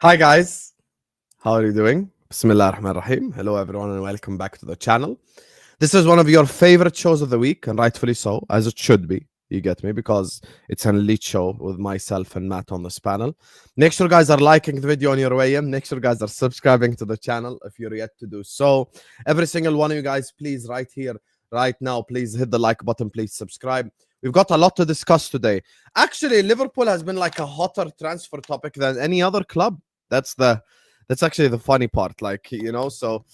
Hi guys, how are you doing? Bismillah ar-Rahman ar-Rahim. Hello everyone and welcome back to the channel. This is one of your favorite shows of the week, and rightfully so, as it should be. You get me? Because it's an elite show with myself and Matt on this panel. Make sure guys are liking the video on your way in. Make sure guys are subscribing to the channel if you're yet to do so. Every single one of you guys, please, right here, right now, please hit the like button, please subscribe. We've got a lot to discuss today. Actually, Liverpool has been like a hotter transfer topic than any other club. That's actually the funny part, like, you know. So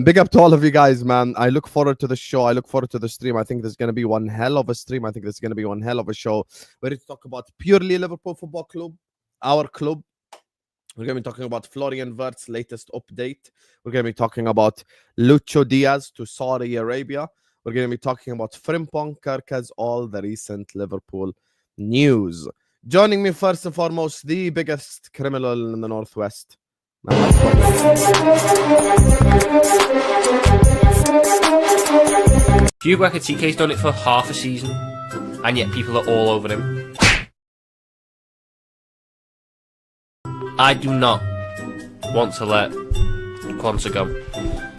big up to all of you guys, man. I look forward to the show. I look forward to the stream. I think there's going to be one hell of a stream. I think there's going to be one hell of a show. We're going to talk about purely Liverpool Football Club, our club. We're going to be talking about Florian Wirtz latest update. We're going to be talking about Diaz to Saudi Arabia. We're going to be talking about Frimpong, Kerkez, all the recent Liverpool news. Joining me first and foremost, the biggest criminal in the Northwest. Gyokeres done it for half a season, and yet people are all over him. I do not want to let Quanta go.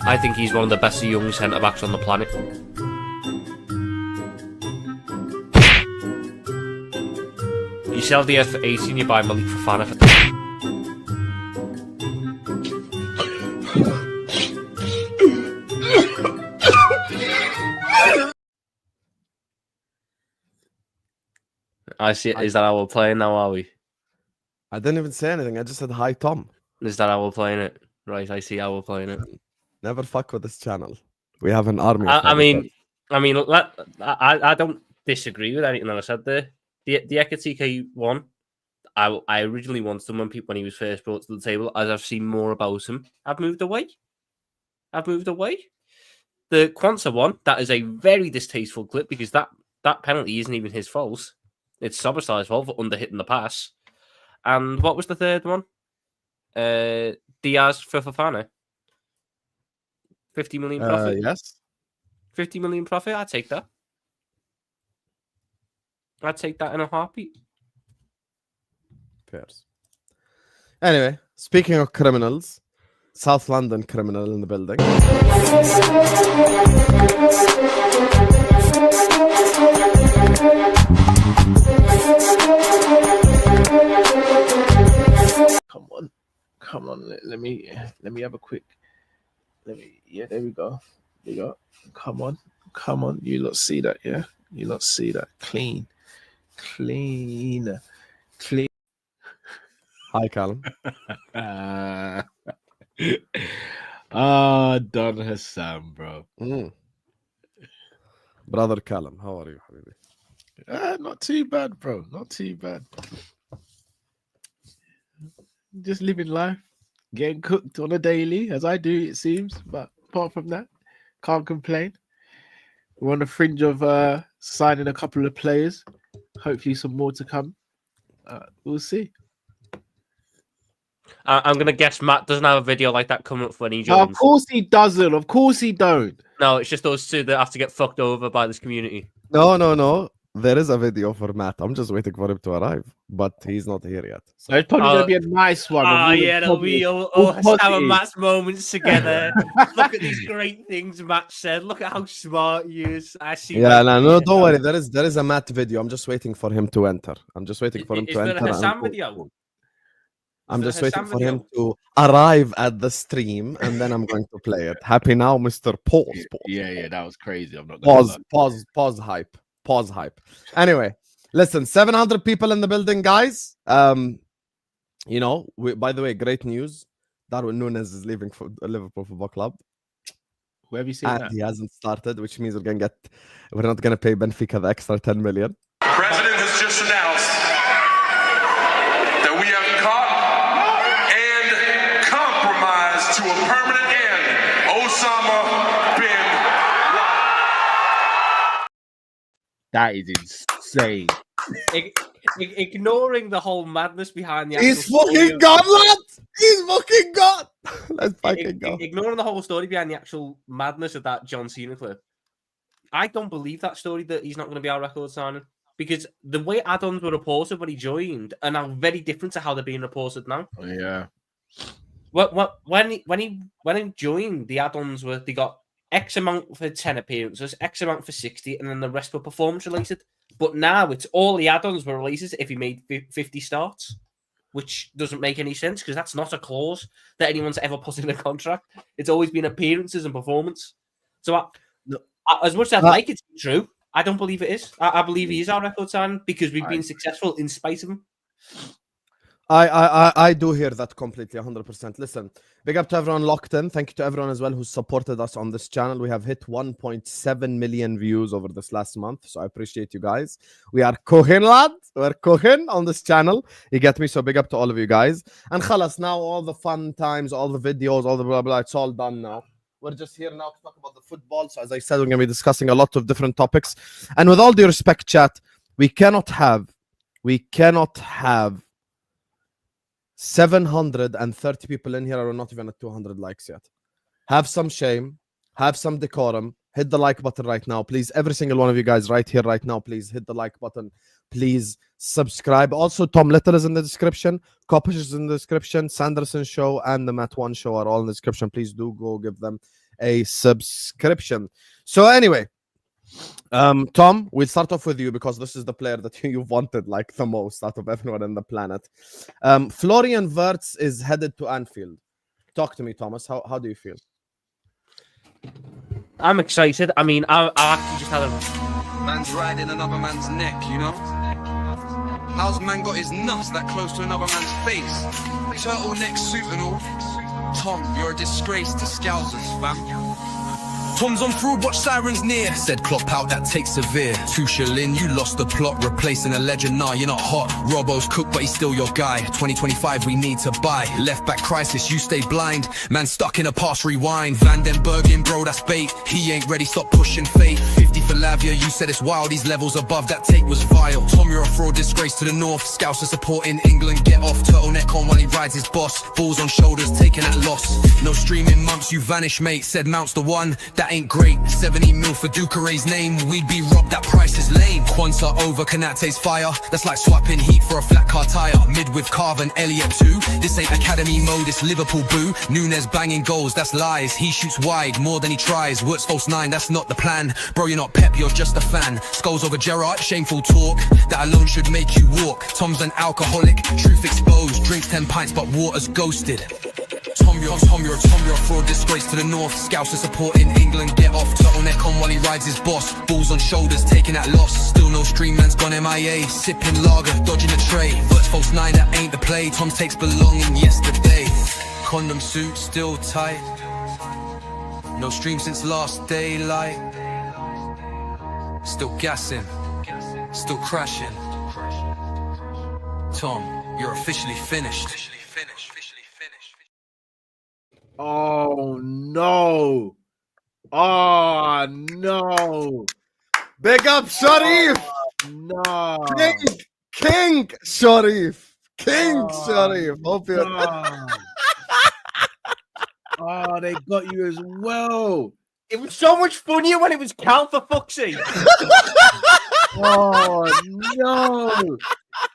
I think he's one of the best young centre-backs on the planet. You sell Diaz for 18, you buy Malik Fofana for... I see. Is that how we're playing now, are we? I didn't even say anything. I just said hi, Tom. Is that how we're playing it? Right, I see how we're playing it. Never fuck with this channel. We have an army. I don't disagree with anything that I said there. The Ekatike one, I originally wanted him when he was first brought to the table. As I've seen more about him, I've moved away. The Quanta one, that is a very distasteful clip because that penalty isn't even his fault. It's Soberstyl's fault for under-hitting the pass. And what was the third one? Diaz for Fofana. 50 million profit? Yes. 50 million profit? I'd take that. I'd take that in a heartbeat. Pairs. Anyway, speaking of criminals, South London criminal in the building. Come on. Let me have a quick. Yeah, there we go. Come on. You lot see that? Yeah, you lot see that? Clean. Hi, Callum. Don Husam, bro. Brother Callum, how are you, Habibi? Not too bad, bro. Not too bad. Just living life, getting cooked on a daily, as I do, it seems. But apart from that, can't complain. We're on the fringe of signing a couple of players. Hopefully, some more to come. We'll see. I'm going to guess Matt doesn't have a video like that coming up when he joins. Of course he doesn't. Of course he don't. No, it's just those two that have to get fucked over by this community. No. There is a video for Matt. I'm just waiting for him to arrive, but he's not here yet. So it's probably going to be a nice one. There'll be all Husam and Matt's moments together. Look at these great things Matt said. Look at how smart he is. I see. Yeah, no, don't worry. There is a Matt video. I'm just waiting for him to enter. Is there a Husam video? I'm just waiting for him to arrive at the stream, and then I'm going to play it. Happy now, Mr. Pause. Yeah, that was crazy. I'm not Pause hype. Anyway, listen, 700 people in the building, guys. You know, by the way, great news. Darwin Núñez is leaving for Liverpool Football Club. Where have you seen that? He hasn't started, which means we're not gonna pay Benfica the extra 10 million. The president has just announced that we have caught and compromised to a permanent end Osama bin Laden. That is insane. Ignoring the whole madness behind the He's fucking gone, lad! He's fucking gone! Let's fucking go. Ignoring the whole story behind the actual madness of that John Cena clip, I don't believe that story that he's not going to be our record signing. Because the way add-ons were reported when he joined are now very different to how they're being reported now. Yeah. When he joined, the add-ons they got X amount for 10 appearances, X amount for 60, and then the rest were performance related. But now it's all the add-ons were releases if he made 50 starts, which doesn't make any sense because that's not a clause that anyone's ever put in a contract. It's always been appearances and performance. So as much as I'd like it to be true, I don't believe it is. I believe he is our record signing because we've been successful in spite of him. I do hear that completely, 100%. Listen, big up to everyone locked in. Thank you to everyone as well who supported us on this channel. We have hit 1.7 million views over this last month, so I appreciate you guys. We are kohin, lad. We're kohin on this channel. You get me? So big up to all of you guys. And khalas, now all the fun times, all the videos, all the blah blah, it's all done now. We're just here now to talk about the football. So as I said, we're going to be discussing a lot of different topics. And with all due respect, chat, we cannot have 730 people in here are not even at 200 likes yet. Have some shame, have some decorum. Hit the like button right now, please. Every single one of you guys right here, right now, please hit the like button. Please subscribe. Also, Tom Little is in the description. Kopish is in the description. Sanderson Show and the Matt One Show are all in the description. Please do go give them a subscription. So anyway, Tom, we'll start off with you because this is the player that you've wanted like the most out of everyone on the planet. Florian Wirtz is headed to Anfield. Talk to me, Thomas. How do you feel? I'm excited. I mean, I actually just had a... Man's riding another man's neck, you know? How's man got his nuts that close to another man's face? Turtleneck suit and all. Tom, you're a disgrace to Scousers, fam. Tom's on through, watch sirens near. Said Klopp out, that takes severe. Tuchel in, you lost the plot. Replacing a legend, nah, you're not hot. Robbo's cooked, but he's still your guy. 2025, we need to buy. Left back crisis, you stay blind. Man stuck in a past rewind. Van den Bergen, bro, that's bait. He ain't ready, stop pushing fate. 50 for Lavia, you said it's wild. These levels above, that take was vile. Tom, you're a fraud, disgrace to the north. Scouts are supporting England, get off. Turtleneck on while he rides his boss. Balls on shoulders, taking that loss. No streaming months, you vanish, mate. Said Mount's the one. That ain't great. 70 mil for Gyokeres' name. We'd be robbed, that price is lame. Quanta over Konate's fire. That's like swapping heat for a flat car tire. Mid with Carve and Elliot too. This ain't academy mode, it's Liverpool boo. Nunes banging goals, that's lies. He shoots wide more than he tries. Wirtz false 9, that's not the plan. Bro, you're not Pep, you're just a fan. Skulls over Gerrard, shameful talk. That alone should make you walk. Tom's an alcoholic, truth exposed. Drinks 10 pints but water's ghosted. Tom, you're a fraud, disgrace to the north. Scouts are supporting England, get off. Turtleneck on while he rides his boss. Balls on shoulders, taking that loss. Still no stream, man's gone MIA. Sipping lager, dodging a tray. Wirtz false 9, that ain't the play. Tom takes belonging yesterday. Condom suit still tight. No stream since last daylight. Still gassing, still crashing. Tom, you're officially finished. Oh no! Oh no! Big up, Sharif! No! King Sharif! Sharif! Hope you're... No. Oh, they got you as well. It was so much funnier when it was Cal, for fuck's sake. Oh no!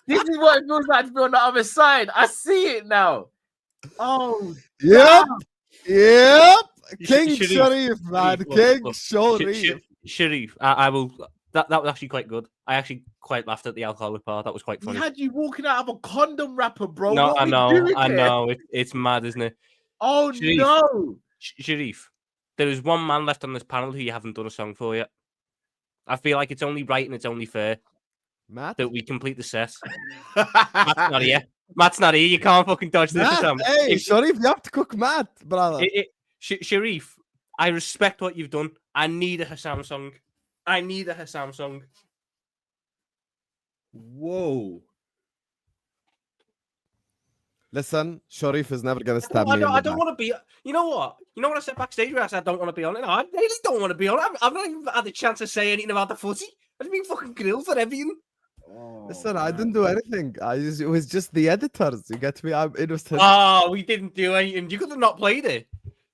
This is what it feels like to be on the other side. I see it now. Oh, Yep. King Sharif. Sharif, man. King Sharif. Sharif, I will. That was actually quite good. I actually quite laughed at the alcoholic part. That was quite he funny. had you walking out of a condom wrapper, bro. No, What I we know. doing I there? know. It's mad, isn't it? Oh Sharif. no! Sharif, there is one man left on this panel who you haven't done a song for yet. I feel like it's only right and it's only fair Matt? that we complete the set. Matt's not here. Matt's not here. You can't fucking dodge this. Matt, hey, Sharif, you have to cook Matt, brother. Sharif, I respect what you've done. I need a Husam song. Whoa! Listen, Sharif is never gonna stab I me. don't want to be. You know what? I said backstage where I said I don't want to be on it. No, I really don't want to be on it. I've not even had the chance to say anything about the footy. I've been fucking grilled for everything. Listen, I didn't do anything. It was just the editors. You get me? I'm innocent. Oh, we didn't do anything. You could have not played it.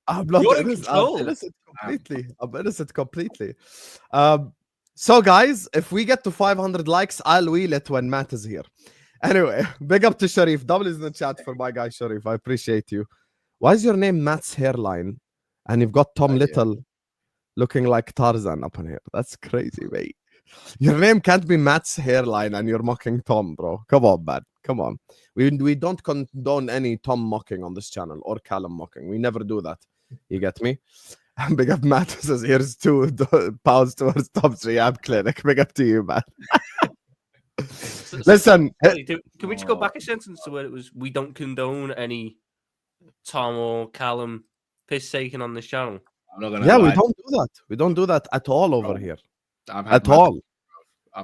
I'm not You're in innocent. control. I'm innocent completely. I'm innocent completely. So, guys, if we get to 500 likes, I'll wheel it when Matt is here. Anyway, big up to Sharif. Double is in the chat for my guy Sharif. I appreciate you. Why is your name Matt's hairline? And you've got Tom Little looking like Tarzan up in here. That's crazy, mate. Your name can't be Matt's hairline and you're mocking Tom, bro. Come on, man. Come on. We don't condone any Tom mocking on this channel or Callum mocking. We never do that. You get me? And big up Matt says, here's £2 towards Tom's rehab clinic. Big up to you, man. Listen. Can we just go back a sentence to where it was, we don't condone any Tom or Callum piss taking on this channel? I'm not gonna Yeah, lie. we don't do that. We don't do that at all over here. I've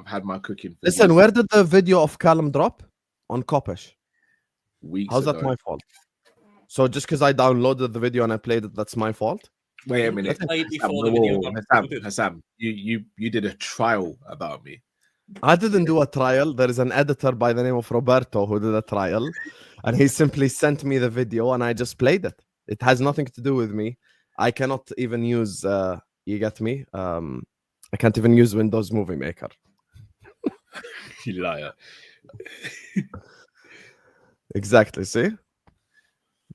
had my cooking. Listen, where did the video of Callum drop? On Kopish. Weeks How's that ago. my fault? So just because I downloaded the video and I played it, that's my fault? Wait a minute. Played Hassam, before the video got uploaded. Hassam, you did a trial about me. I didn't do a trial. There is an editor by the name of Roberto who did a trial, and he simply sent me the video and I just played it. It has nothing to do with me. I cannot even use, you get me? I can't even use Windows Movie Maker. You liar. Exactly, see?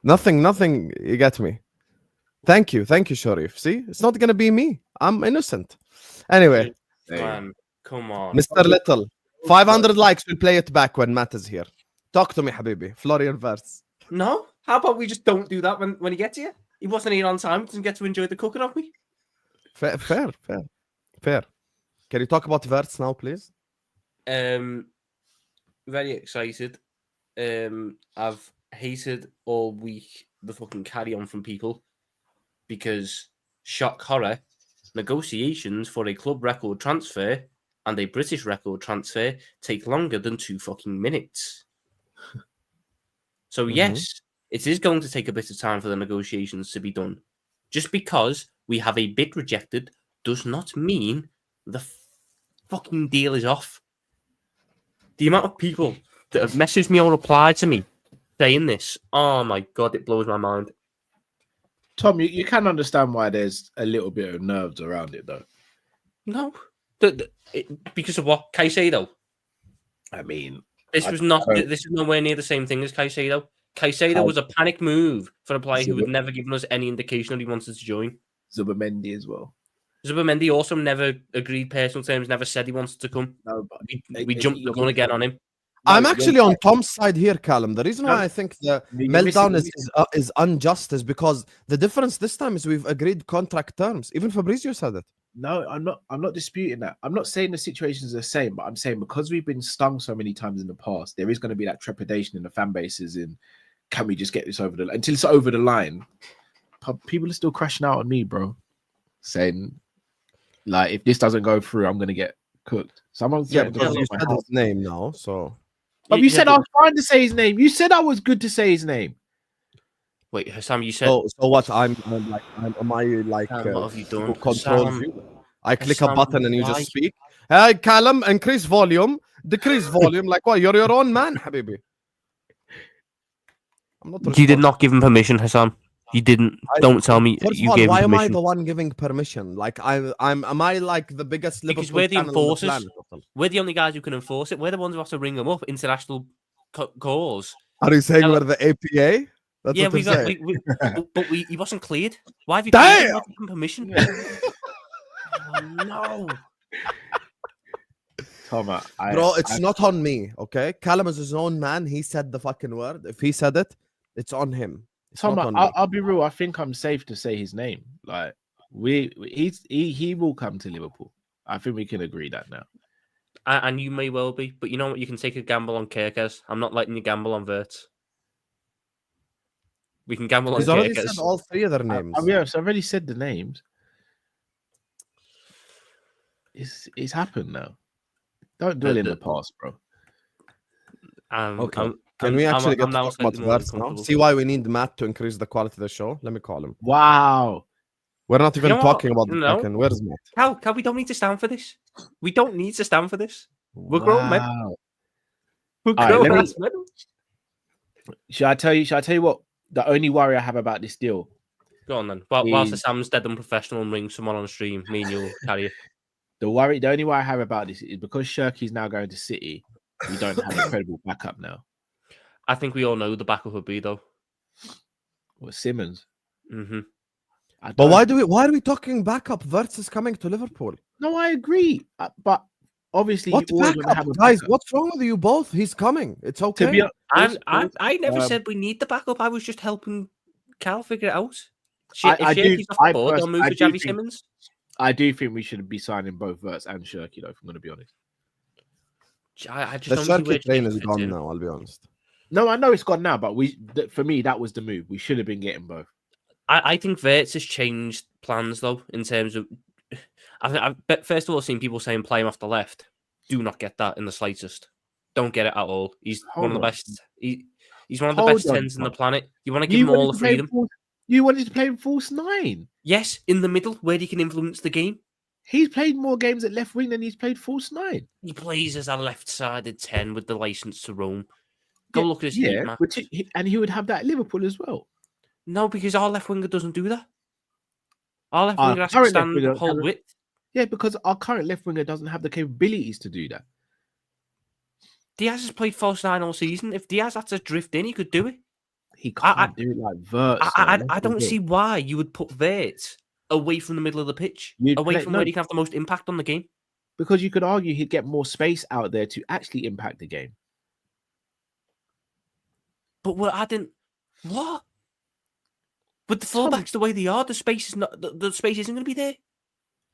Nothing, you get me? Thank you, Sharif. See? It's not going to be me. I'm innocent. Anyway, Man, come on. Mr. Little, 500 likes, we'll play it back when Matt is here. Talk to me, Habibi. Florian Wirtz. No? How about we just don't do that when he gets here? He wasn't here on time. Doesn't get to enjoy the cooking of me. Fair. Can you talk about Wirtz now, please? Very excited. I've hated all week the fucking carry on from people because shock horror, negotiations for a club record transfer and a British record transfer take longer than 2 fucking minutes. So yes, it is going to take a bit of time for the negotiations to be done. Just because we have a bid rejected does not mean the fucking deal is off. The amount of people that have messaged me or replied to me saying this, oh my God, it blows my mind. Tom, you can understand why there's a little bit of nerves around it, though. No. Because of what? Caicedo? I mean, This is nowhere near the same thing as Caicedo. Caicedo was a panic move for a player who had never given us any indication that he wanted to join. Zubimendi as well. Zubimendi also never agreed personal terms, never said he wanted to come. No, but We jumped the gun again on him. I'm actually on Tom's side here, Callum. The reason why I think the meltdown is unjust is because the difference this time is we've agreed contract terms. Even Fabrizio said it. No, I'm not disputing that. I'm not saying the situations are the same, but I'm saying because we've been stung so many times in the past, there is going to be that trepidation in the fan bases in can we just get this over the line? Until it's over the line, people are still crashing out on me, bro. Saying like if this doesn't go through, I'm gonna get cooked. Someone's because you said his name now, so But you said I was fine to say his name. You said I was good to say his name. Wait, Husam, you said. So what? Am I like what have you done? who controls Husam, you? I click a Husam, button and you why? just speak. Hey, Callum, increase volume, decrease volume. Like what? You're your own man, Habibi. I'm not. You did not give him permission, Husam. You didn't. Don't tell me First you of all, gave him why am I permission. the one giving permission? Like am I like the biggest Because Liverpool we're the channel on the enforcers. planet? We're the only guys who can enforce it. We're the ones who have to ring them up. International calls. Are you saying Tell we're the APA? That's Yeah, what they're saying. he wasn't cleared. Why have you Damn! given him permission? Oh, no. Tom, Bro, it's not on me, okay? Callum is his own man. He said the fucking word. If he said it, it's on him. It's Tom, not on me. I'll be real. I think I'm safe to say his name. Like he will come to Liverpool. I think we can agree that now. And you may well be, but you know what? You can take a gamble on Kerkez. I'm not letting you gamble on Wirtz. We can gamble on He's already Kerkez. said all three of their names. Yes, I've already said the names. It's happened now. Don't dwell in the past, bro. Okay. Can we actually get to talk about Wirtz now? See why we need Matt to increase the quality of the show? Let me call him. Wow. We're not even know what? talking about the No. second. Where's Matt? Cal, we don't need to stand for this. We don't need to stand for this. We're grown men. Wow. We're All right, grown let me- ass men. Should I tell you what? The only worry I have about this deal. Go on then. Whilst the Sam's dead unprofessional and ring someone on the stream, me and you'll carry it. The only worry I have about this is because Shirky's now going to City. we don't have a credible backup now. I think we all know who the backup would be, though. What, Simmons? Mm-hmm. But why are we talking backup? Wirtz is coming to Liverpool. No, I agree. But obviously, What you always want to backup, have a guys? backup. What's wrong with you both? He's coming. It's okay. To be I never said we need the backup. I was just helping Cal figure it out. If Shirky's off the board, they'll move for Javi Simmons. I do think we should be signing both Wirtz and Shirky, though, if I'm going to be honest. I The just don't see where Shirky train is fits gone in. now, I'll be honest. No, I know it's gone now, but for me, that was the move. We should have been getting both. I think Wirtz has changed plans, though, in terms of... I've first of all seen people saying play him off the left. Do not get that in the slightest. Don't get it at all. He's one of the best... He's one of the best 10s on the planet. You want to give him all the freedom. You wanted to play him false 9. Yes, in the middle, where he can influence the game. He's played more games at left wing than he's played false 9. He plays as a left-sided 10 with the license to roam. Go look at his heat map. And he would have that at Liverpool as well. No, because our left winger doesn't do that. Our left winger has to stand the whole width. Yeah, because our current left winger doesn't have the capabilities to do that. Diaz has played false 9 all season. If Diaz had to drift in, he could do it. He can't do it like Wirtz. I don't see why you would put Wirtz away from the middle of the pitch, away from where he can have the most impact on the game. Because you could argue he'd get more space out there to actually impact the game. But we're adding what? But the fullbacks the way they are, the space is not. The space isn't going to be there.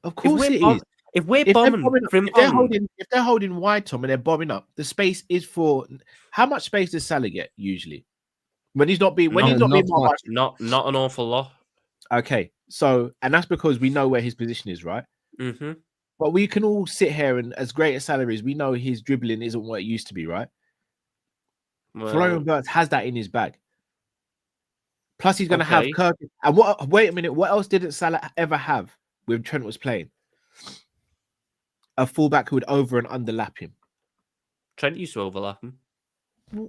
Of course it is. If we're bombing, if they're holding wide, Tom, and they're bombing up, the space is for how much space does Salah get usually? When he's not being not an awful lot. Okay, so and that's because we know where his position is, right? Mm-hmm. But we can all sit here and, as great as Salah is, we know his dribbling isn't what it used to be, right? Well, Florian Wirtz has that in his bag. Plus, he's going to have Kerkez. And wait a minute, what else didn't Salah ever have when Trent was playing? A fullback who would over and underlap him. Trent used to overlap him.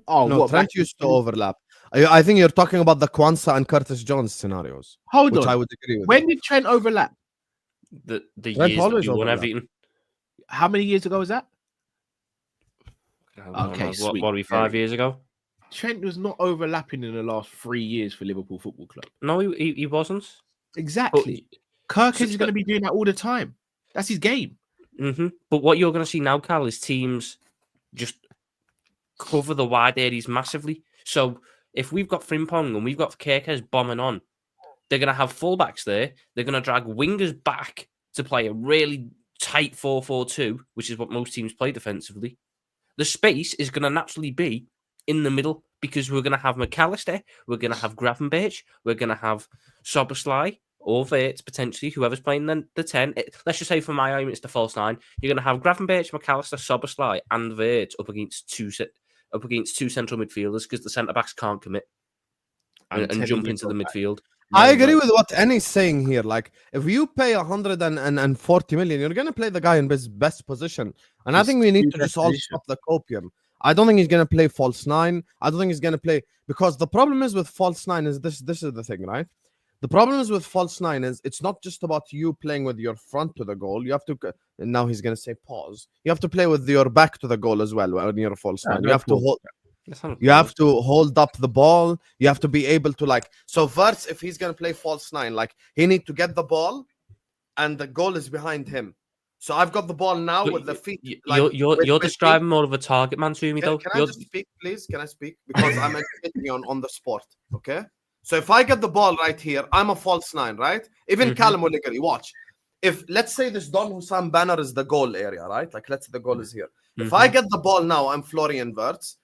Oh, no, Trent used to overlap. I think you're talking about the Kwanzaa and Curtis Jones scenarios. Hold on. I would agree with. When did Trent overlap? The Trent years always that we won everything. How many years ago was that? Okay, what are we, 5 years ago? Trent was not overlapping in the last 3 years for Liverpool Football Club. No, he wasn't. Exactly. Kerkez is going to be doing that all the time. That's his game. Mm-hmm. But what you're going to see now, Cal, is teams just cover the wide areas massively. So if we've got Frimpong and we've got Kerkez bombing on, they're going to have fullbacks there. They're going to drag wingers back to play a really tight 4-4-2, which is what most teams play defensively. The space is going to naturally be in the middle because we're going to have McAllister, we're going to have Gravenberch, we're going to have Soboslai or Wirtz potentially, whoever's playing the 10. Let's just say for my aim, it's the false 9. You're going to have Gravenberch, McAllister, Soboslai, and Wirtz up against two central midfielders because the centre backs can't commit and jump into the midfield. I agree with what Annie's saying here. Like, if you pay 140 million, you're going to play the guy in his best position. And I think we need to just all stop the copium. I don't think he's going to play false 9. I don't think he's going to play... Because the problem is with false 9 is this is the thing, right? The problem is with false 9 is it's not just about you playing with your front to the goal. You have to... And now he's going to say pause. You have to play with your back to the goal as well when you're a false 9. You have to hold... You have to hold up the ball. You have to be able to So Wirtz, if he's gonna play false 9, he need to get the ball, and the goal is behind him. So I've got the ball now with the feet. You're describing more of a target man to me, though. Can I just speak, please? Can I speak? Because I'm educating you on the sport. Okay. So if I get the ball right here, I'm a false 9, right? Even Callum will agree. Watch. If let's say this Don Husam banner is the goal area, right? Let's say the goal is here. If I get the ball now, I'm Florian Wirtz.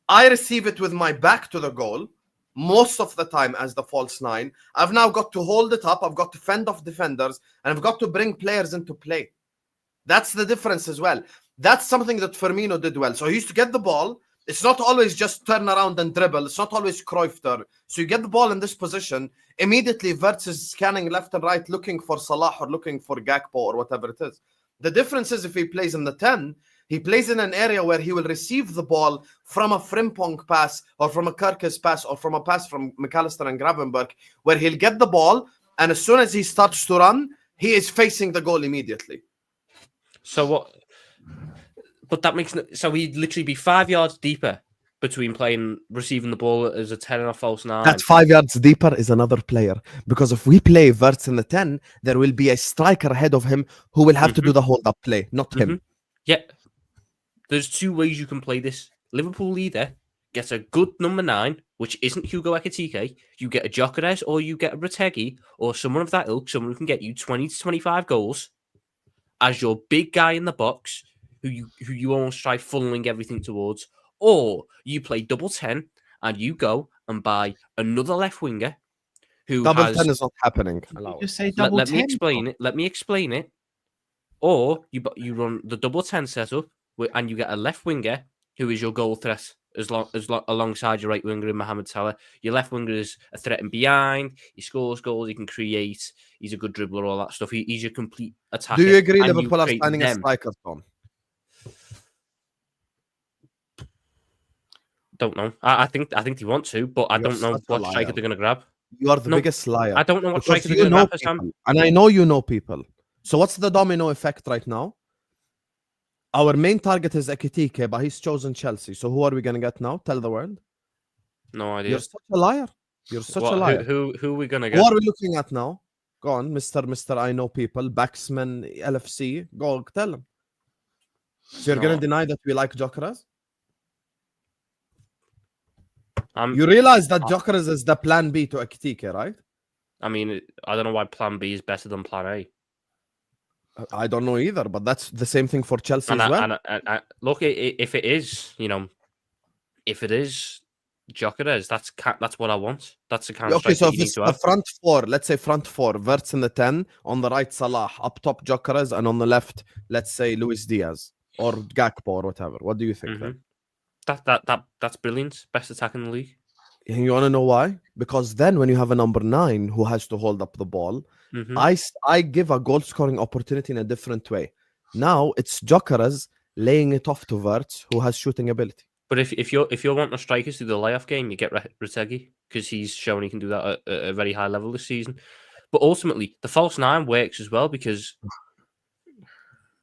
I receive it with my back to the goal most of the time as the false 9. I've now got to hold it up. I've got to fend off defenders, and I've got to bring players into play. That's the difference as well. That's something that Firmino did well. So he used to get the ball. It's not always just turn around and dribble. It's not always Cruyff. So you get the ball in this position. Immediately, Wirtz is scanning left and right, looking for Salah or looking for Gakpo or whatever it is. The difference is if he plays in the 10, he plays in an area where he will receive the ball from a Frimpong pass or from a Kerkez pass or from a pass from McAllister and Gravenberch, where he'll get the ball, and as soon as he starts to run, he is facing the goal immediately. So But that makes so he'd literally be 5 yards deeper between receiving the ball as a 10 and a false 9. That 5 yards deeper is another player. Because if we play Wirtz in the 10, there will be a striker ahead of him who will have to do the hold-up play, not him. Yeah. There's 2 ways you can play this. Liverpool leader gets a good number 9, which isn't Hugo Ekitike. You get a Gyokeres or you get a Retegi or someone of that ilk, someone who can get you 20 to 25 goals as your big guy in the box who you almost try funneling everything towards. Or you play double 10 and you go and buy another left winger who Double has... 10 is not happening. Just say double let 10. Let me explain it. Or you run the double 10 setup and you get a left winger who is your goal threat alongside your right winger in Mohamed Salah. Your left winger is a threat in behind. He scores goals. He can create. He's a good dribbler. All that stuff. He's your complete attacker. Do you agree and Liverpool are create signing a them. striker, Tom? Don't know. I think they want to, but I You're don't know such a what liar. striker they're going to grab. You are the No, biggest liar. I don't know what Because striker they're you going to know grab, Sam. people, and I know you know people. So what's the domino effect right now? Our main target is Ekitike, but he's chosen Chelsea. So who are we going to get now? Tell the world. No idea. You're such a liar. You're such What- a liar. Who are we going to Who get? are we looking at now? Go on, Mr. I know people, Baxman, LFC. Go tell them. So you're going No. to deny that we like Gyokeres? I'm- You realize that Gyokeres is the plan B to Ekitike, right? I mean, I don't know why Plan B is better than Plan A. I don't know either, but that's the same thing for Chelsea And as well. Look, if it is, if it is Gyokeres, that's what I want. That's the kind of Okay, strike so that if you need it's to the have. front four, let's say front four, Wirtz in the 10, on the right Salah, up top Gyokeres, and on the left, let's say Luis Diaz or Gakpo or whatever. What do you think? then? That's brilliant. Best attack in the league. And you want to know why? Because then when you have a number 9 who has to hold up the ball, Mhm. I give a goal scoring opportunity in a different way. Now it's Gyokeres laying it off to Wirtz, who has shooting ability. But if you're wanting strikers to do the layoff game, you get Retegi because he's shown he can do that at a very high level this season. But ultimately, the false 9 works as well because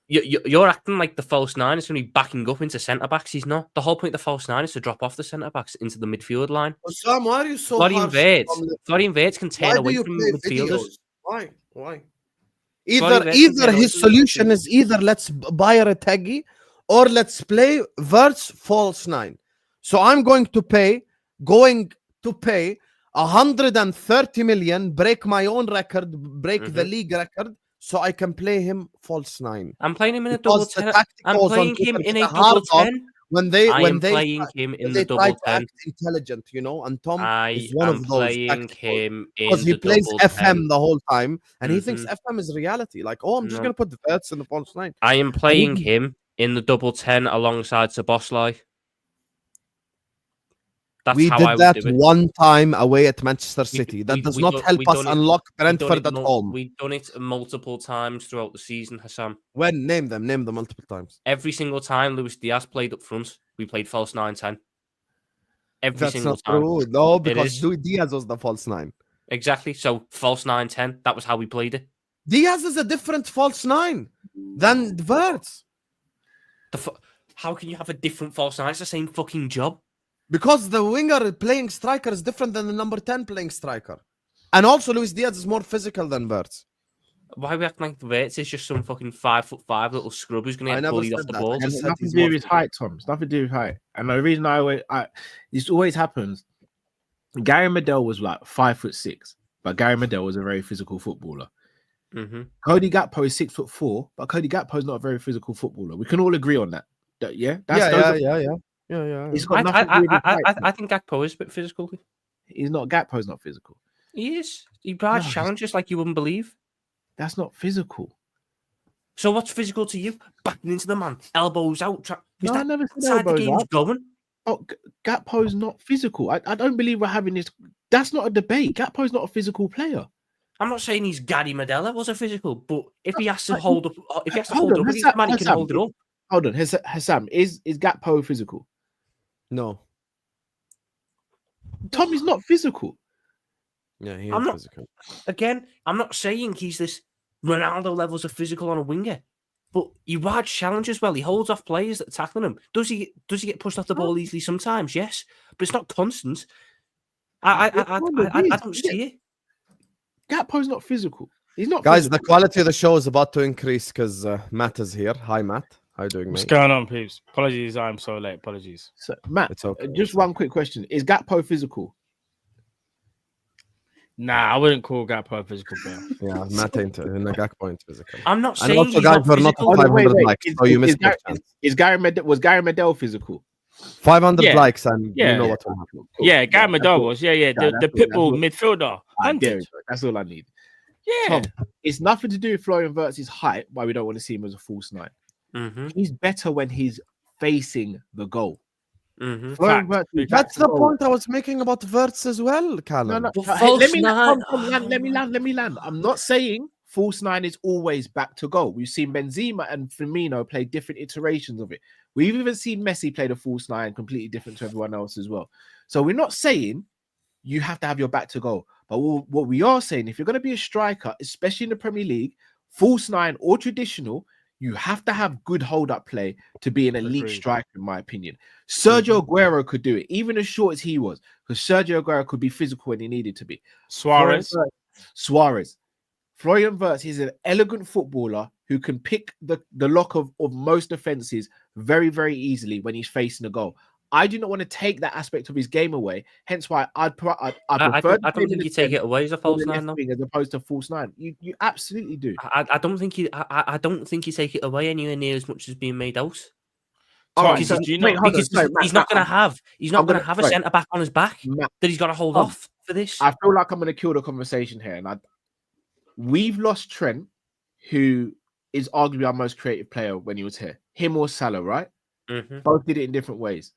you're acting like the false 9 is going to be backing up into centre backs. He's not. The whole point of the false 9 is to drop off the centre backs into the midfield line. Sam, why are you so Florian harsh? Wirtz can turn Why do away you from play midfielders. videos? Why? Florian Wirtz can Either turn away his from solution midfielders. is either let's buy a Retegi or let's play Wirtz false 9. So I'm going to pay 130 million, break my own record, break the league record, so I can play him false 9. I'm playing him in a double Because the 10. I'm tacticals on playing him Twitter in get a a hard double on 10. when they I am try- playing him in when the they try double to 10. act intelligent, and Tom I is one am of those playing tacticals. him in Because he the plays double FM 10. the whole time, and he thinks FM is reality. Like, I'm just No. going to put the Wirtz in the false 9. I am playing him in the double 10 alongside Szoboszlai. That's We how did I would that do it. one time away at Manchester City. That does not help us unlock Brentford at home. We've done it multiple times throughout the season, Husam. When? Name them multiple times. Every single time Luis Diaz played up front, we played false 9-10. Every That's single not time. true. No, It because is. Luis Diaz was the false 9. Exactly. So false 9-10. That was how we played it. Diaz is a different false 9 than Wirtz. How can you have a different false 9? It's the same fucking job. Because the winger playing striker is different than the number 10 playing striker. And also Luis Diaz is more physical than Wirtz. Why are we acting like Wirtz is just some fucking 5'5" little scrub who's going to get bullied off the ball? I It's just said nothing he's to do more with his height, Tom. It's nothing to do with height. And the reason this always happens. Gary Medel was like 5'6", but Gary Medel was a very physical footballer. Mm-hmm. Cody Gakpo is 6'4", but Cody Gakpo is not a very physical footballer. We can all agree on that. Yeah. He's got nothing to do with his height. I think Gakpo is a bit physical. Gakpo's not physical. He is. He provides No, challenges like you wouldn't believe. That's not physical. So what's physical to you? Backing into the man, elbows out. No, I never said inside the elbows game's out. going? Oh, Gakpo's not physical. I don't believe we're having this. That's not a debate. Gakpo's not a physical player. I'm not saying he's Gary Medella was a physical, but if he has to hold up, if he has to Hold hold on, up, Hassam, man, he can Hassam, hold it up. Hold on, Husam, is Gakpo physical? No. Tom is not physical. Yeah, he I'm is not- physical. Again, I'm not saying he's this Ronaldo levels of physical on a winger, But he rides challenges well. He holds off players that are tackling him. Does he get pushed off the ball easily sometimes? Yes, but it's not constant. I don't see it. Gakpo's not physical. He's not. Guys, physical. the quality of the show is about to increase because Matt is here. Hi, Matt. How you doing, What's mate? going on, peeps? Apologies, I'm so late. Apologies. So, Matt, It's okay. just one quick question: is Gakpo physical? Nah, I wouldn't call Gakpo a physical player. Yeah, Matt ain't in the Gakpo ain't physical. I'm not And saying also, he's guys, not we're not physical. at 500 likes, so you missed the chance. Was Gary Medel physical? 500 Yeah. likes, and Yeah. you know what will happen. Cool. Yeah, Gary that's Medel all. was. Yeah. Nah, The that's pitbull all. midfielder. Ah, there we 100. go. That's all I need. Yeah. Tom, it's nothing to do with Florian Wirtz's height, why we don't want to see him as a false nine. Mm-hmm. He's better when he's facing the goal. Mm-hmm. Florian Fact. Wirtz is That's back to the goal. point I was making about Wirtz as well, Callum. No. But Hey, false let me nine- land. Let me land. I'm not saying false nine is always back to goal. We've seen Benzema and Firmino play different iterations of it. We've even seen Messi play the false nine completely different to everyone else as well. So we're not saying you have to have your back to goal. But what we are saying, if you're going to be a striker, especially in the Premier League, false nine or traditional, you have to have good hold-up play to be an elite Agreed. striker, in my opinion. Sergio Aguero could do it, even as short as he was, because Sergio Aguero could be physical when he needed to be. Suarez. Florian Wirtz is an elegant footballer who can pick the lock of most defenses very, very easily when he's facing a goal. I do not want to take that aspect of his game away. Hence why I prefer. I don't think you take it away as a false nine, though. as opposed to false nine. You absolutely do. I don't think you. I don't think you take it away anywhere near as much as being made out. All Tom, right, so, did you wait, know- hold on, Because sorry, he's Matt, not going to have. He's not I'm going gonna- to have a sorry. centre back on his back Matt, that he's got to hold Tom, off for this. I feel like I'm going to kill the conversation here, and we've lost Trent, who is arguably our most creative player when he was here. Him or Salah, right? Mhm. Both did it in different ways.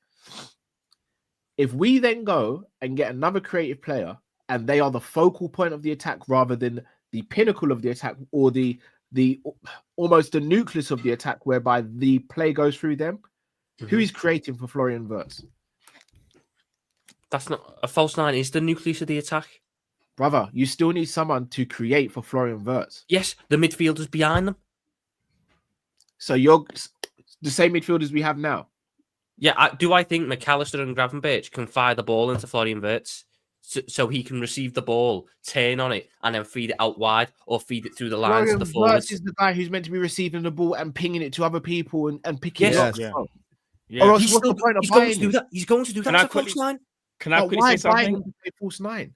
If we then go and get another creative player, and they are the focal point of the attack rather than the pinnacle of the attack, or the almost the nucleus of the attack, whereby the play goes through them, who is creating for Florian Wirtz? That's not a false nine. Is the nucleus of the attack? Brother, you still need someone to create for Florian Wirtz. Yes, the midfielders behind them. So you're the same midfielders we have now. Yeah, I think McAllister and Gravenberch can fire the ball into Florian Wirtz so he can receive the ball, turn on it, and then feed it out wide or feed it through the lines Florian to the forwards. Wirtz is the guy who's meant to be receiving the ball and pinging it to other people and picking it Yes. up. Yeah. Or Yeah. else He's what's the point of he's going buying to do him? that. He's going to do that Can as I a false quickly- nine. Can I quickly Why say buy him something? to play false nine?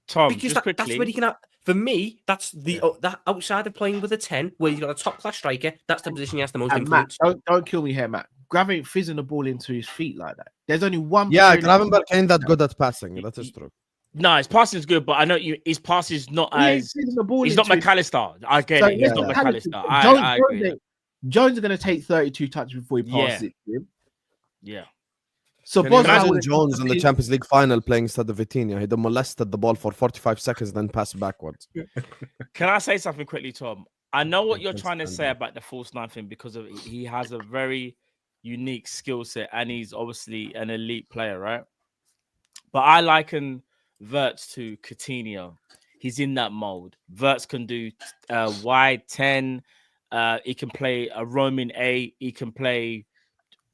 Tom, Because just that's quickly. where he can. For me, that's that outside of playing with a 10, where he's got a top class striker. That's the position he has the most And Matt, influence. don't kill me here, Matt. Grav ain't fizzing the ball into his feet like that. There's only one. Yeah, player in the- Gravenberch ain't that good at passing. That is true. No, his passing is good, but I know his pass is not He ain't as. fizzing the ball He's not into his- McAllister. I get So, it. He's yeah, not McAllister- McAllister. I agree. Jones is going to take 32 touches before he passes Yeah. it to him. Yeah. So Can you Bosnia imagine would- Jones in the Champions League final playing instead of Vitinha? He molested the ball for 45 seconds, then passed backwards. Can I say something quickly, Tom? I know what you're Yes, trying to Andy. say about the false nine thing because of he has a very unique skill set and he's obviously an elite player, right? But I liken Wirtz to Coutinho. He's in that mold. Wirtz can do wide 10. He can play a roaming 8. He can play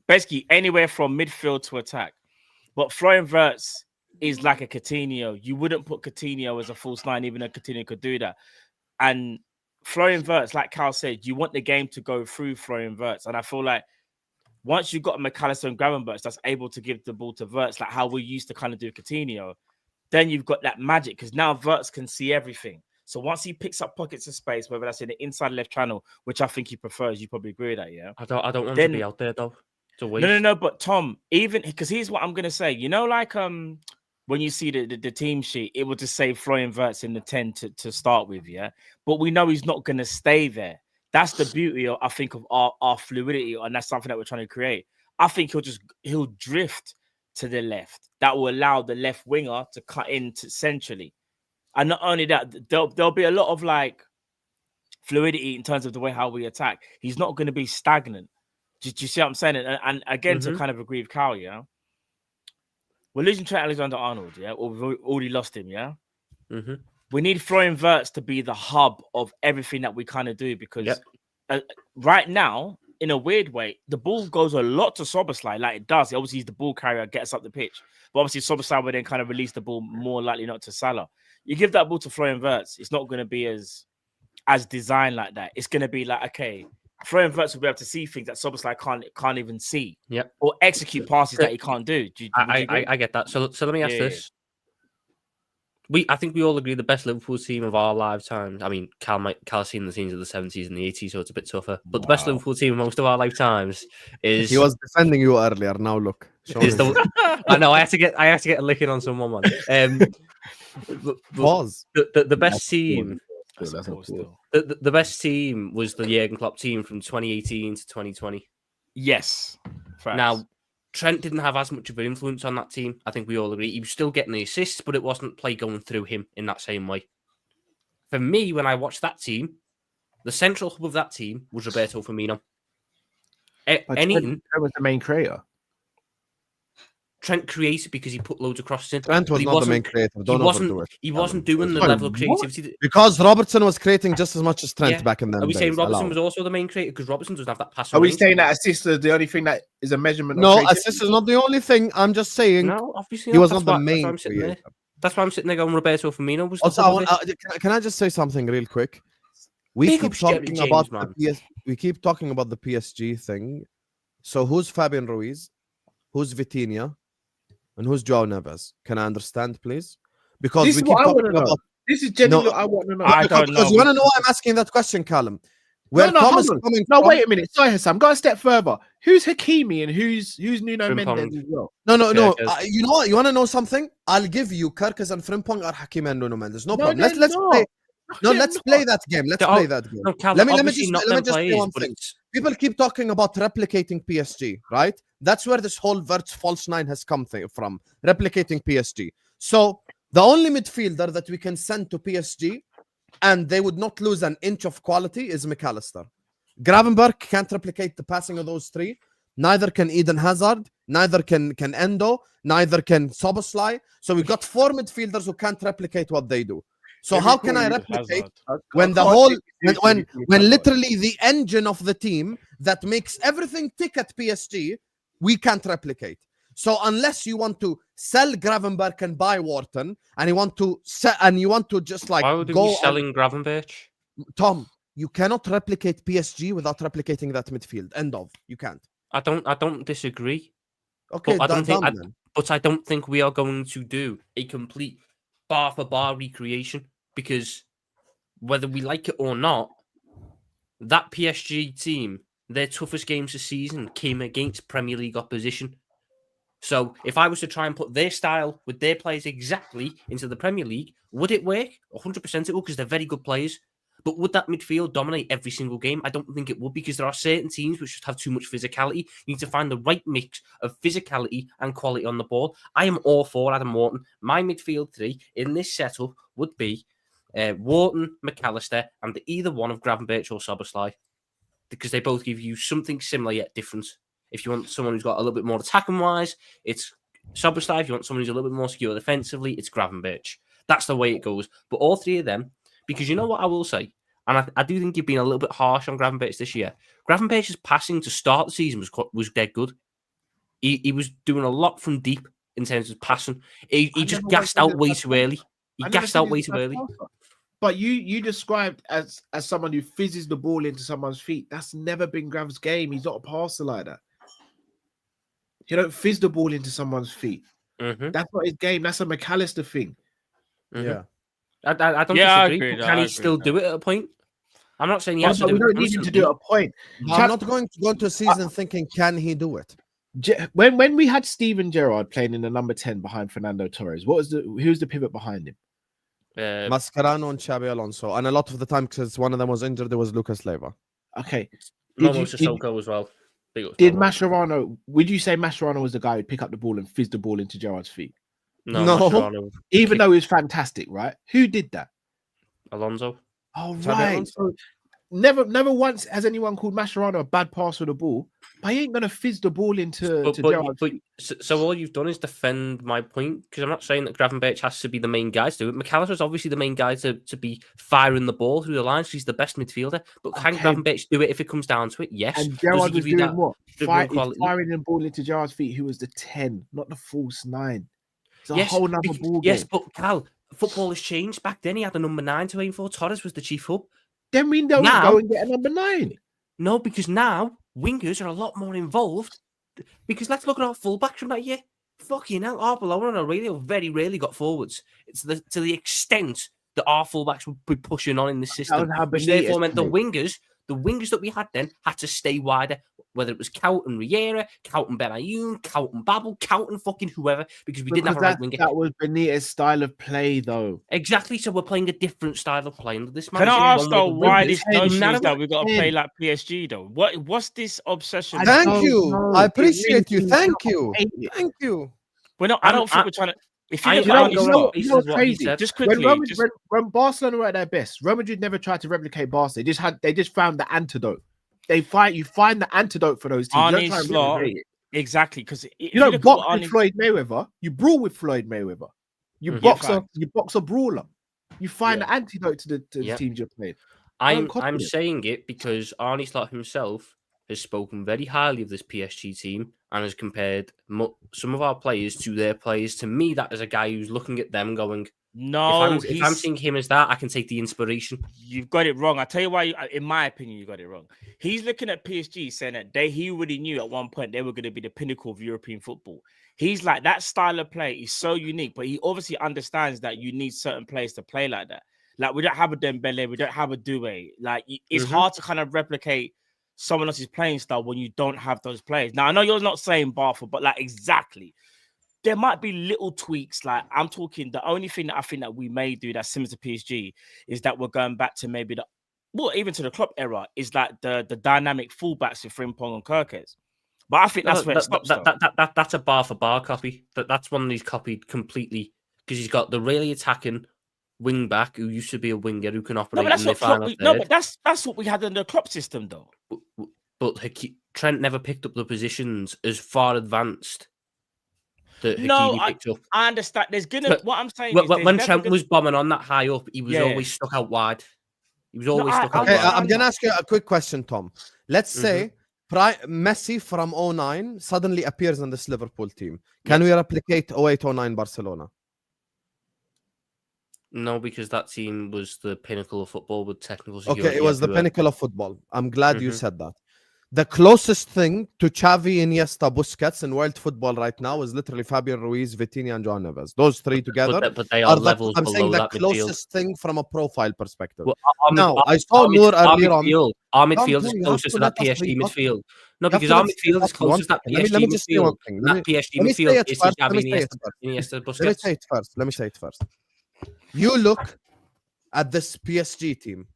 basically anywhere from midfield to attack. But Florian Wirtz is like a Coutinho. You wouldn't put Coutinho as a false nine, even though Coutinho could do that. And Florian Wirtz, like Cal said, you want the game to go through Florian Wirtz. And I feel like once you've got McAllister and Gravenberch that's able to give the ball to Wirtz, like how we used to kind of do Coutinho, then you've got that magic because now Wirtz can see everything. So once he picks up pockets of space, whether that's in the inside left channel, which I think he prefers, you probably agree with that, yeah? I don't want Then- to be out there though. It's a waste. No. But Tom, even because here's what I'm gonna say. You know, like when you see the team sheet, it will just say Florian Wirtz in the 10 to start with, yeah. But we know he's not gonna stay there. That's the beauty, I think, of our fluidity, and that's something that we're trying to create. I think he'll drift to the left. That will allow the left winger to cut into centrally, and not only that, there'll be a lot of like fluidity in terms of the way how we attack. He's not going to be stagnant. Do you see what I'm saying? And again, to kind of agree with Carl, yeah, we're losing Trent Alexander-Arnold, yeah, or we've already lost him, yeah. Mm-hmm. We need Florian Wirtz to be the hub of everything that we kind of do because Yep. right now, in a weird way, the ball goes a lot to Soboslai, like it does. Obviously, he's the ball carrier, gets up the pitch. But obviously, Soboslai would then kind of release the ball more likely not to Salah. You give that ball to Florian Wirtz, it's not going to be as designed like that. It's going to be like, okay, Florian Wirtz will be able to see things that Soboslai can't even see. Yep. Or execute passes that he can't do. I get that. So let me ask this. I think we all agree the best Liverpool team of our lifetimes. I mean, Cal's seen the teams of the 70s and the 80s, so it's a bit tougher. But the best Liverpool team of most of our lifetimes is. He was defending you earlier. Now look. I know. I have to get a licking on someone, man. Pause. The best team. The best team was the Jurgen Klopp team from 2018 to 2020. Yes. Facts. Now, Trent didn't have as much of an influence on that team. I think we all agree. He was still getting the assists, but it wasn't play going through him in that same way. For me, when I watched that team, the central hub of that team was Roberto Firmino. Trent was the main creator. Trent created because he put loads of crosses in. Trent was not the main creator. He wasn't doing the level of creativity. Because Robertson was creating just as much as Trent back in then. Are we saying Robertson was also the main creator? Because Robertson doesn't have that pass. Are we saying that assist is the only thing that is a measurement? No, assist is not the only thing. I'm just saying. No, obviously he was not the main creator. That's why I'm sitting there going Roberto Firmino was. Also, can I just say something real quick? We keep talking about the PSG thing. So who's Fabian Ruiz? Who's Vitinha? And who's Joao Neves? Can I understand, please? Because this we keep talking about. This is genuinely what I want to know. I don't know. Because you want to know why I'm asking that question, Callum? Where Thomas is coming from? Wait a minute. Sorry, Husam. Go a step further. Who's Hakimi and who's Nuno Mendes as well? No. You know what? You want to know something? I'll give you Kerkez and Frimpong or Hakimi and Nuno Mendes. No problem. Let's play. No, let's play that game. Let's play that game. Let me just say one thing. People keep talking about replicating PSG, right? That's where this whole Wirtz false nine has come from. Replicating PSG. So the only midfielder that we can send to PSG and they would not lose an inch of quality is McAllister. Gravenberch can't replicate the passing of those three. Neither can Eden Hazard. Neither can Endo. Neither can Soboslai. So we've got four midfielders who can't replicate what they do. So how can I replicate when the whole when literally the engine of the team that makes everything tick at PSG, we can't replicate. So unless you want to sell Gravenberch and buy Wharton, and you want to just like why would we be selling Gravenberch? Tom, you cannot replicate PSG without replicating that midfield. End of. You can't. I don't disagree. Okay, but I don't think we are going to do a complete bar for bar recreation. Because whether we like it or not, that PSG team, their toughest games this season came against Premier League opposition. So if I was to try and put their style with their players exactly into the Premier League, would it work? 100% it would, because they're very good players. But would that midfield dominate every single game? I don't think it would, because there are certain teams which just have too much physicality. You need to find the right mix of physicality and quality on the ball. I am all for Adam Wharton. My midfield three in this setup would be Wharton, McAllister, and either one of Gravenberch or Soboslai, because they both give you something similar yet different. If you want someone who's got a little bit more attacking wise, it's Soboslai. If you want someone who's a little bit more secure defensively, it's Gravenberch. That's the way it goes. But all three of them, because you know what I will say, and I do think you've been a little bit harsh on Gravenberch this year. Gravenberch's passing to start the season was dead good. He was doing a lot from deep in terms of passing. He just gassed out way too early. He gassed out way too early. But you described as someone who fizzes the ball into someone's feet. That's never been Grav's game. He's not a passer like that. You don't fizz the ball into someone's feet. Mm-hmm. That's not his game. That's a McAllister thing. Mm-hmm. Yeah. I don't disagree. Can he still do it at a point? I'm not saying he has to do it. We don't need him to do it at a point. I'm not going to go into a season thinking, can he do it? When we had Steven Gerrard playing in the number 10 behind Fernando Torres, who's the pivot behind him? Mascherano and Xabi Alonso, and a lot of the time, because one of them was injured, there was Lucas Leiva. Okay. Sissoko as well. Did Mascherano? Would you say Mascherano was the guy who'd pick up the ball and fizz the ball into Gerrard's feet? No. Even though he was fantastic, right? Who did that? Alonso. Oh, right. So Never once has anyone called Mascherano a bad passer of the ball. But he ain't gonna fizz the ball into Gerrard's feet. So all you've done is defend my point, because I'm not saying that Gravenberch has to be the main guy to do it. McAllister's obviously the main guy to be firing the ball through the lines. He's the best midfielder. But can Gravenberch do it if it comes down to it? Yes. And Gerrard was doing what? Firing the ball into Gerrard's feet, who was the 10, not the false 9. It's a yes, whole nother ball game. Yes, but Cal, football has changed. Back then he had a number 9 to aim for. Torres was the chief hub. Then we don't go and get a number 9. No, because now wingers are a lot more involved. Because let's look at our fullbacks from that year. Fucking hell, Arbeloa and Aurelio very rarely got forwards. It's to the extent that our fullbacks would be pushing on in the system, which therefore meant the wingers that we had then had to stay wider, whether it was Couton Riera, Couton Benayoun, Couton Babel, Couton fucking whoever, because we didn't have a right winger. That was Benitez's style of play, though. Exactly, so we're playing a different style of play. This Can I ask though why this notion is that we've got to play like PSG though? What's this obsession? Thank you. I appreciate you. Thank you. Thank you. We're not. I don't think we're trying to. If you know crazy. Just quickly, when Barcelona were at their best, Real Madrid never tried to replicate Barca. They just found the antidote. You find the antidote for those teams. You don't try and exactly, because you don't box with Floyd Mayweather. You brawl with Floyd Mayweather. You box a brawler. You find the antidote to the teams you're playing. I'm saying it because Arne Slot himself has spoken very highly of this PSG team and has compared some of our players to their players. To me, that is a guy who's looking at them going, no, if I'm seeing him as that, I can take the inspiration. You've got it wrong. I'll tell you why, in my opinion, you got it wrong. He's looking at PSG saying that he already knew at one point they were going to be the pinnacle of European football. He's like, that style of play is so unique, but he obviously understands that you need certain players to play like that. Like, we don't have a Dembele, we don't have a Doué. Like, it's hard to kind of replicate someone else's playing style when you don't have those players. Now, I know you're not saying Barca, but like, exactly. There might be little tweaks. Like, I'm talking, the only thing that I think that we may do that's similar to PSG is that we're going back to maybe even to the Klopp era, is like the dynamic fullbacks with Frimpong and Kerkez. But I think that's where it stops. That's a bar for bar copy. That's one he's copied completely, because he's got the really attacking wing back who used to be a winger who can operate in the final third. No, but that's what we had in the Klopp system, though. But Trent never picked up the positions as far advanced that Hakimi No, picked up. I understand. There's gonna. What I'm saying is, When Trent was bombing on that high up, he was always stuck out wide. He was always stuck out wide. I'm going to ask you a quick question, Tom. Let's say Messi from 09 suddenly appears in this Liverpool team. Can we replicate 08-09 Barcelona? No, because that team was the pinnacle of football with technical security. Okay, it was the pinnacle of football. I'm glad you said that. The closest thing to Xavi, Iniesta, Busquets in world football right now is literally Fabian Ruiz, Vitinha, and Joao Neves. Those three together. But they are levels I'm below saying the that closest thing from a profile perspective. Well, I saw Noor earlier on. Our midfield is closest to that PSG midfield. No, because our midfield is closest to that PSG midfield. That PSG midfield is Xavi, Iniesta, Busquets. Let me say it first. You look at this PSG team.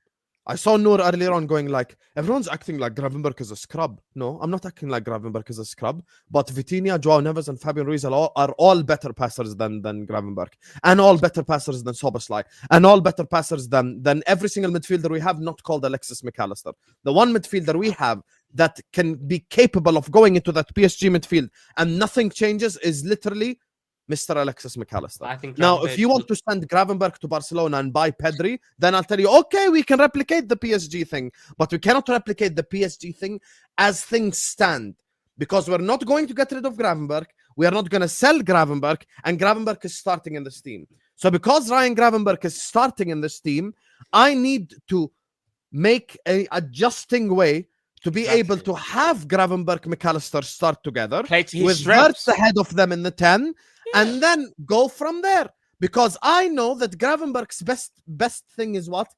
I saw Noor earlier on going like, everyone's acting like Gravenberch is a scrub. No, I'm not acting like Gravenberch is a scrub. But Vitinha, Joao Neves, and Fabian Ruiz are all better passers than Gravenberch. And all better passers than Szoboszlai. And all better passers than every single midfielder we have not called Alexis McAllister. The one midfielder we have that can be capable of going into that PSG midfield and nothing changes is literally Mr. Alexis McAllister. Now, if you want to send Gravenberch to Barcelona and buy Pedri, then I'll tell you, okay, we can replicate the PSG thing, but we cannot replicate the PSG thing as things stand, because we're not going to get rid of Gravenberch. We are not going to sell Gravenberch, and Gravenberch is starting in this team. So because Ryan Gravenberch is starting in this team, I need to make an adjusting way to be able to have Gravenberch, McAllister start together with Wirtz ahead of them in the 10, and then go from there. Because I know that Gravenberch's best thing is what?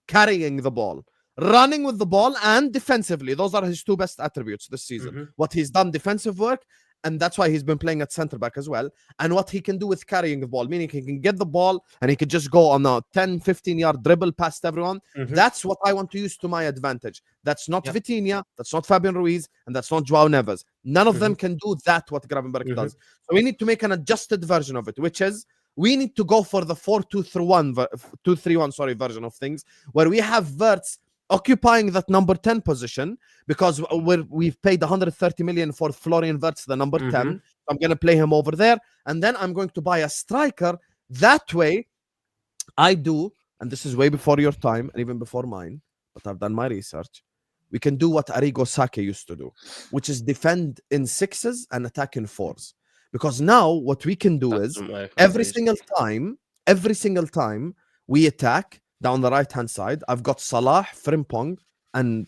Carrying the ball, running with the ball, and defensively. Those are his two best attributes this season. What he's done defensive work, and that's why he's been playing at centre back as well. And what he can do with carrying the ball, meaning he can get the ball and he can just go on a 10-15 yard dribble past everyone. That's what I want to use to my advantage. That's not Vitinha, that's not Fabian Ruiz, and that's not Joao Neves. None of them can do that what Gravenberch does. So we need to make an adjusted version of it, which is we need to go for the 4-2-3-1 version of things, where we have Wirtz occupying that number 10 position because we've paid 130 million for Florian Wirtz, the number 10. I'm going to play him over there. And then I'm going to buy a striker. That way, I do, and this is way before your time and even before mine, but I've done my research. We can do what Arrigo Sacchi used to do, which is defend in 6s and attack in 4s. Because now what we can do is every single time we attack down the right-hand side, I've got Salah, Frimpong, and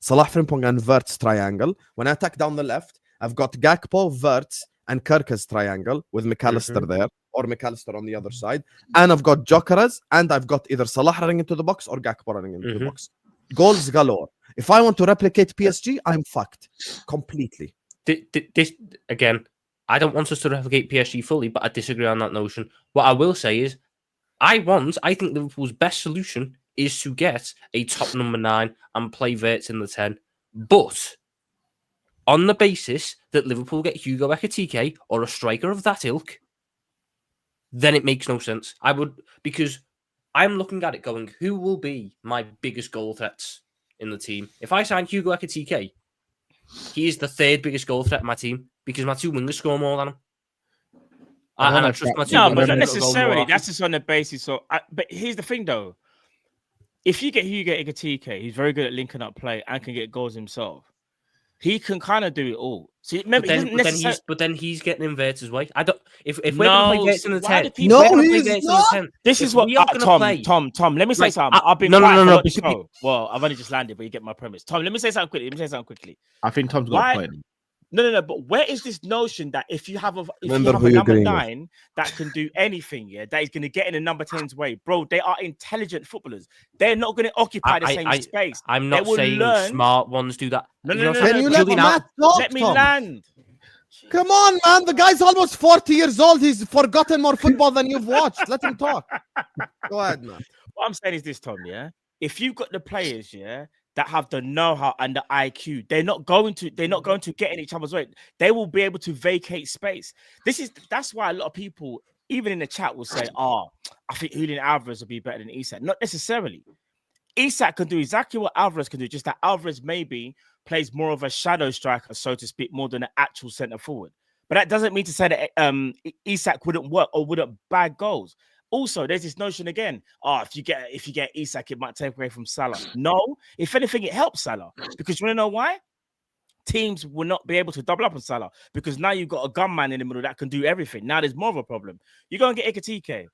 Salah, Frimpong, and Wirtz triangle. When I attack down the left, I've got Gakpo, Wirtz, and Kerkez triangle with McAllister there, or McAllister on the other side. And I've got Gyokeres, and I've got either Salah running into the box or Gakpo running into the box. Goals galore. If I want to replicate PSG, I'm fucked completely. This again, I don't want us to replicate PSG fully, but I disagree on that notion. What I will say is, I think Liverpool's best solution is to get a top number 9 and play Wirtz in the 10. But on the basis that Liverpool get Hugo Ekitike or a striker of that ilk, then it makes no sense. Because I'm looking at it going, who will be my biggest goal threats in the team? If I sign Hugo Ekitike, he is the 3rd biggest goal threat in my team because my 2 wingers score more than him. And I trust my 2 No, wingers but not to go necessarily. more. That's just on the basis of. But here's the thing, though. If you get Hugo Ekitike, he's very good at linking up play and can get goals himself. He can kind of do it all. See, remember, but then he's getting in Wirtz's way. I don't. If we're going to play Wirtz in the 10, he's not. This is what Tom. Let me say something. I've been no. Well, I've only just landed, but you get my premise. Tom, let me say something quickly. I think Tom's got a point. No. But where is this notion that if you have a number 9 that can do anything, that is going to get in the number 10's way, bro? They are intelligent footballers. They're not going to occupy the same space. I'm not saying smart ones do that. No. Let me land. Come on, man. The guy's almost 40 years old. He's forgotten more football than you've watched. Let him talk. Go ahead, man. What I'm saying is this, Tom. If you've got the players, that have the know-how and the IQ, they're not going to get in each other's way. They will be able to vacate space. That's why a lot of people, even in the chat, will say, I think Julian Alvarez will be better than Isak. Not necessarily. Isak can do exactly what Alvarez can do, just that Alvarez maybe plays more of a shadow striker, so to speak, more than an actual centre forward. But that doesn't mean to say that Isak wouldn't work or wouldn't bag goals. Also, there's this notion again. If you get Isak, it might take away from Salah. No, if anything, it helps Salah because you want to know why? Teams will not be able to double up on Salah because now you've got a gunman in the middle that can do everything. Now there's more of a problem. You go and get Ekitike.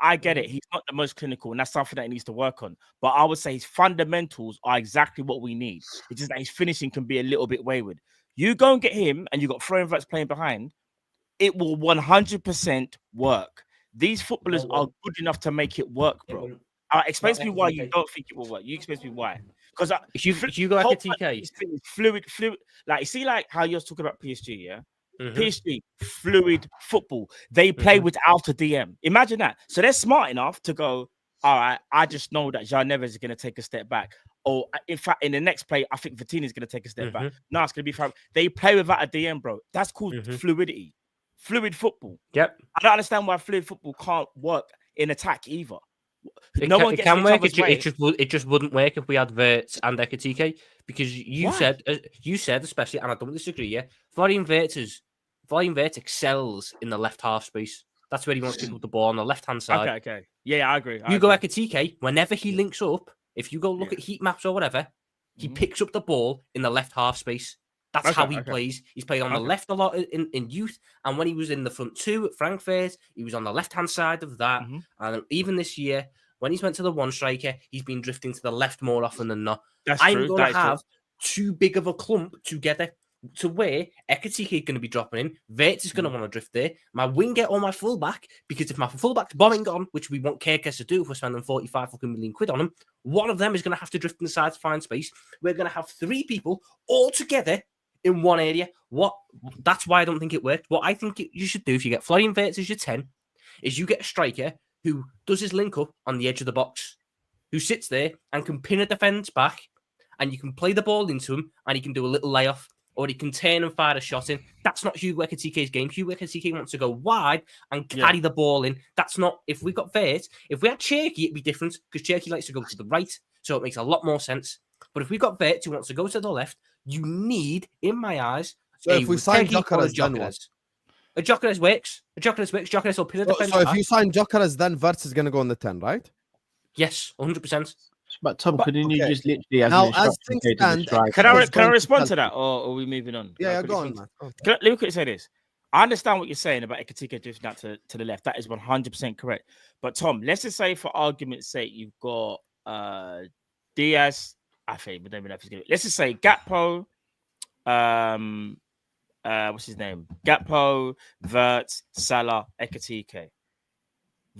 I get it. He's not the most clinical, and that's something that he needs to work on. But I would say his fundamentals are exactly what we need. It's just that his finishing can be a little bit wayward. You go and get him, and you got Florian Wirtz playing behind. It will 100% work. These footballers are good enough to make it work, bro. Explain to me why you don't think it will work. You explain to me why. Because if you go like a TK, fluid. Like you see, like how you're talking about PSG, PSG fluid football. They play without a DM. Imagine that. So they're smart enough to go. All right, I just know that Jean Neves is going to take a step back. Or in fact, in the next play, I think Vitinha is going to take a step back. No, it's going to be fine. They play without a DM, bro. That's called fluidity. Fluid football. Yep. I don't understand why fluid football can't work in attack either. It can work. It just wouldn't work if we had Wirtz and Ekitike because you said especially, and I don't disagree. Florian Wirtz excels in the left half space. That's where he wants to pick up the ball on the left hand side. Okay. Yeah, I agree. Hugo Ekitike, whenever he links up, if you go look at heat maps or whatever, he picks up the ball in the left half space. That's how he plays. He's played on the left a lot in youth. And when he was in the front two at Frankfurt, he was on the left-hand side of that. And even this year, when he's went to the one striker, he's been drifting to the left more often than not. I'm going to have too big of a clump together to where Ekitike is going to be dropping in. Wirtz is going to want to drift there. My winger or my fullback, because if my fullback's bombing on, which we want Kerkez to do if we're spending 45 fucking million quid on him, one of them is going to have to drift inside to find space. We're going to have 3 people all together in one area. That's why I don't think it worked. What I think you should do if you get Florian Wirtz as your 10 is you get a striker who does his link up on the edge of the box, who sits there and can pin a defence back, and you can play the ball into him and he can do a little layoff. or he can turn and fire a shot in. That's not Hugo Ekitike's game. Hugo Ekitike wants to go wide and carry the ball in. That's not, if we got Wirtz, if we had Cherky, it'd be different because Cherky likes to go to the right, so it makes a lot more sense. But if we got Wirtz who wants to go to the left, you need, in my eyes, So if we sign Gyokeres, then what? A Gyokeres works. Gyokeres will pin a defender. So if you sign Gyokeres, then Wirtz is going to go on the 10, right? Yes, 100%. But Tom, couldn't you okay. just literally, as Now, an as instruction, things say to the stand, striker- Can I respond to that, or are we moving on? Yeah, Can I go on, respond man. Go on. Let me quickly say this. I understand what you're saying about Ekitike drifting out to the left. That is 100% correct. But Tom, let's just say for argument's sake, you've got Diaz. I think we don't even know if he's going to. Let's just say Gakpo. What's his name? Gakpo, Wirtz, Salah, Ekitike.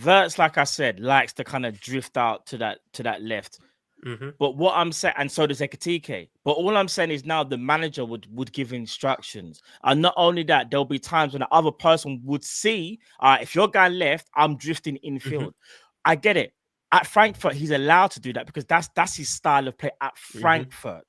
Wirtz, like I said, likes to kind of drift out to that left. Mm-hmm. But what I'm saying, and so does Ekitike. But all I'm saying is now the manager would give instructions. And not only that, there'll be times when the other person would see, if you're going left, I'm drifting infield. Mm-hmm. I get it. At Frankfurt, he's allowed to do that because that's his style of play at Frankfurt.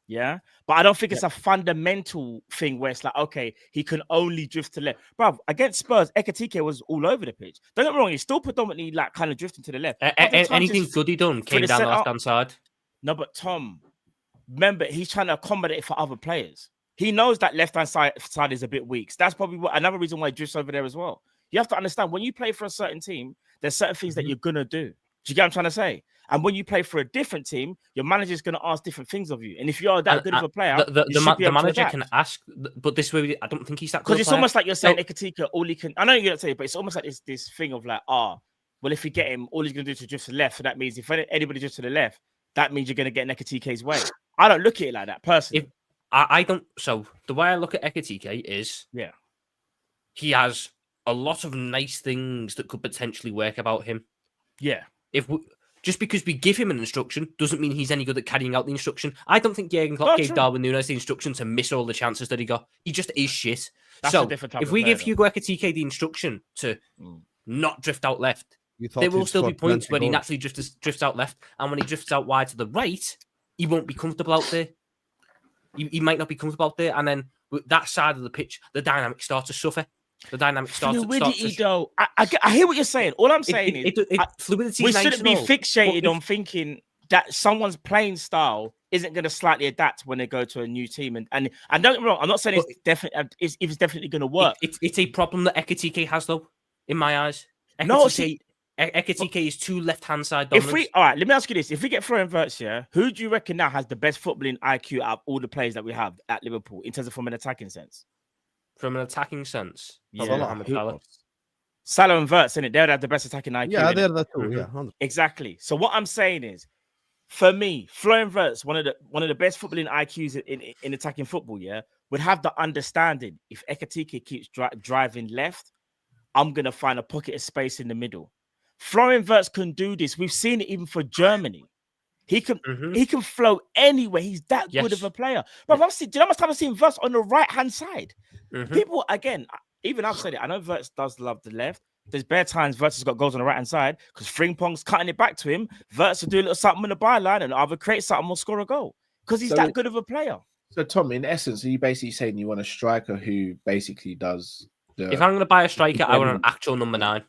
Yeah. But I don't think it's a fundamental thing where it's like, okay, he can only drift to left. Bro, against Spurs, Ekitike was all over the pitch. Don't get me wrong, he's still predominantly like kind of drifting to the left. Anything good he done came down the left-hand side. No, but Tom, remember, he's trying to accommodate for other players. He knows that left-hand side is a bit weak. So that's probably another reason why he drifts over there as well. You have to understand, when you play for a certain team, there's certain things that you're going to do. Do you get what I'm trying to say? And when you play for a different team, your manager's going to ask different things of you. And if you're that good of a player, the manager can ask, but this way, I don't think he's that good. Because it's almost like you're saying, Ekitike, all he can, I know you're going to say, but it's almost like this thing of like, well, if we get him, all he's going to do is to drift to the left. So that means if anybody drifts to the left, that means you're going to get in Ekitike's way. I don't look at it like that, personally. I don't. So the way I look at Ekitike is, he has a lot of nice things that could potentially work about him. Yeah. Just because we give him an instruction doesn't mean he's any good at carrying out the instruction. I don't think Jurgen Klopp gave Darwin Núñez the instruction to miss all the chances that he got. He just is shit. That's so if we give Hugo Ekitike the instruction to not drift out left, there will still be points where he naturally drifts out left, and when he drifts out wide to the right, he won't be comfortable out there. He might not be comfortable out there, and then with that side of the pitch, the dynamic starts to suffer. The dynamic starts fluidity, though. I hear what you're saying. All I'm saying is fluidity. We shouldn't be fixated on thinking that someone's playing style isn't going to slightly adapt when they go to a new team. And don't get me wrong, I'm not saying it's definitely going to work. It's a problem that Ekitike has, though, in my eyes. Ekitike is too left-hand side dominant. All right, let me ask you this. If we get Florian Wirtz here, who do you reckon now has the best footballing IQ out of all the players that we have at Liverpool in terms of from an attacking sense? From an attacking sense, Salah and Wirtz, innit? They would have the best attacking IQ. Yeah, they're the two. Yeah, 100%. Exactly. So what I'm saying is, for me, Florian Wirtz, one of the best footballing IQs in attacking football, would have the understanding if Ekitike keeps driving left, I'm gonna find a pocket of space in the middle. Florian Wirtz can do this. We've seen it even for Germany. He can flow anywhere. He's that good of a player. But do you know how much time I've seen Wirtz on the right-hand side? People, again, even I've said it. I know Wirtz does love the left. There's bare times Wirtz has got goals on the right-hand side because Frimpong's cutting it back to him. Wirtz will do a little something on the byline and either create something or score a goal because he's that good of a player. So, Tom, in essence, are you basically saying you want a striker who basically does the... If I'm going to buy a striker, I want an actual number 9.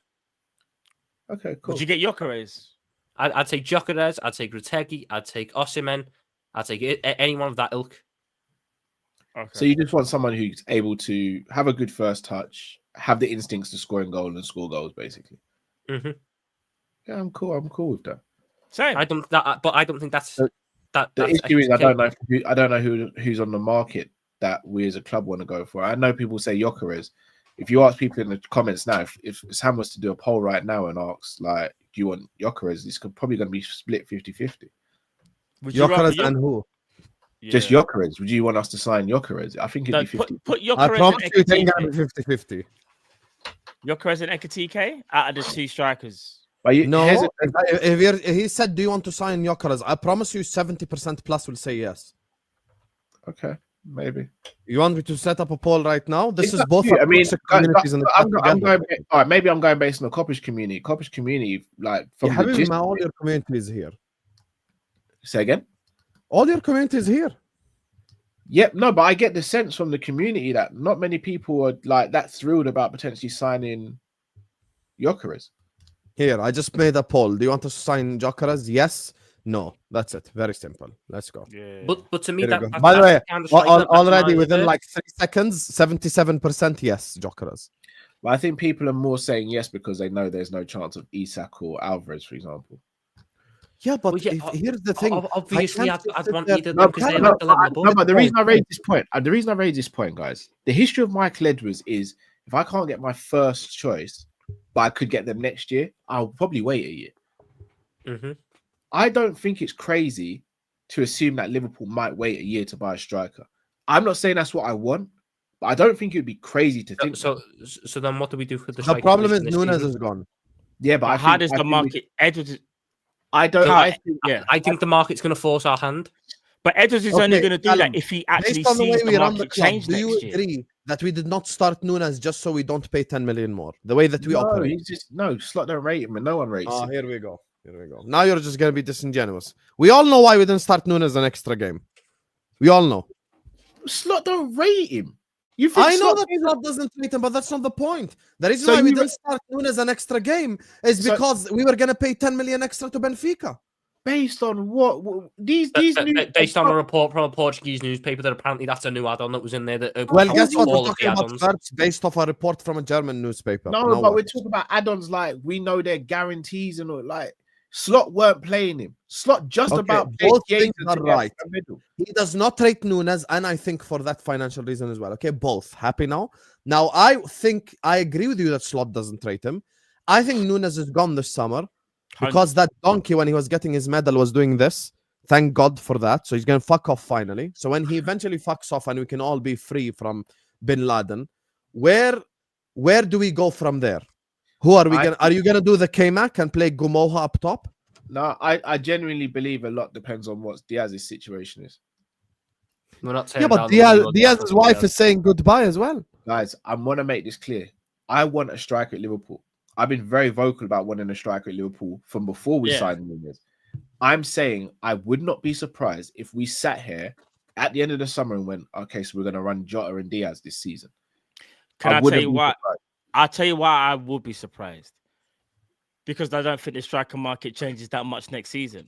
Okay, cool. Would you get Gyokeres? I'd take Gyokeres, I'd take Rutegi, I'd take Osimhen, I'd take anyone of that ilk. Okay. So you just want someone who's able to have a good first touch, have the instincts to score a goal and score goals, basically. Yeah, I'm cool. I'm cool with that. Same. I don't think that's the issue is I don't know who's on the market that we as a club want to go for. I know people say Gyokeres. If you ask people in the comments now, if Sam was to do a poll right now and asks, like, do you want Gyokeres? It's probably going to be split 50-50. Gyokeres and who? Just Gyokeres. Would you want us to sign Gyokeres? I think it'd be 50. Put Gyokeres I promise you it's going to be 50-50. Gyokeres and Ekitike out of the two strikers. No, if he said, do you want to sign Gyokeres? I promise you 70% plus will say yes. Okay. Maybe you want me to set up a poll right now? This is both. I mean, maybe I'm going based on the Kopish community. Kopish community, like from all your community is here. Say again. All your community is here. Yep, no, but I get the sense from the community that not many people are like that thrilled about potentially signing Gyokeres. Here, I just made a poll. Do you want to sign Gyokeres? Yes. No. That's it. Very simple. Let's go. Yeah. But to me, Here we that, go. By the way, kind of striker that already maximises within it. like 3 seconds, 77% yes, Gyokeres. But I think people are more saying yes because they know there's no chance of Isak or Alvarez, for example. Yeah, but Well, yeah, here's the thing. Obviously, I I'd can't want sit either of there- them because they're like the level above. No, but the reason I raised this point, guys, the history of Michael Edwards is if I can't get my first choice, but I could get them next year, I'll probably wait a year. Mm-hmm. I don't think it's crazy to assume that Liverpool might wait a year to buy a striker. I'm not saying that's what I want, but I don't think it would be crazy to think. So then, what do we do for the? The striker problem is position this Nunes season? is gone. Yeah, but How does the market? Edwards. I don't. So I think, Yeah, I think the market's going to force our hand. but Edwards is only Okay, going to do Callum, that if he actually Based on the way sees we the run the market club, change do you next year. agree that we did not start Nunes just so we don't pay 10 million more? The way that we no, operate. he's just no Slot don't rate him, and no one rates him. Here we go. Here we go. Now you're just gonna be disingenuous. We all know why we didn't start Nunes an extra game. We all know. Slot don't rate him. You think I know Slot that Slot doesn't rate him, but that's not the point. The reason So why we you didn't start Nunes an extra game is So- because we were gonna pay 10 million extra to Benfica. based on what these new Based on a report from a Portuguese newspaper that apparently that's a new add-on that was in there. That Well, Oh, guess what? all We're of the talking about add-ons. Wirtz based off a report from a German newspaper. No, Now but what? we're talking about add-ons like we know their guarantees and all. Like Slot weren't playing him. Slot just Okay, about both played things Jesus are to get right. the middle. He does not rate Nunes, and I think for that financial reason as well. Okay, both. Happy now? Now, I think I agree with you that Slot doesn't rate him. I think Nunes is gone this summer because that donkey, when he was getting his medal, was doing this. Thank God for that. So he's going to fuck off finally. So when he eventually fucks off and we can all be free from Bin Laden, where do we go from there? Who are we going to... Are you going to do the K-Mac and play Gumoha up top? No, I genuinely believe a lot depends on what Diaz's situation is. We're not Yeah, but Diaz's wife is saying goodbye as well. Guys, I want to make this clear. I want a striker at Liverpool. I've been very vocal about wanting a striker at Liverpool from before we signed Nunes. I'm saying I would not be surprised if we sat here at the end of the summer and went, okay, so we're going to run Jota and Diaz this season. Can I tell wouldn't you be why? surprised. I'll tell you why I would be surprised. Because I don't think the striker market changes that much next season.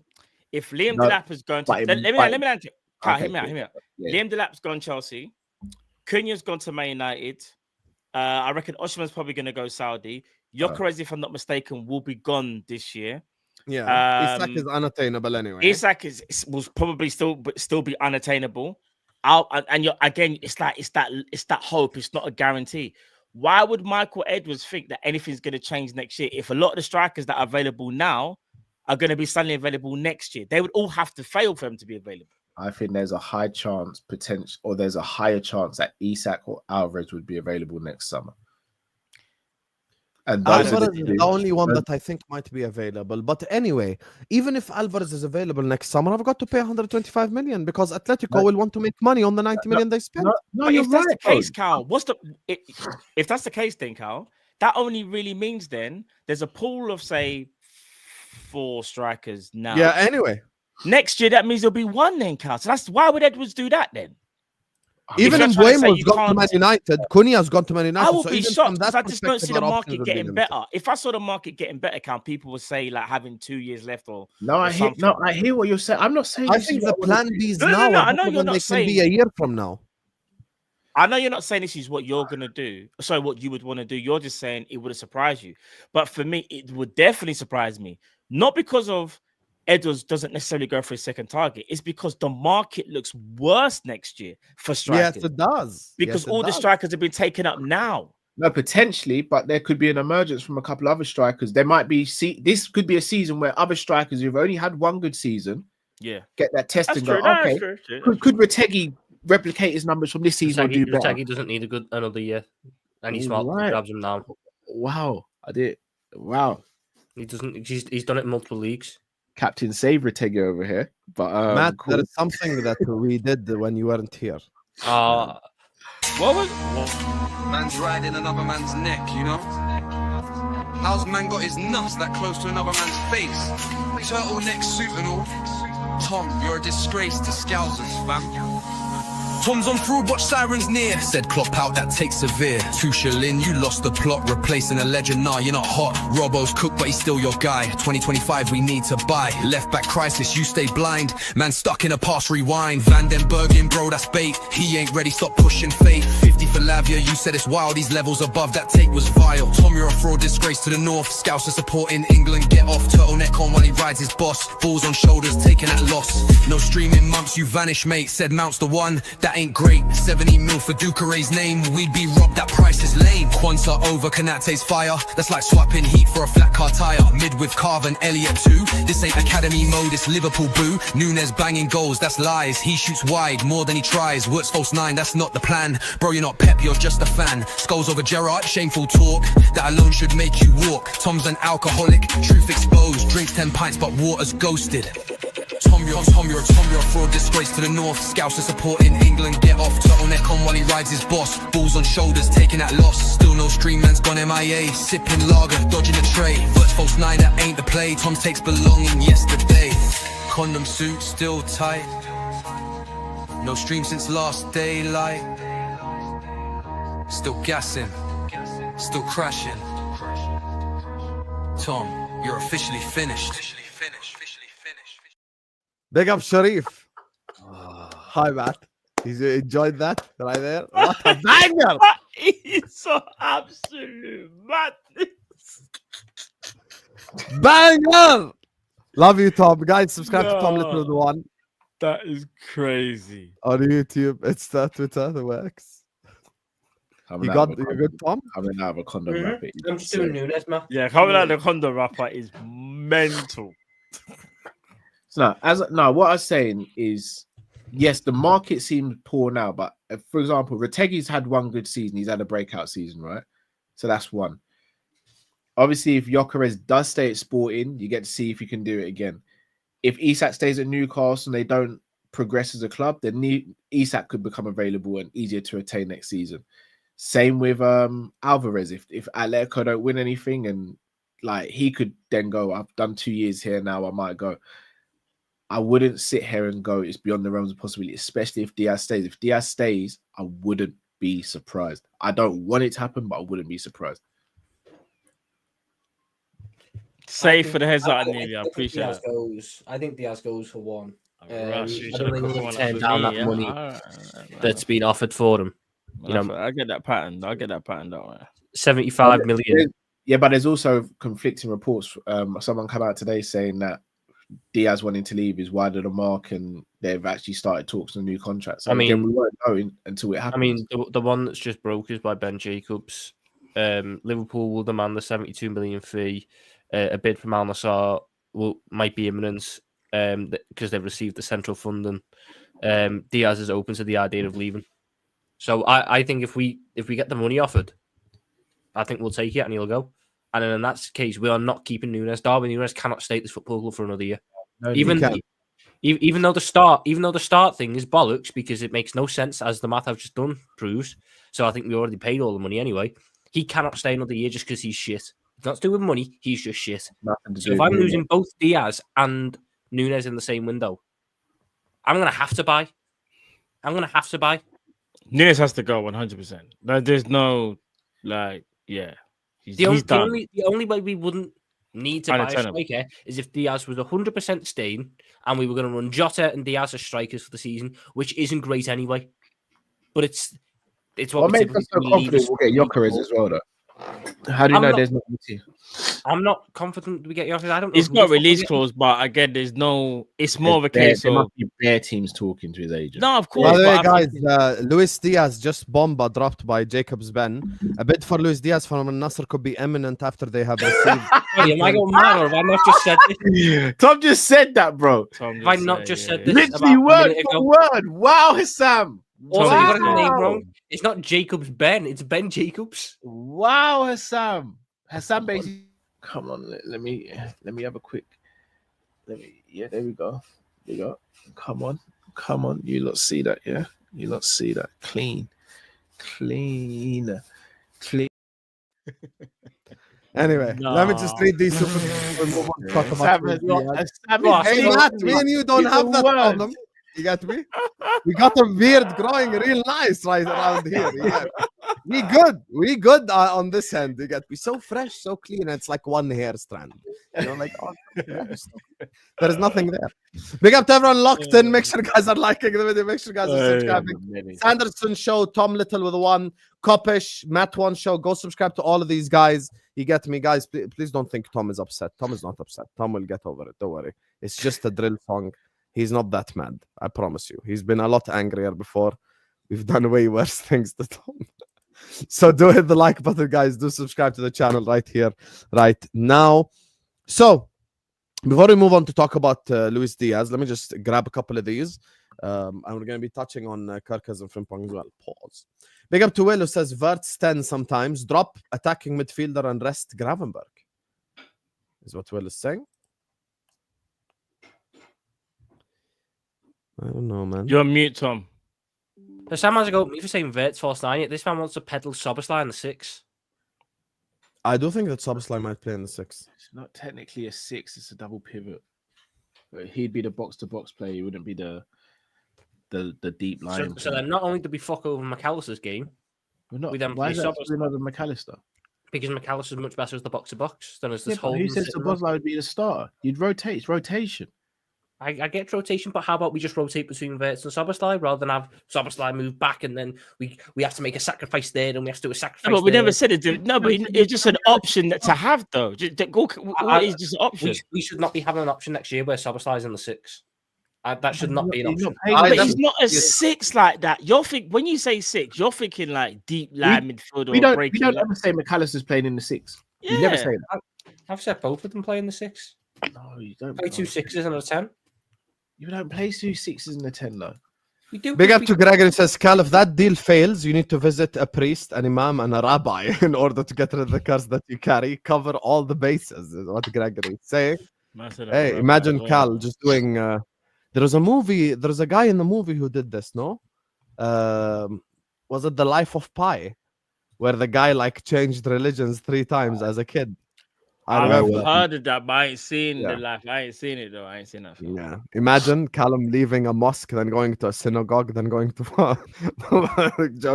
If Liam No, Delap has gone to... but Let me answer. Okay, Hear me out. Yeah. Liam Delap's gone Chelsea. Cunha's gone to Man United. I reckon Osimhen's probably going to go Saudi. Gyokeres, if I'm not mistaken, will be gone this year. Yeah, Isak is unattainable anyway. Isak will probably still be unattainable. Again, it's that hope. It's not a guarantee. Why would Michael Edwards think that anything's going to change next year if a lot of the strikers that are available now are going to be suddenly available next year? They would all have to fail for them to be available. I think there's a high chance there's a higher chance that Isak or Alvarez would be available next summer. And those are Alvarez is the only one that I think might be available. But anyway, even if Alvarez is available next summer, I've got to pay 125 million because Atletico will want to make money on the 90 million they spent. No, But you're if that's right, the case, bro. Cal, if that's the case, then Cal, that only really means then there's a pool of say 4 strikers now. Yeah, anyway. Next year that means there'll be 1 then, Cal. So that's why would Edwards do that then? Even you're in trying to say Buemo's you gone to can't- Man United, Cunha's gone to Man United. I would so be even shocked from that because I just don't see the perspective, our market options have getting been better. If I saw the market getting better, Cal, people would say like having 2 years left or I hear what you're saying. I'm not saying I this think is the what I wanna plan do. B's No, now no, are I know better you're than not they can be a saying- year from now. I know you're not saying this is what you're gonna do. Sorry, what you would want to do. You're just saying it would have surprised you. But for me, it would definitely surprise me. Not because of Edwards doesn't necessarily go for his second target. It's because the market looks worse next year for strikers. Yes, it does. Because Yes, it all the does. strikers have been taken up now. No, potentially, but there could be an emergence from a couple other strikers. There might be this could be a season where other strikers who've only had one good season Yeah, get that test that's and true. go, No, okay, that's true. could Retegui replicate his numbers from this season or do better? Retegui doesn't need another year. And he's smart. Right. Grabs him now. Wow, I did. Wow, He doesn't. He's done it in multiple leagues. Captain Save Retegui over here. But Matt, cool. there is something that we did when you weren't here. What was? Man's riding another man's neck, you know? How's man got his nuts that close to another man's face? Turtleneck suit and all. Tom, you're a disgrace to Scousers, fam. Tom's on fraud, watch sirens near. Said Klopp out, that takes severe. Tuchel in, you lost the plot. Replacing a legend, nah, you're not hot. Robbo's cooked, but he's still your guy. 2025, we need to buy. Left back crisis, you stay blind. Man stuck in a past rewind. Van den Bergen, bro, that's bait. He ain't ready, stop pushing fate. 50 for Lavia, you said it's wild. These levels above, that take was vile. Tom, you're a fraud, disgrace to the north. Scouts are supporting England, get off. Turtleneck on while he rides his boss. Balls on shoulders, taking that loss. No streaming months, you vanish, mate. Said Mount's the one, that ain't great. 70 mil for Gyokeres' name. We'd be robbed, that price is lame. Quanta over Konate's fire. That's like swapping heat for a flat car tire. Mid with Carve and Elliott too. This ain't academy mode, it's Liverpool boo. Nunes banging goals, that's lies. He shoots wide more than he tries. Wirtz false 9, that's not the plan. Bro, you're not Pep, you're just a fan. Skulls over Gerrard, shameful talk. That alone should make you walk. Tom's an alcoholic, truth exposed. Drinks 10 pints but water's ghosted. Tom, you're a fraud, disgrace to the north. Scouts are supporting England, get off. Turtleneck on while he rides his boss. Balls on shoulders, taking that loss. Still no stream, man's gone MIA. Sipping lager, dodging the tray. Wirtz false 9, that ain't the play. Tom takes belonging yesterday. Condom suit still tight. No stream since last daylight. Still gassing, still crashing. Tom, you're officially finished. Big up Sharif. Hi, Matt. He's enjoyed that right there. What a banger! It's so absolute madness. Banger! Love you, Tom. Guys, subscribe to Tom Little the One That is crazy. on YouTube, Insta, Twitter, the works. You good, Tom? Coming out of a condom wrapper. I'm just doing Nunes, man. Yeah, coming out the condo rapper is mental. So what I was saying is, yes, the market seems poor now, but for example, Retegi's had one good season. He's had a breakout season, right? So that's one. Obviously, if Gyokeres does stay at Sporting, you get to see if he can do it again. If Isak stays at Newcastle and they don't progress as a club, then Isak could become available and easier to retain next season. Same with Alvarez. If Atletico don't win anything and like he could then go, I've done 2 years here now, I might go. I wouldn't sit here and go, it's beyond the realms of possibility, especially if Diaz stays. If Diaz stays, I wouldn't be surprised. I don't want it to happen, but I wouldn't be surprised. Safe for the heads up, Neely. I appreciate it. I think Diaz goes for one. I Rush, don't think he'll turn for down me, that yeah. money that's been offered for him. You know, I get that pattern. Don't worry. 75 million. Yeah, but there's also conflicting reports. Someone come out today saying that Diaz wanting to leave is wide of the mark, and they've actually started talks on a new contract. So we won't know until it happens. I mean, the one that's just broke is by Ben Jacobs. Liverpool will demand the 72 million fee. A bid from Al Nassr might be imminent because they've received the central funding. Diaz is open to the idea of leaving. So I think if we get the money offered, I think we'll take it and he'll go. And then in that case, we are not keeping Nunes. Darwin Nunes cannot stay at this football club for another year. No, even though the start thing is bollocks because it makes no sense, as the math I've just done proves. So I think we already paid all the money anyway. He cannot stay another year just because he's shit. It's not to do with money. He's just shit. So if I'm losing both Diaz and Nunes in the same window, I'm going to have to buy. Nunes has to go 100%. There's no, He's done. The only way we wouldn't need to buy a striker is if Diaz was 100% staying and we were going to run Jota and Diaz as strikers for the season, which isn't great anyway. But it's what makes us so confident we'll get Gyokeres as well, though. How do you know there's no team? I'm not confident we get Gyokeres. I don't know. He's got a release clause, but again, there's no. It's more of a case there of must be bare teams talking to his agent. No, of course. By the way, guys, Luis Diaz just bomba dropped by Jacobs Ben. A bid for Luis Diaz from Al Nassr could be imminent after they have received. Am I going mad or have I not just said this? Tom just said that, bro. Have I not just said this? Literally word for word. Wow, Husam. Also, you got his name wrong. It's not Jacobs Ben. It's Ben Jacobs. Wow, Husam. Husam basically. Come on, let me have a quick. Yeah, there we go. There you go. Come on. You lot see that? Yeah, you lot see that? Clean. Anyway, let me just read these super. Talk about Hey, Matt, me and you don't have that problem. You get me? We got a beard growing real nice right around here. You get me? We good on this end. You get me? So fresh, so clean. It's like one hair strand. You know, like there is nothing there. Big up to everyone locked in. Make sure guys are liking the video. Make sure guys are subscribing. Sanderson Show, Tom Little with 1, Kopish, Matt One Show. Go subscribe to all of these guys. You get me, guys. Please don't think Tom is upset. Tom is not upset. Tom will get over it. Don't worry. It's just a drill song. He's not that mad. I promise you. He's been a lot angrier before. We've done way worse things to Tom. So do hit the like button, guys. Do subscribe to the channel right here, right now. So before we move on to talk about Luis Diaz, let me just grab a couple of these. And we're going to be touching on Kerkez and Frimpong as well. Pause. Big up to Will, who says Wirtz 10 sometimes. Drop attacking midfielder and rest Gravenberg. Is what Will is saying. I don't know, man. You're on mute, Tom. The Sam has to go me for saying Wirtz false 9. This man wants to peddle Soboslai in the 6. I do think that Soboslai might play in the 6. It's not technically a 6, it's a double pivot. But he'd be the box-to-box player, he wouldn't be the deep line. So then not only did we fuck over McAllister's game, we then why play is that Soboslai. another McAllister? Because McAllister's much better as the box-to-box than as this Yeah, whole... who says Soboslai would be the starter? You'd rotate, it's rotation. I get rotation, but how about we just rotate between Wirtz and Soboslai rather than have Soboslai move back and then we have to make a sacrifice there and we have to do a sacrifice No, but we there. never said it. No, but it's just an option to have, though. It's just an option. We should not be having an option next year where Soboslai's in the 6. That should not be an option. But he's not a 6 like that. When you say 6, you're thinking like deep line midfield or breaking. We don't ever say McAllister's playing in the 6. Yeah. You never say that. I've said both of them play in the 6. No, you don't. Play 2 6s and a 10. You don't play 2 6s in the 10, though. We do. Big up to Gregory, says, Cal, if that deal fails, you need to visit a priest, an imam, and a rabbi in order to get rid of the curse that you carry. Cover all the bases, is what Gregory is saying. Hey, imagine Cal just doing... there was a guy in the movie who did this, no? Was it The Life of Pi? Where the guy, like, changed religions 3 times as a kid. I've heard of that, but I ain't seen the life. I ain't seen it though. I ain't seen that. Yeah, imagine Callum leaving a mosque, then going to a synagogue, then going to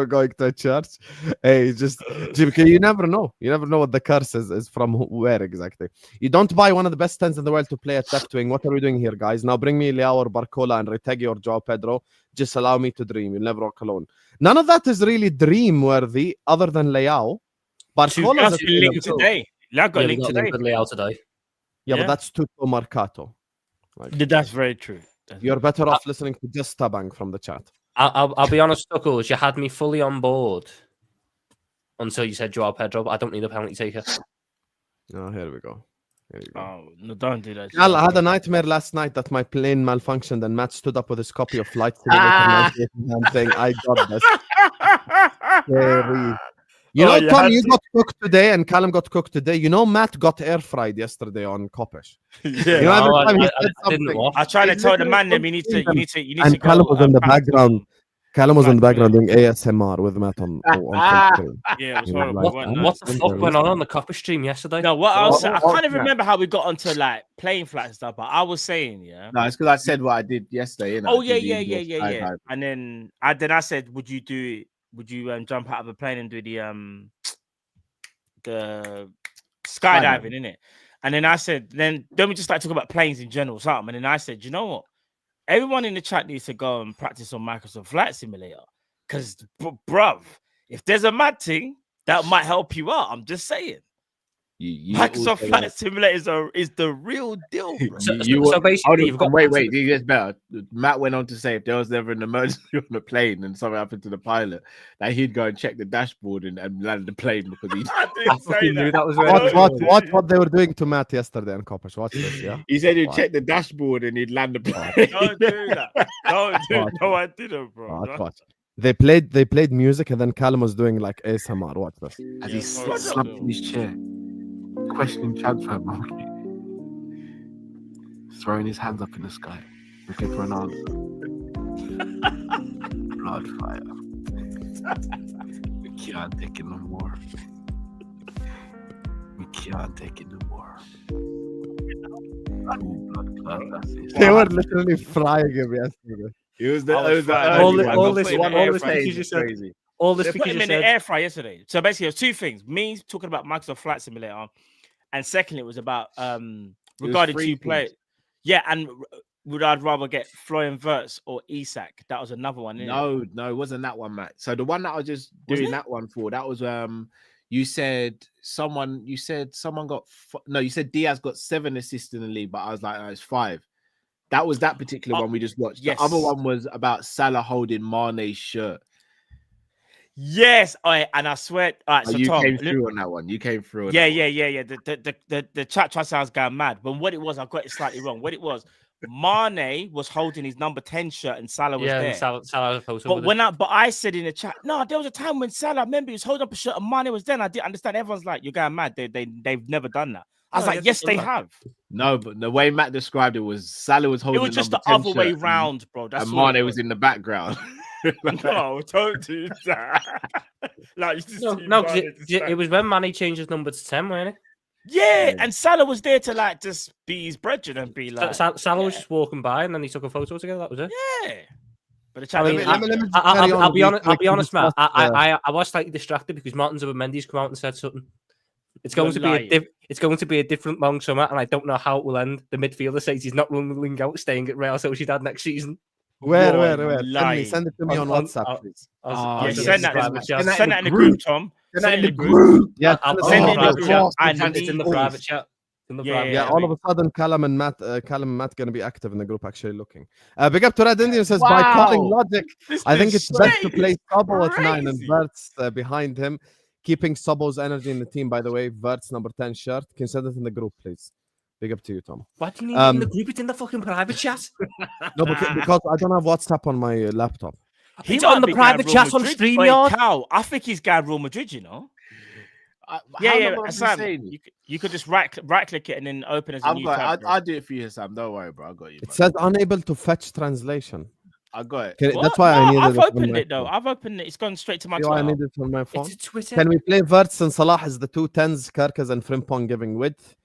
going to a church. Hey, just you never know. You never know what the curse is from where exactly. You don't buy one of the best 10s in the world to play at left wing. What are we doing here, guys? Now bring me Leao or Barcola and Retegui or Joao Pedro. Just allow me to dream. You'll never walk alone. None of that is really dream worthy, other than Leao. Barcola's linked today. Got linked today. Yeah, but that's Tutto Marcato. Like, that's very true. You're better off listening to just Tabang from the chat. I'll be honest, Tuckles, you had me fully on board until you said Joao Pedro, but I don't need a penalty taker. Oh, here we go. Oh, no, don't do that. I had a nightmare last night that my plane malfunctioned and Matt stood up with his copy of Flight Simulator and saying, I got this. Scary. You know, Tom, you got cooked today and Callum got cooked today. You know, Matt got air fried yesterday on Kopish. Yeah, you know, every time he said something, I tried to tell the man that you need to and Callum was in the background. Callum was in the background doing ASMR with Matt on yeah, what the fuck went on the Kopish stream yesterday? No, what I was saying, I can't even remember how we got onto like playing flat and stuff, but I was saying, yeah. No, it's because I said what I did yesterday. You know, oh yeah. And then I said, would you jump out of a plane and do the skydiving, innit? And then I said, then we just start talking about planes in general, something. And then I said, you know what? Everyone in the chat needs to go and practice on Microsoft Flight Simulator. Because, bruv, if there's a mad thing, that might help you out. I'm just saying. Microsoft Flight Simulator is the real deal. So basically, you've got... Wait, it gets better. Matt went on to say if there was ever an emergency on the plane and something happened to the pilot, that he'd go and check the dashboard and land the plane because he knew that was what they were doing to Matt yesterday on Kopish. Watch this, yeah. He said he'd check the dashboard and he'd land the plane. Don't do that. No, I didn't, bro. Watch. They played music and then Callum was doing like ASMR. Watch this. As he slumped in his chair, questioning transfer market, throwing his hands up in the sky, looking for an answer. Blood fire. We can't take it no more. We can't take it no more. Blood, that's it. They were literally frying him yesterday. It was the, I was it was the fried. early All, one. the, all Put this, it in the one air all this fryer. because stage you is said, crazy. all this They put because him you in the said, air fryer yesterday. So basically, there's two things. Me talking about Microsoft Flight Simulator, and secondly, it was about regarding three two players. things. Yeah, and would I rather get Florian Wirtz or Isak? That was another one. Innit? No, it wasn't that one, Matt. So the one that I was just Was doing it? that one for, that was you said someone got no, you said Diaz got 7 assists in the league, but I was like, oh, it's 5. That was that particular Oh, one we just watched. yes. The other one was about Salah holding Mane's shirt. Yes, and I swear. All right, so you Tom, came through on that one. You came through. On yeah. The chat tried to say I was going mad, but what it was, I got it slightly wrong. What it was, Mane was holding his number 10 shirt, and Salah was there. Salah was a photo. But I said in the chat, no, there was a time when Salah, remember, he was holding up a shirt, and Mane was there. And I didn't understand. Everyone's like, "You're going mad." They've never done that. I was like, yes, they have. No, but the way Matt described it was Salah was holding. It was just the number 10 other way shirt round, bro. That's and all Mane was in the background. No, don't do that. Like, you just see no, Mane it was when Manny changed his number to 10, wasn't it? Yeah, and Salah was there to like just be his brethren and be like. Salah was just walking by, and then he took a photo together. That was it. Yeah. But the chat, I mean, I'll be honest, Matt. I was slightly distracted because Martin Zubimendi's come out and said something. It's going to be a different long summer, and I don't know how it will end. The midfielder says he's not ruling out staying at Real Sociedad next season. Where? Send it to me on WhatsApp, please. Send that in the group, Tom. Send it in the group. Yeah, send it in the group. It's in the private chat. Yeah, all of a sudden, Callum and Matt gonna be active in the group, actually looking. Big up to Red Indian says, by calling logic, I think it's best to play Sabo at 9 and Wirtz behind him, keeping Sabo's energy in the team. By the way, Wirtz number 10 shirt. Can you send it in the group, please? Big up to you, Tom. Why do you need it in the group? It's in the fucking private chat. No, because I don't have WhatsApp on my laptop. He's on the private chat on StreamYard. Cal, I think he's going Real Madrid, you know. Sam, you could just right click it and then open as a new tab. I'll do it for you, Sam. Don't worry, bro. I got you. It says unable to fetch translation. I got it. That's why I needed I've it. opened it though. I've opened it. It's gone straight to my Twitter. I need it on my phone. It's Twitter. Can we play Wirtz and Salah as the 2 10s, Kerkez and Frimpong giving width?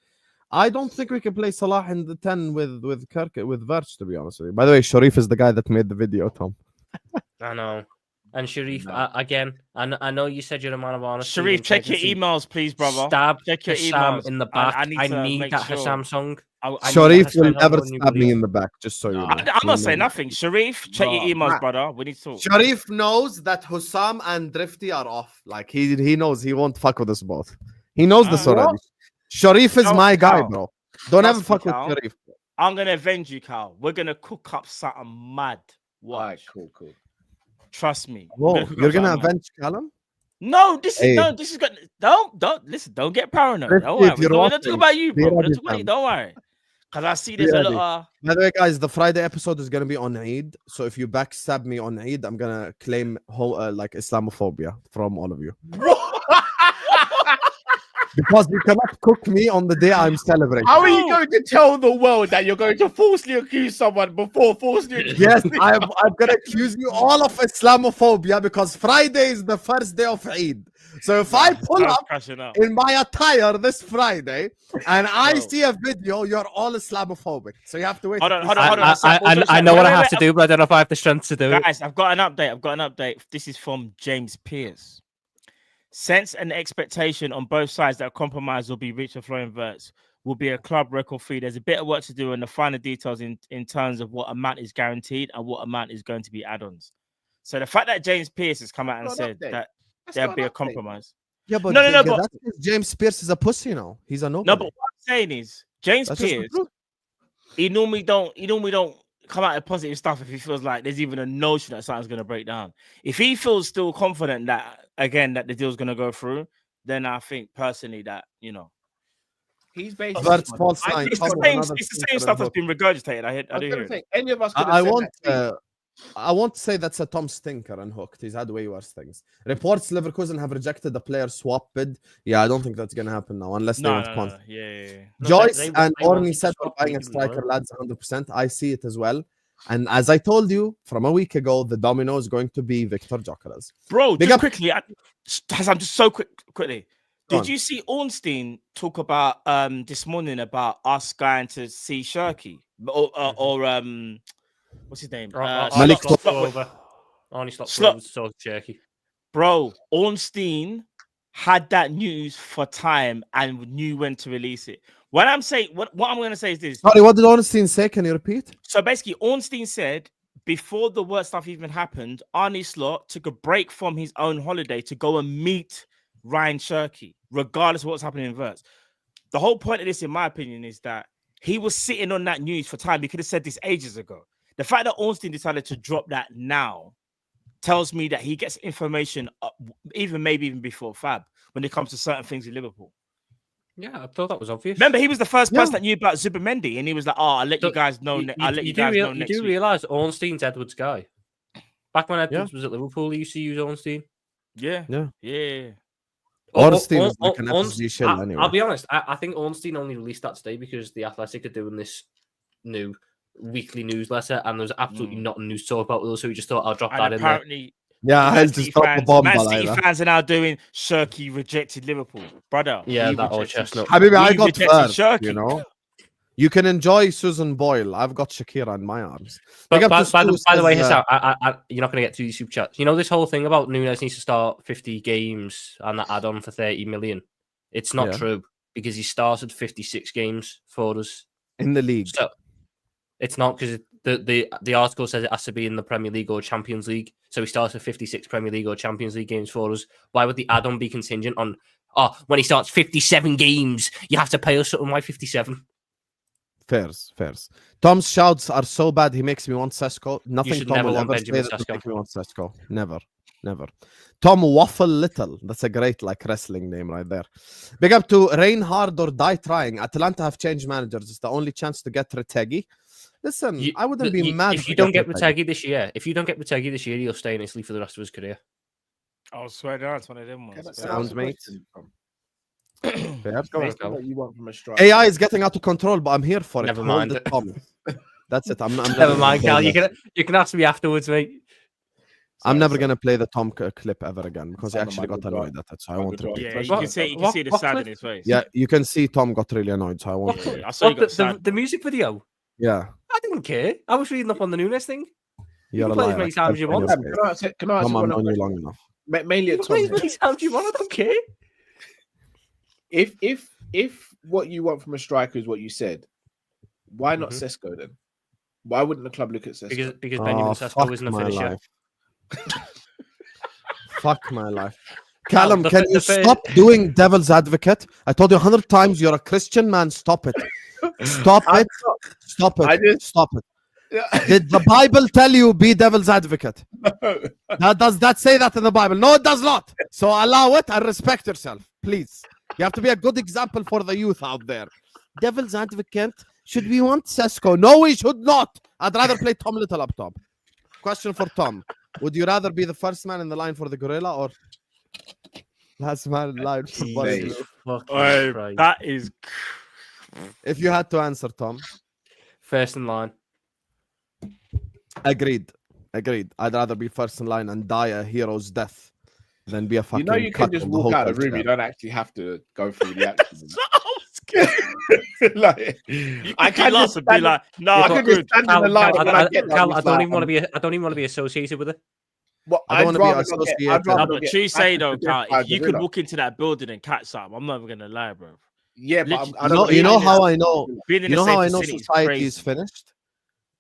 I don't think we can play Salah in the 10 with Wirtz, to be honest with you. By the way, Sharif is the guy that made the video, Tom. I know. And Sharif, again, I know you said you're a man of honesty. Sharif, check your emails, please, brother. Check your emails in the back. I need that Husam song. Sharif will never stab me in the back, just so you know. I'm not saying nothing. Sharif, check your emails, brother. We need to talk. Sharif knows that Husam and Drifty are off. Like, he knows he won't fuck with us both. He knows this already. Sharif is my guy, bro. Don't ever fuck with Sharif. I'm going to avenge you, Cal. We're going to cook up something mad. Right, cool. Trust me. Whoa, you're going to avenge Callum? No, this is good. Don't get paranoid. Don't worry. We're going to talk about you, bro. Don't worry. Because I see there's a lot. By the way, guys, the Friday episode is going to be on Eid. So if you backstab me on Eid, I'm going to claim like Islamophobia from all of you. Because you cannot cook me on the day I'm celebrating. How are you going to tell the world that you're going to falsely accuse someone before falsely accusing? Yes, I'm going to accuse you all of Islamophobia because Friday is the first day of Eid. So if I pull up in my attire this Friday and I see a video, you're all Islamophobic. So you have to wait. Hold on. I know what I have to do, but I don't know if I have the strength to do it. Guys, I've got an update. This is from James Pierce. Sense and expectation on both sides that a compromise will be reached for Florian Wirtz will be a club record fee. There's a bit of work to do in the finer details in terms of what amount is guaranteed and what amount is going to be add-ons. So the fact that James Pierce has come out and said that there'll be a compromise. Yeah, but but James Pierce is a pussy now. He's a nobody. No, but what I'm saying is James Pierce, he normally don't come out with positive stuff if he feels like there's even a notion that something's going to break down. If he feels still confident that the deal's going to go through, then I think personally that, you know, he's basically it's the same stuff that's been regurgitated. I do hear it. Any of us I won't say that's a Tom Stinker unhooked. He's had way worse things. Reports Leverkusen have rejected the player swap bid. Yeah, I don't think that's going to happen now unless they want contract. Joyce and Orny said we're buying a striker, lads, 100%. I see it as well. And as I told you from a week ago, the domino is going to be Victor Gyokeres. Bro, just quickly, Husam, just so quickly. Did you see Ornstein talk about was what's his name? Malik Slot Slot- over. Only slot Slot- so jerky. Bro, Ornstein had that news for time and knew when to release it. What I'm saying, what I'm going to say is this. Sorry, what did Ornstein say? Can you repeat? So basically, Ornstein said before the worst stuff even happened, Arne Slot took a break from his own holiday to go and meet Ryan Cherky, regardless of what's happening in Wirtz. The whole point of this, in my opinion, is that he was sitting on that news for time. He could have said this ages ago. The fact that Ornstein decided to drop that now tells me that he gets information maybe even before Fab when it comes to certain things in Liverpool. Yeah, I thought that was obvious. Remember, he was the first person that knew about Zubimendi, and he was like, "Oh, I'll let you guys know. I'll let you guys know next week. You do realise Ornstein's Edwards' guy. Back when Edwards was at Liverpool, he used to use Ornstein. Yeah. Ornstein is like an FSG shell anyway. I'll be honest. I think Ornstein only released that today because the Athletic are doing this new weekly newsletter, and there's absolutely nothing news to talk about with us. So we just thought I'll drop that in there. Yeah, I'll just drop the bomb. Man City fans are now doing Cherky rejected Liverpool, brother. Yeah, that old chestnut. Habibi, I got first, you know. You can enjoy Susan Boyle. I've got Shakira in my arms. But by the way, Husam, you're not going to get through these super chats. You know this whole thing about Nunes needs to start 50 games and that add-on for 30 million. It's not true because he started 56 games for us in the league. So it's not because the article says it has to be in the Premier League or Champions League. So he starts with 56 Premier League or Champions League games for us. Why would the add-on be contingent on, when he starts 57 games, you have to pay us something? Why 57? Fairs. Tom's shouts are so bad, he makes me want Sesko. Nothing Tom will ever say that will make me want Sesko. Never. Tom Waffle Little. That's a great wrestling name right there. Big up to Rain Hard or Die Trying. Atalanta have changed managers. It's the only chance to get Retegui. Listen, I wouldn't be mad if you don't get Retegui this year. If you don't get Retegui this year, he'll stay in Italy for the rest of his career. I swear down, it's one of them ones. Sounds mate. You want from a striker. AI is getting out of control, but I'm here for it. Never mind it. That's it. I'm never mind, Cal. You can ask me afterwards, mate. I'm never gonna play the Tom clip ever again because he actually got annoyed at it. So I want to. Yeah, you can see the sad in his face. Yeah, you can see Tom got really annoyed. So I want to. I saw you got the music video. Yeah, I didn't care. I was reading up on the Nunes thing. You're play as many times as you want. Can I ask you known you long enough. Mainly at Tom. Play as many times you want. I don't care. If what you want from a striker is what you said, why not Sesko then? Why wouldn't the club look at Sesko? Because Benjamin Sesko isn't a finisher. Fuck my life. Callum, can you stop doing devil's advocate? I told you 100 times you're a Christian man. Stop it. Stop it. Stop it. Did the Bible tell you be devil's advocate? Does that say that in the Bible? No, it does not. So allow it and respect yourself, please. You have to be a good example for the youth out there. Devil's advocate. Should we want Sesko? No, we should not. I'd rather play Tom Little up top. Question for Tom. Would you rather be the first man in the line for the gorilla or last man in line for Bunny? That is... If you had to answer, Tom. First in line. Agreed. I'd rather be first in line and die a hero's death than be a fucking... You can just walk out of the room. You don't actually have to go through the action. I can't just be like, no, I could just stand in the line. I don't even want to be associated with it. Well, I don't want to be associated. No, but you say though, Carl, if you could walk into that building and catch something, I'm never gonna lie, bro. Yeah, but you know how I know. You know how I know society is finished.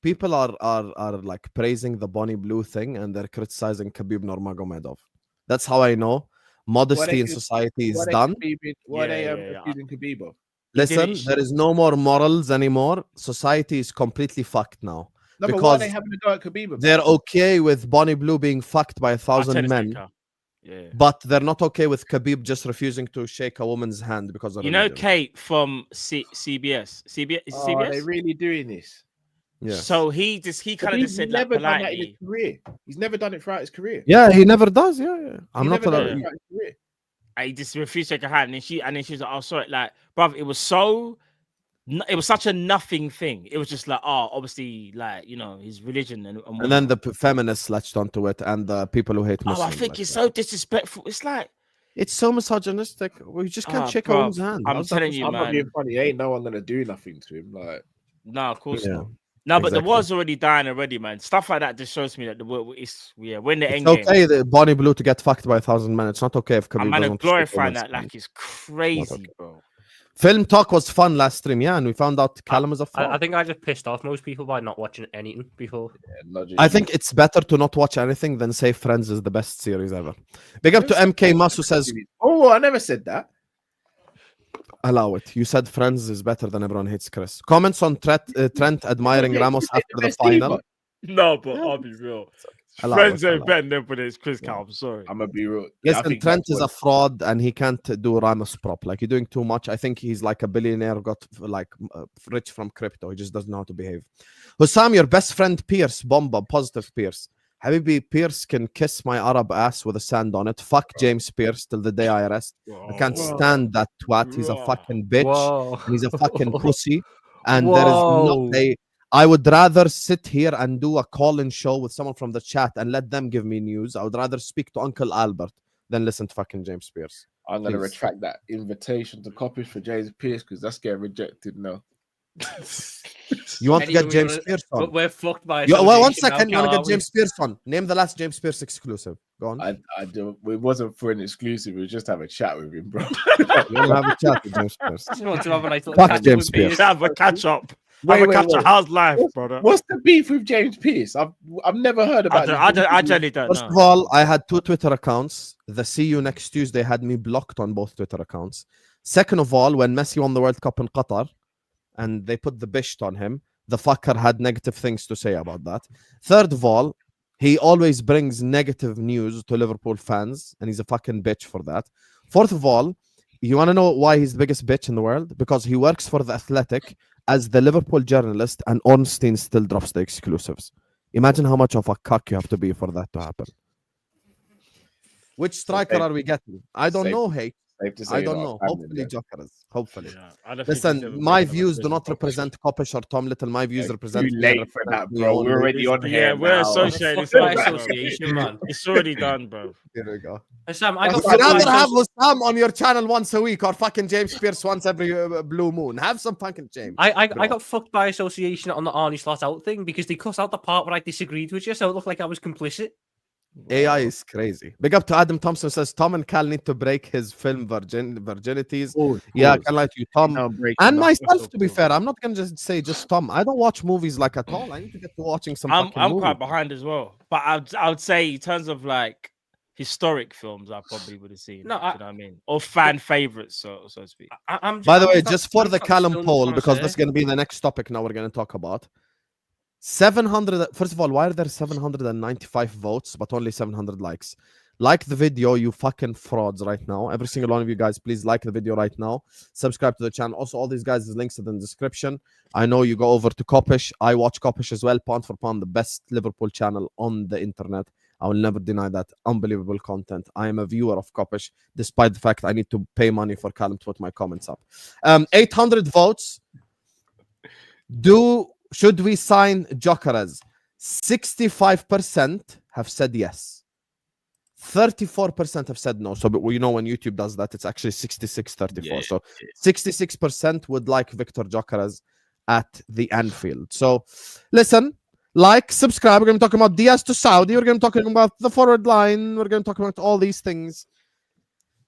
People are like praising the Bonnie Blue thing and they're criticizing Khabib Nurmagomedov. That's how I know modesty in society is done. Why are they accusing Khabib? Listen, there is no more morals anymore. Society is completely fucked now. No, because why are they having a go at Khabib? They're okay with Bonnie Blue being fucked by 1,000 men. Yeah. But they're not okay with Khabib just refusing to shake a woman's hand because of religion. Kate from CBS. Are they really doing this? Yeah. So he kind of just said never like done that in his career. He's never done it throughout his career. Yeah, he never does. Yeah. I'm not allowed. I just refused to shake her hand, and then she was like, "Oh, sorry, like, bruv, it was such a nothing thing. It was just like, obviously, like, his religion and then the feminists latched onto it, and the people who hate Muslims. I think it's so disrespectful. It's like it's so misogynistic. We just can't shake a woman's hand. I'm telling you, man. I'm not being funny. Ain't no one gonna do nothing to him. Like, no, of course not. No, but the Exactly. war's already dying already, man. Stuff like that just shows me that the war is we're in the It's end game. okay, the Bonnie Blue to get fucked by 1,000 men. It's not okay if And Khabib man, doesn't glorifying shoot that women's like it's crazy, okay. bro. Film talk was fun last stream, yeah, and we found out Callum is a fraud. I think I just pissed off most people by not watching anything before. I think it's better to not watch anything than say Friends is the best series ever. Big up to MK Mas who says, Oh, I never said that. allow it. You said Friends is better than Everyone Hates Chris. Comments on Trent admiring Ramos after the final. No, but I'll be real. Allow Friends it, ain't allow better than it's Chris Cal. I'm sorry. I'm gonna be real. I Listen, think Trent that's is a what- fraud and he can't do Ramos prop. Like, you're doing too much. I think he's like a billionaire, got like rich from crypto. He just doesn't know how to behave. Husam, your best friend Pierce, Bomba, positive Pierce. Habibi, Pierce can kiss my Arab ass with a sand on it. Fuck James Pierce till the day I arrest. I can't stand that twat. He's a fucking bitch. Whoa. He's a fucking pussy. And there is not a... I would rather sit here and do a call-in show with someone from the chat and let them give me news. I would rather speak to Uncle Albert than listen to fucking James Pierce. I'm gonna Please. retract that invitation to Kopish for James Pierce because that's getting rejected now. You want to get Anyway, James Pierce on? But we're fucked by. Well, one association now, second. You want to Cal, get James Pierce on? Name the last James Pierce exclusive. Go on. I do. It wasn't for an exclusive. It was just have a chat with him, bro. You want to have a chat with James Pierce? I just want to have a nice little Fuck catch up James with Pierce. Pierce. Have a catch up. Wait, Have a wait, catch up. wait. How's life, brother? What's the beef with James Pierce? I've never heard about. I this. genuinely don't First know. of all, I had 2 Twitter accounts. The See You Next Tuesday had me blocked on both Twitter accounts. Second of all, when Messi won the World Cup in Qatar and they put the bisht on him, the fucker had negative things to say about that. Third of all, he always brings negative news to Liverpool fans, and he's a fucking bitch for that. Fourth of all, you want to know why he's the biggest bitch in the world? Because he works for The Athletic as the Liverpool journalist, and Ornstein still drops the exclusives. Imagine how much of a cock you have to be for that to happen. Which striker are we getting? I don't safe- know, hey. Safe to say I you're don't not know. a fan Hopefully, then. Gyokeres. Hopefully. Yeah, I don't think he's ever Listen, my been on a views do not prison represent Kopish or Tom Little. My views Yeah, represent too me late and for represent that, me bro. only. We're already on Yeah, here. we're now. associated. Fucked by Bro. association, man. It's already done, bro. Here we go. Sam, I That's got You'd why- fucked by rather have association. Husam on your channel once a week or fucking James Pierce once every blue moon. Have some fucking James. I bro. got fucked by association on the Arnie slot out thing because they cut out the part where I disagreed with you, so it looked like I was complicit. AI is crazy. Big up to Adam Thompson says Tom and Cal need to break his film virginities. Yeah, I can lie to you, Tom. And myself, to be fair, I'm not gonna just say just Tom. I don't watch movies like at all. I need to get to watching some. I'm fucking quite movies. behind as well. But I would say in terms of like historic films, I probably would have seen. No, No, you know what I mean, or fan favorites, so to speak. I'm By the way, I'm just for I'm the still Callum not poll, trying to because say. this is going to be the next topic now we're going to talk about. 700. First of all, why are there 795 votes but only 700 likes? Like the video, you fucking frauds right now. Every single one of you guys, please like the video right now. Subscribe to the channel. Also, all these guys' links are in the description. I know you go over to Kopish. I watch Kopish as well. Pound for pound, the best Liverpool channel on the internet. I will never deny that. Unbelievable content. I am a viewer of Kopish, despite the fact I need to pay money for Callum to put my comments up. 800 votes. Should we sign Gyokeres? 65% have said yes. 34% have said no. So, but you know, when YouTube does that, it's actually 66-34. Yeah, So 66% would like Victor Gyokeres at the Anfield. So listen, like, subscribe. We're going to be talking about Diaz to Saudi. We're going to be talking about the forward line. We're going to talk about all these things.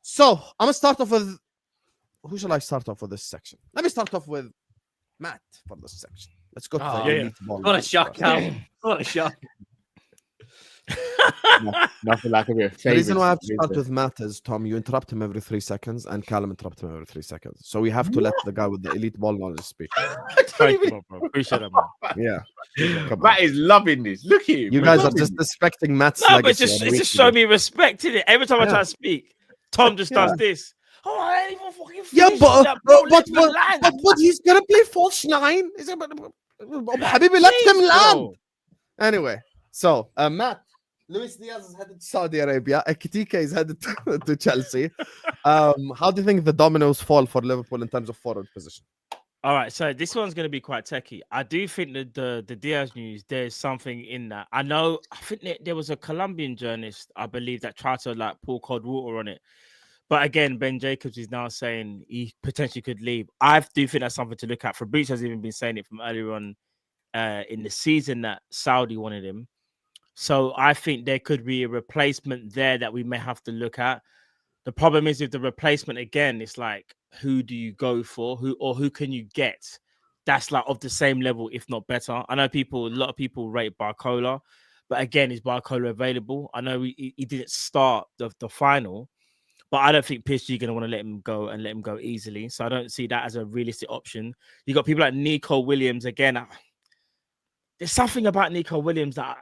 So I'm going to start off with... Who shall I start off with this section? Let me start off with Matt for this section. Let's go to Oh, the yeah. elite ball. What a shock, Cal. What a shock. Nothing like a bit of The reason why I have to favouritism, start is with Matt is, Tom, you interrupt him every 3 seconds, and Callum interrupt him every 3 seconds. So we have to let the guy with the elite ball knowledge speak. Thank you, bro. Appreciate that, man. Yeah. there? Come on. Matt is loving this. Look at him. You guys are just disrespecting Matt's No, but legacy. just on it's week just to show week. me respect in it. Every time I Yeah. try to speak, Tom just does Yeah. this. Oh, I ain't even fucking Yeah, finished but, that, bro. Let me land. but he's gonna play false nine. Habibi, let him Jeez, land. bro. Anyway, so Matt, Luis Diaz is headed to Saudi Arabia. Ekitike is headed to Chelsea. How do you think the dominoes fall for Liverpool in terms of forward position? All right, so this one's going to be quite techie. I do think that the Diaz news, there's something in that. I think that there was a Colombian journalist, I believe, that tried to like pour cold water on it. But again, Ben Jacobs is now saying he potentially could leave. I do think that's something to look at. Fabrice has even been saying it from earlier on in the season that Saudi wanted him. So I think there could be a replacement there that we may have to look at. The problem is with the replacement again, it's like, who do you go for? Who can you get that's like of the same level, if not better? I know a lot of people rate Barcola, but again, is Barcola available? I know he didn't start the final, but I don't think PSG are going to want to let him go easily. So I don't see that as a realistic option. You got people like Nico Williams again. There's something about Nico Williams that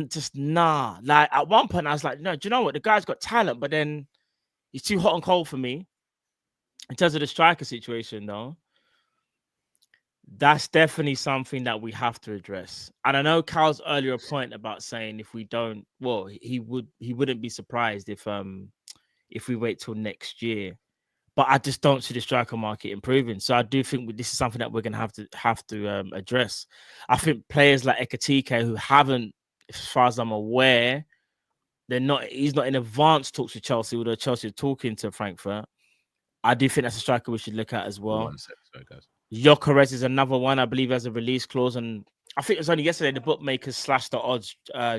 just nah. Like at one point, I was like, no, do you know what? The guy's got talent, but then he's too hot and cold for me. In terms of the striker situation, though, that's definitely something that we have to address. And I know Cal's earlier point about saying if we don't, well, he wouldn't be surprised if we wait till next year. But I just don't see the striker market improving. So I do think this is something that we're going to have to address. I think players like Ekatike, who haven't, as far as I'm aware, he's not in advanced talks with Chelsea, although Chelsea are talking to Frankfurt. I do think that's a striker we should look at as well. Gyokeres is another one. I believe has a release clause, and I think it was only yesterday the bookmakers slashed the odds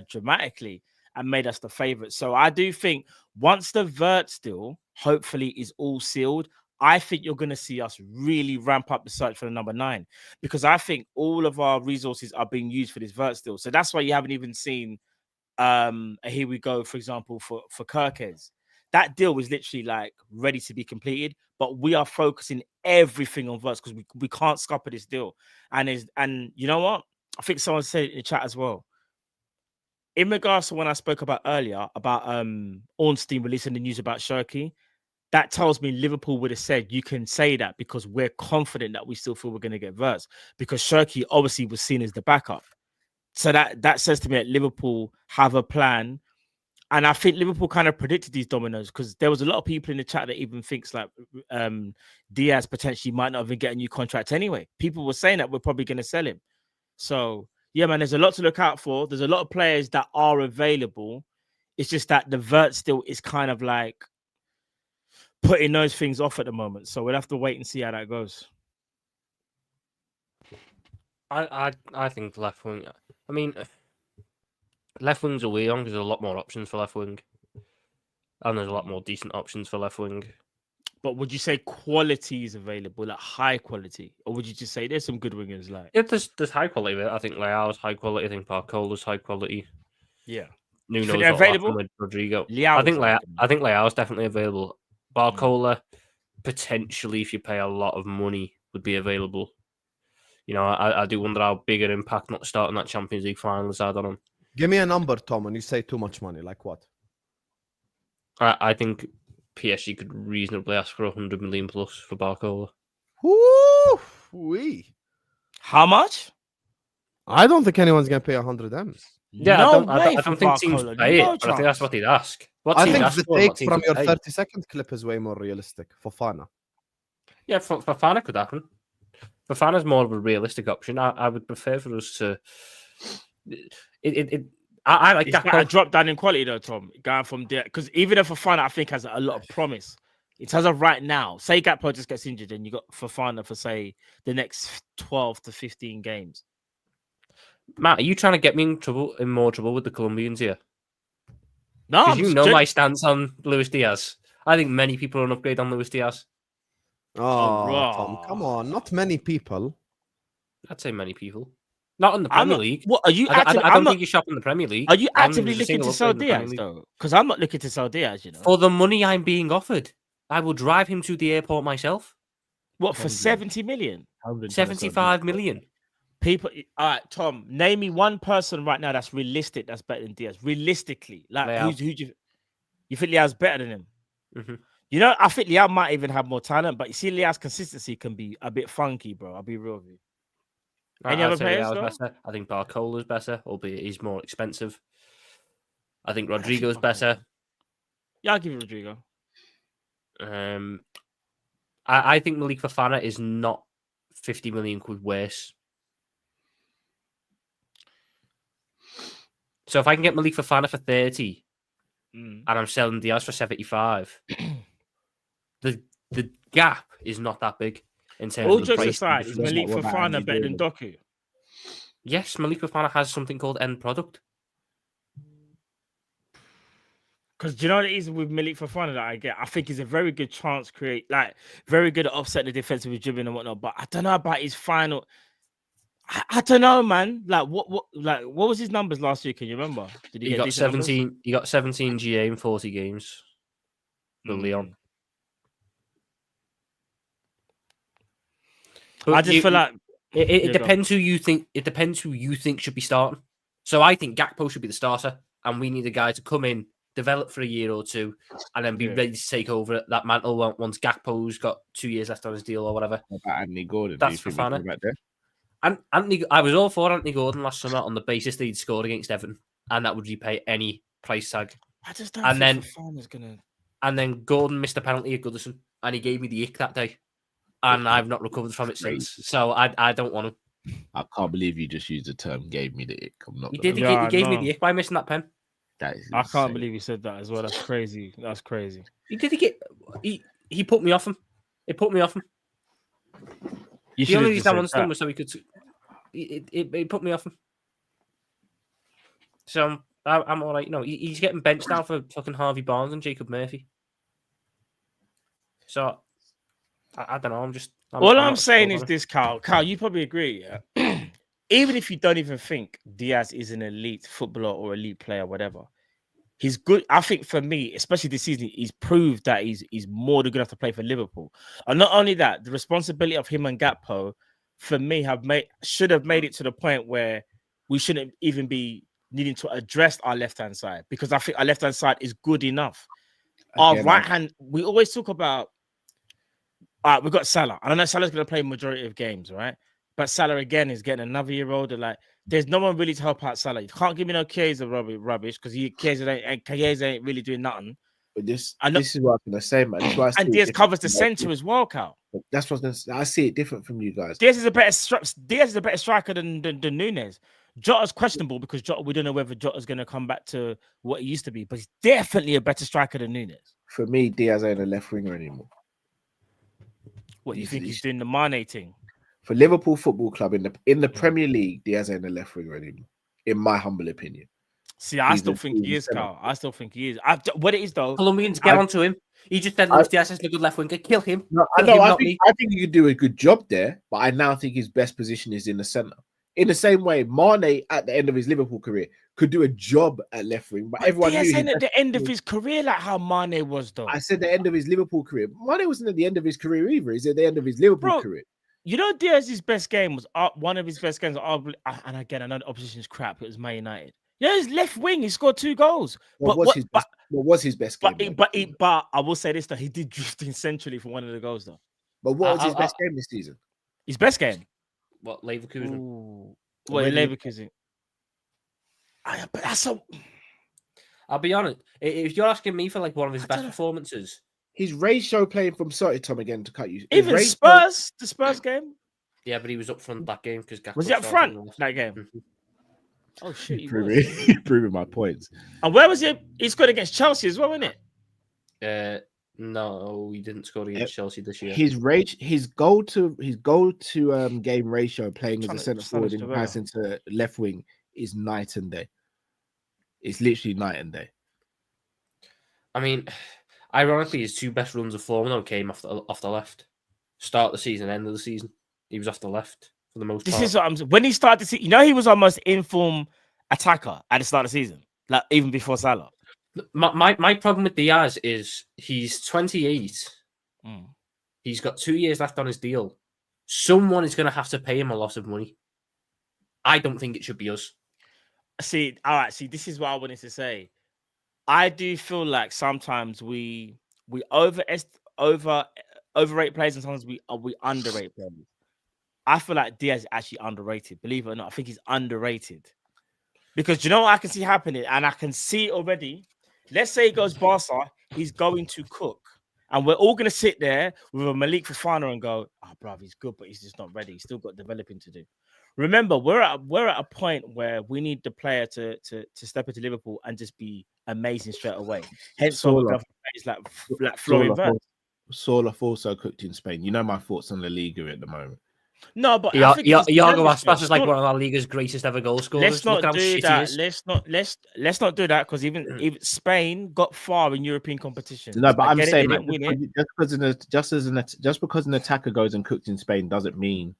dramatically and made us the favourite. So I do think once the Wirtz deal hopefully is all sealed, I think you're going to see us really ramp up the search for the number 9, because I think all of our resources are being used for this Wirtz deal. So that's why you haven't even seen a here we go, for example, for Kerkez. That deal was literally like ready to be completed, but we are focusing everything on Wirtz because we can't scupper this deal. And you know what? I think someone said it in the chat as well. In regards to when I spoke about earlier about Ornstein releasing the news about Shirky, that tells me Liverpool would have said you can say that because we're confident that we still feel we're going to get Wirtz, because Shirky obviously was seen as the backup. So that says to me that Liverpool have a plan. And I think Liverpool kind of predicted these dominoes, because there was a lot of people in the chat that even thinks like Diaz potentially might not even get a new contract anyway. People were saying that we're probably going to sell him. So, yeah, man, there's a lot to look out for. There's a lot of players that are available. It's just that the Wirtz still is kind of like putting those things off at the moment. So we'll have to wait and see how that goes. I think left wing. I mean, left wing's a way on because there's a lot more options for left wing, and there's a lot more decent options for left wing. But would you say quality is available, like high quality, or would you just say there's some good wingers? Like, Yeah, there's high quality. I think Leao's high quality. I think Barcola's high quality. yeah, Nuno's they're available with Rodrigo. Leao I think Leao's definitely available. Barcola, potentially, if you pay a lot of money, would be available. You know, I do wonder how big an impact not starting that Champions League final has had on him. Give me a number, Tom, when you say too much money. Like what? I think PSG could reasonably ask for 100 million plus for Barcola. Woo-wee. How much? I don't think anyone's going to pay 100 M's. Yeah, No I way don't for think teams Barcola. pay No it, but I think that's what they'd ask. What I teams think ask the for and what take teams from would your pay. 30-second clip is way more realistic. Fofana. Yeah, Fofana could happen. Fofana's more of a realistic option. I would prefer for us to. I like It's that. quite a drop down in quality though, Tom. Going from there, because even if Fofana, I think, has a lot of promise. In terms of right now, say Gakpo just gets injured and you got Fofana for, say, the next 12 to 15 games. Matt, are you trying to get me in more trouble with the Colombians here? No, Because you know my stance on Luis Diaz. I think many people are an upgrade on Luis Diaz. Oh, raw. Tom, come on. Not many people. I'd say many people. Not in the Premier League. What are you? I don't think you shop in the Premier League. Are you I don't actively think there's a looking to single sell upgrade in the Premier Diaz League. though? Because I'm not looking to sell Diaz. You know, For the money I'm being offered, I will drive him to the airport myself. what, for 70 million? 75 million. People, all right, Tom. Name me one person right now that's realistic that's better than Diaz. Realistically, like Leao. who do you think Leao's better than him? Mm-hmm. You know, I think Leao might even have more talent, but you see, Leao's consistency can be a bit funky, bro. I'll be real with you. Any I'd other say players, Leao's though? better. I think Barcola's better, albeit he's more expensive. I think Rodrigo's better. Yeah, I'll give you Rodrigo. I think Malik Fofana is not 50 million quid worse. So if I can get Malik Fofana for 30 and I'm selling Diaz for 75, the gap is not that big in terms All of the jokes price. aside, is Malik Fofana better than Doku? Yes, Malik Fofana has something called end product. Because do you know what it is with Malik Fofana that I get? I think he's a very good chance create, like very good at offsetting the defensive with dribbling and whatnot. But I don't know about his final. I don't know, man. Like what was his numbers last year? Can you remember? Did He get got decent 17. numbers? He got 17 GA in 40 games for Leon. I just feel like it depends who you think. It depends who you think should be starting. So I think Gakpo should be the starter, and we need a guy to come in, develop for a year or two, and then be ready to take over that mantle once Gakpo's got 2 years left on his deal or whatever. What about Anthony Gordon? That's Do you think we Fofana. go back there? And Anthony, I was all for Anthony Gordon last summer on the basis that he'd scored against Everton, and that would repay any price tag. I just don't and think then Fofana's gonna. And then Gordon missed a penalty at Goodison, and he gave me the ick that day, and I've not recovered from it since. So I don't want him. I can't believe you just used the term "gave me the ick." I'm not. He gonna did. lie. He gave me the ick by missing that pen. That is I can't insane. believe he said that as well. That's crazy. That's crazy. He did. He put me off him. It put me off him. You The only should've reason just I said wanted that. him was so he could. It put me off him. So I'm all right. You know, he's getting benched now for fucking Harvey Barnes and Jacob Murphy. So I don't know. All I'm not saying sold is on it. this, Carl. Carl, you probably agree, yeah? Even if you don't even think Diaz is an elite footballer or elite player, whatever, he's good. I think for me, especially this season, he's proved that he's more than good enough to play for Liverpool. And not only that, the responsibility of him and Gakpo, for me, should have made it to the point where we shouldn't even be needing to address our left-hand side, because I think our left-hand side is good enough. Our right hand, we always talk about. We've got Salah. I don't know Salah's going to play majority of games, right? But Salah again is getting another year older. Like, there's no one really to help out Salah. You can't give me no Chiesa rubbish because Chiesa ain't really doing nothing. But this is what I'm gonna say, man. This is why I see And it Diaz different covers the from centre as well, Cal. That's what I was gonna say. I see it different from you guys. Diaz is a better striker than Nunes. Jota's questionable because Jota, we don't know whether Jota's going to come back to what he used to be, but he's definitely a better striker than Nunes. For me, Diaz ain't a left winger anymore. What do you think he's doing the Mane thing? For Liverpool Football Club in the Premier League, Diaz ain't a left winger anymore, in my humble opinion. See, I still think he is, Carl. I still think he is. What it is though, Colombians get onto him. He just said Luis Diaz is a good left winger. Kill him. No, Kill him, I not me. think he could do a good job there, but I now think his best position is in the centre. In the same way, Mane at the end of his Liverpool career could do a job at left wing, but everyone Diaz knew ain't at the end of his career like how Mane was though. I said the end of his Liverpool career. Mane wasn't at the end of his career either. He's at the end of his Liverpool career. You know, Diaz's best game was one of his best games. And again, I know the opposition's crap. It was Man United. Yeah, his left wing. He scored 2 goals. What was his best game? But I will say this though, he did drift in centrally for one of the goals though. But what was his best game this season? His best game. What, Leverkusen? Ooh. What, Leverkusen? But that's so. I'll be honest. If you're asking me for like one of his best performances, his ratio playing from sorry Tom again to cut you. Even Spurs, the Spurs game. Yeah, but he was up front that game because was he up front that game? Oh shit! Proving my points. And where was he? He scored against Chelsea as well, wasn't it? No, he didn't score against Chelsea this year. His goal to game ratio playing as a centre forward in passing to left wing is night and day. It's literally night and day. I mean, ironically, his 2 best runs of form though came off the left. Start of the season, end of the season, he was off the left for the most part. This is what when he started to see. You know, he was almost informed attacker at the start of the season, like even before Salah. My problem with Diaz is he's 28. He's got 2 years left on his deal. Someone is going to have to pay him a lot of money. I don't think it should be us. See, all right. See, this is what I wanted to say. I do feel like sometimes we overrate players and sometimes we underrate players. I feel like Diaz is actually underrated. Believe it or not, I think he's underrated. Because you know what I can see happening, and I can see already. Let's say he goes Barca, he's going to cook. And we're all going to sit there with a Malik Fofana and go, oh, bro, he's good, but he's just not ready. He's still got developing to do. Remember, we're at a point where we need the player to step into Liverpool and just be amazing straight away. Hence, why we go for players like Florian Wirtz. Saul also cooked in Spain. You know my thoughts on La Liga at the moment. No, but I think it's Iago premise, Aspas is like though. one of La Liga's greatest ever goal scorers. Let's not Look at how do shit he that. is. Let's not do that because even Spain got far in European competitions. No, but I I'm get it, saying they that didn't win it. just because an attacker goes and cooks in Spain doesn't mean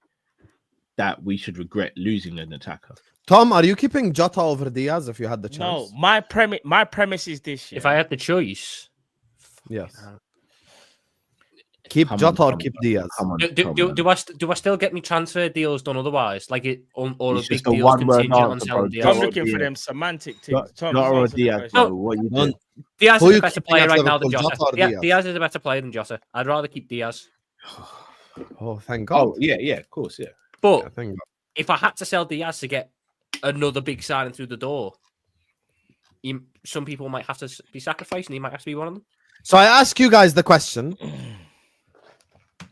that we should regret losing an attacker. Tom, are you keeping Jota over Diaz if you had the chance? No, my premise is this. If I had the choice, Yes. Keep Jota or keep Diaz. do I still get me transfer deals done otherwise? Like it or a It's big just a deals one-word contingent on answer, selling bro. Diaz? I'm Jota looking for Diaz. them semantic things. Tom, Jota or answer the Diaz, question. bro. What you No, doing? Diaz Who is you a better keeping player at right now than Liverpool, Jota. Jota or Diaz? Diaz is a better player than Jota. I'd rather keep Diaz. Oh, thank God. Oh, yeah, of course, yeah. But Yeah, thank God. if I had to sell Diaz to get another big signing through the door, some people might have to be sacrificed, and he might have to be one of them. So I ask you guys the question.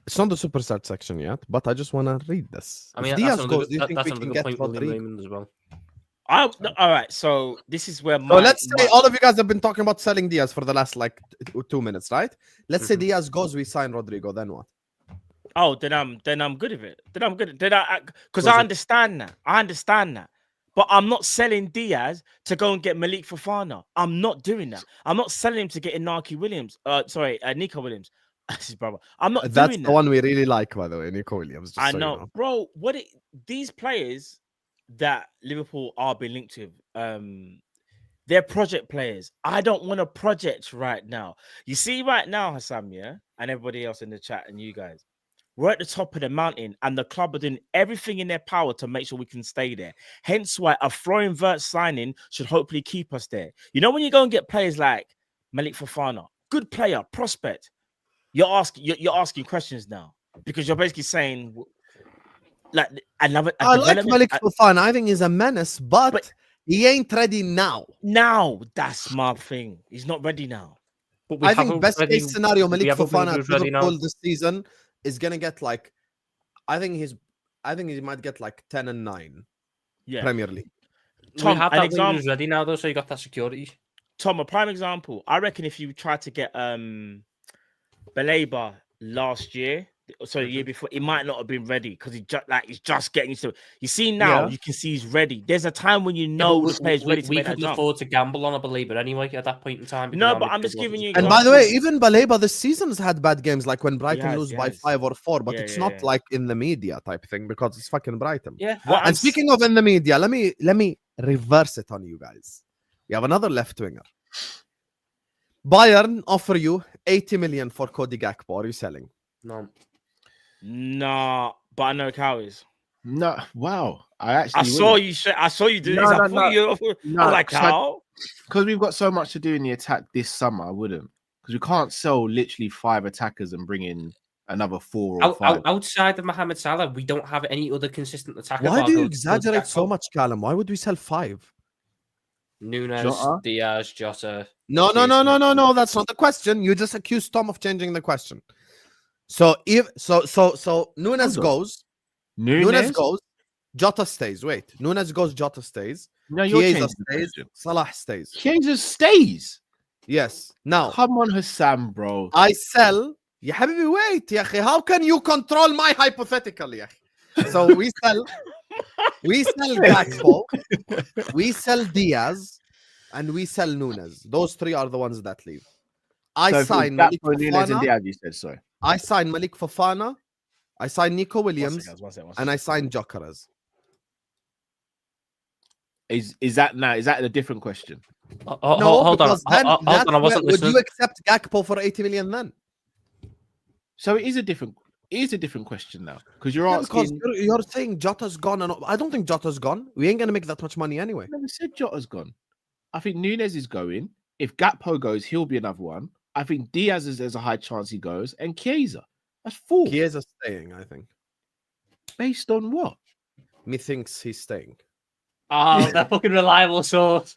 It's not the super start section yet, but I just want to read this. I mean, If Diaz goes, do you think we can get point, William Rodrigo? Raymond as well. All right, so this is where So let's say all of you guys have been talking about selling Diaz for the last like 2 minutes, right? Let's say Diaz goes, we sign Rodrigo, then what? Oh, then I'm good with it. Then I'm good. Then because I understand that. But I'm not selling Diaz to go and get Malik Fofana. I'm not doing that. I'm not selling him to get Inaki Williams. Nico Williams. That's his brother. I'm not That's doing the that. one we really like, by the way, Nico Williams. Just I so know, you know. bro. These players that Liverpool are being linked with, they're project players. I don't want a project right now. You see, right now, Husam, yeah, and everybody else in the chat, and you guys, we're at the top of the mountain, and the club are doing everything in their power to make sure we can stay there. Hence why a Florian Wirtz signing should hopefully keep us there. You know, when you go and get players like Malik Fofana, good player, prospect, you're asking questions now because you're basically saying like another. I like Malik Fofana. I think he's a menace, but he ain't ready now. Now that's my thing. He's not ready now. But I think best case scenario, Malik Fofana at ready Liverpool now. this season is gonna get like, I think he might get like 10 and 9 Yeah, Premier League. Tom, we have an that example- who's ready now though, so you got that security. Tom, a prime example. I reckon if you tried to get Baleba last year, so the year before, it might not have been ready because he's just getting used to it. You see now, you can see he's ready. There's a time when you know the player's ready to we make that couldn't jump. afford to gamble on a believer anyway at that point in time. No, but I'm just giving you. And by the way, even Baleba this season's had bad games, like when Brighton lose by has. 5 or 4, but Yeah, it's yeah, not like in the media type thing because it's fucking Brighton. Yeah. And speaking of in the media, let me reverse it on you guys. We have another left winger. Bayern offer you 80 million for Cody Gakpo. Are you selling? No. Nah, but I know Cowis. No, wow. I saw you do this. I thought you. No, I'm like, how? Because we've got so much to do in the attack this summer. I wouldn't, because we can't sell literally 5 attackers and bring in another 4 or 5. Outside of Mohamed Salah, we don't have any other consistent attacker. Why do you exaggerate so much, Callum? Why would we sell 5? Nunes, Jota? Diaz, Jota. No. That's not the question. You just accused Tom of changing the question. So if Nunes goes, Nunes goes, Jota stays. Wait, Nunes goes, Jota stays. No, you're Chiesa changing the stays. question. Salah stays. Chiesa stays. Yes. Now Come on, Husam, bro. I sell. Ya habibi, wait, ya akhi. How can you control my hypothetical, ya akhi? So we sell Gakpo, we sell Diaz, and we sell Nunes. Those 3 are the ones that leave. I sign Malik Nunes and Fofana. Diaz, you said so. I sign Malik Fofana. I sign Nico Williams, One second. and I sign Gyokeres. Is that now? Is that a different question? Hold on. because then Hold on. I wasn't would listening. you accept Gakpo for 80 million then? So it is a different question now, because you're Yeah, asking. because you're saying Jota's gone, and I don't think Jota's gone. We ain't gonna make that much money anyway. I never said Jota's gone. I think Nunes is going. If Gakpo goes, he'll be another one. I think Diaz there's a high chance he goes, and Chiesa. That's 4. Chiesa's staying, I think. Based on what? Methinks he's staying. Oh, that fucking reliable source.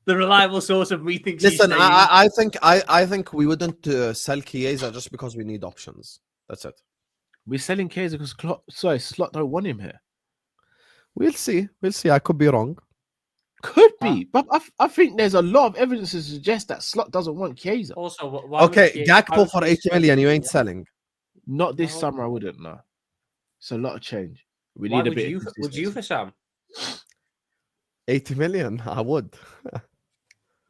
The reliable source of me thinks. Listen, I think we wouldn't sell Chiesa just because we need options. That's it. We're selling Chiesa because Slot don't want him here. We'll see. I could be wrong. Could be, but I think there's a lot of evidence to suggest that Slot doesn't want Chiesa. Also, why Okay, Gakpo for 80 million, you ain't selling. Not this summer, I wouldn't know. It's a lot of change. We Why need a would bit. you? Of Would you for Sam? 80 million. I would.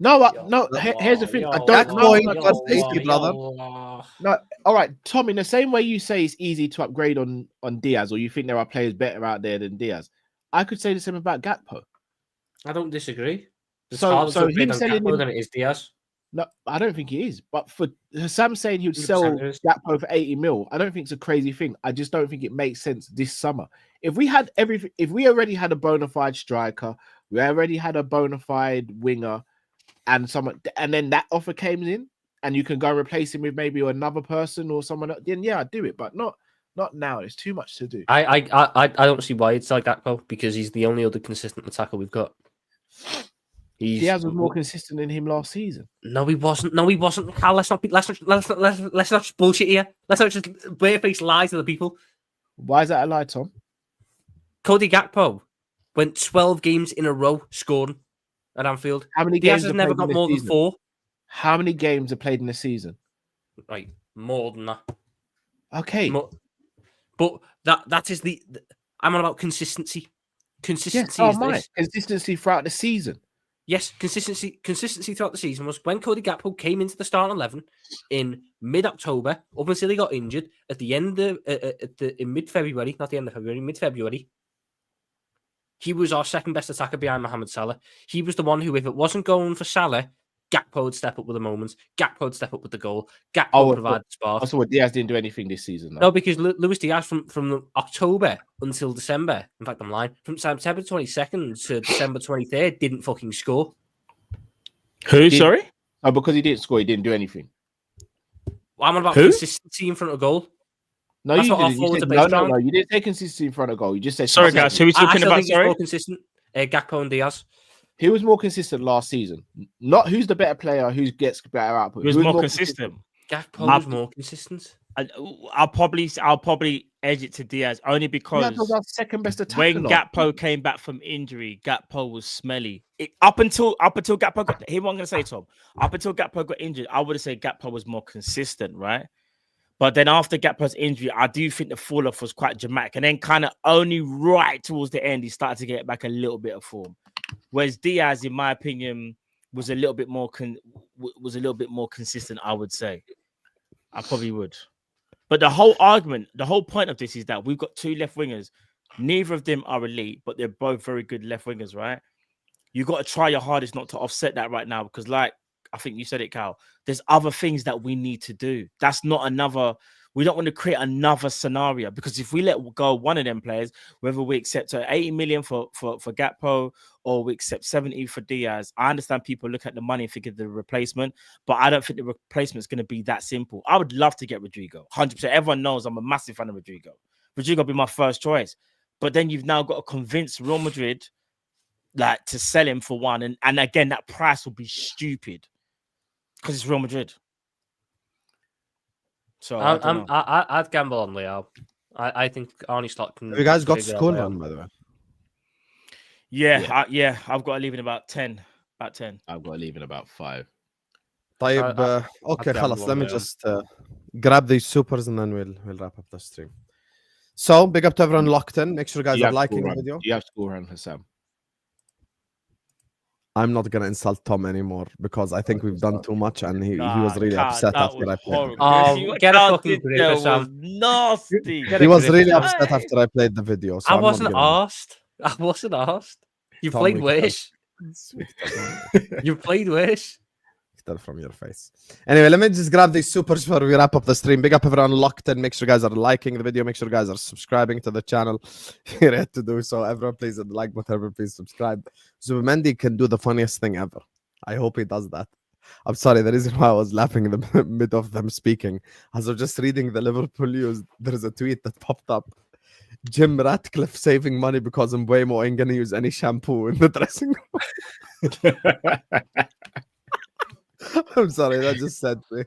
No, Yo, no. Here's the thing. I don't Gakpo know. ain't got 80, brother. No, all right, Tom. In the same way you say it's easy to upgrade on Diaz, or you think there are players better out there than Diaz, I could say the same about Gakpo. I don't disagree. It's So- harder so to upgrade him on selling Gakpo him- than it is Diaz. No, I don't think he is. But for Husam saying he would 100% sell it is. Gakpo for 80 mil, I don't think it's a crazy thing. I just don't think it makes sense this summer. If we had everything, if we already had a bona fide striker, we already had a bona fide winger, and someone, and then that offer came in, and you can go and replace him with maybe another person or someone else, then yeah, I'd do it. But not now. It's too much to do. I don't see why it's like Gakpo because he's the only other consistent attacker we've got. Diaz was more consistent than him last season. No, he wasn't. No, he wasn't. Cal, let's not just bullshit here. Let's not just barefaced lie to the people. Why is that a lie, Tom? Cody Gakpo went 12 games in a row scoring at Anfield. How many Diaz games has are never played in got the more than season? 4. How many games are played in the season? Right, more than that. Okay. But that is the I'm on about consistency. Yes, Consistency so is am I. this. Consistency throughout the season. Yes, consistency throughout the season was when Cody Gakpo came into the starting 11 in mid-October, up until he got injured at the end of in mid-February, not the end of February, mid-February. He was our second best attacker behind Mohamed Salah. He was the one who, if it wasn't going for Salah, Gakpo would step up with the moments. Gakpo would step up with the goal. Gakpo would provide the spark. Also, Diaz didn't do anything this season. No, because Luis Diaz from October until December, in fact, I'm lying, from September 22nd to December 23rd, didn't fucking score. Who? Sorry? Oh, because he didn't score, he didn't do anything. I'm on about Who? consistency in front of goal. No, That's you what our didn't. You forwards said, are based no, around. you didn't say consistency in front of goal. You just said Sorry, guys. Who are we I talking still about? think he's Sorry. more consistent. Gakpo and Diaz. He was more consistent last season. Not who's the better player, who gets better output. Who was more consistent? Gakpo was more consistent. I'll probably edge it to Diaz only because Diaz was our second best attacker. when Gakpo came back from injury, Gakpo was smelly. Up until Gakpo got here, what I'm gonna say, Tom. Up until Gakpo got injured, I would have said Gakpo was more consistent, right? But then after Gakpo's injury, I do think the fall off was quite dramatic, and then kind of only right towards the end he started to get back a little bit of form. Whereas Diaz, in my opinion, was a little bit more consistent. I would say, I probably would. But the whole point of this is that we've got 2 left wingers. Neither of them are elite, but they're both very good left wingers, right? You got to try your hardest not to offset that right now because, like I think you said it, Cal, there's other things that we need to do. That's not another. We don't want to create another scenario because if we let go one of them players, whether we accept 80 million for Gakpo or we accept 70 for Diaz, I understand people look at the money and think of the replacement, but I don't think the replacement is going to be that simple. I would love to get Rodrigo, 100%. Everyone knows I'm a massive fan of Rodrigo. Rodrigo would be my first choice, but then you've now got to convince Real Madrid like to sell him for one, and again that price will be stupid because it's Real Madrid. So I'd gamble on Leo. I think Arnie Slot can. Have you guys got figure out school Leo. run, by the way? Yeah, I've got to leave in about 10. About 10. I've got to leave in about 5. طيب okay, gamble خلاص, on let me Leo. just grab these supers and then we'll wrap up the stream. So, big up to everyone locked in. Make sure you guys are liking the video. You have school run, Husam. I'm not gonna insult Tom anymore because I think we've done too much, and he was really upset after I played. Oh, get a fucking grip, was Sam. nasty. He was grip, really Sam. upset after I played the video. So I I'm not wasn't giving him- asked. I wasn't asked. You Tom, played we can worse. You played worse. tell from your face. Anyway, let me just grab these supers before we wrap up the stream. Big up everyone locked in. Make sure you guys are liking the video. Make sure you guys are subscribing to the channel. You're ready to do so. Everyone, please hit the like button. Everyone, please subscribe. Zubimendi can do the funniest thing ever. I hope he does that. I'm sorry, the reason why I was laughing in the mid of them speaking, as I was just reading the Liverpool news, there's a tweet that popped up. Jim Ratcliffe saving money because Mbuemo ain't gonna use any shampoo in the dressing room. I'm sorry, that just said me.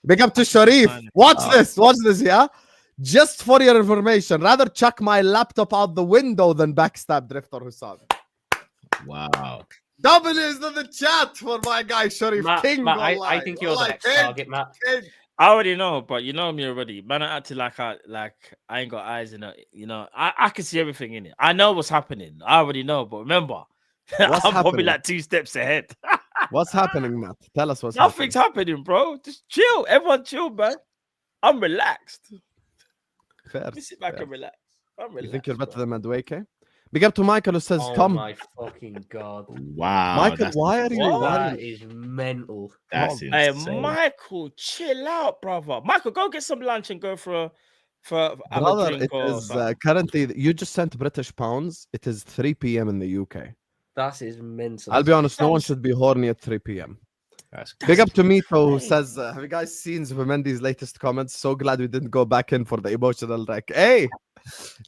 Big up to Sharif. Watch this, yeah? Just for your information, rather chuck my laptop out the window than backstab Drifter Husam. Wow. W's in the chat for my guy Sharif Matt, King. I think you're the next target, Matt. King. I already know, but you know me already. Man, I acted like I ain't got eyes in it. You know, I can see everything in it. I know what's happening. I already know, but remember, I'm probably happening? like 2 steps ahead. What's happening, Matt? Tell us what's Nothing's happening, bro. Just chill. Everyone chill, man. I'm relaxed. Fair. Let me sit back and relax. I'm relaxed. You think you're better bro. than Madueke? Big up to Michael who says, Oh Tom. my fucking god. Wow. Michael, why are you What? lying? That is mental. That's Hey, insane. Michael, chill out, brother. Michael, go get some lunch and go for have a Brother, drink it or is something. currently, you just sent British pounds. It is 3 p.m. in the UK. That is mental. I'll be honest, no one Sounds- should be horny at 3 p.m. That's Big up to Mito who insane. says, have you guys seen Zubimendi's latest comments? So glad we didn't go back in for the emotional wreck. Hey,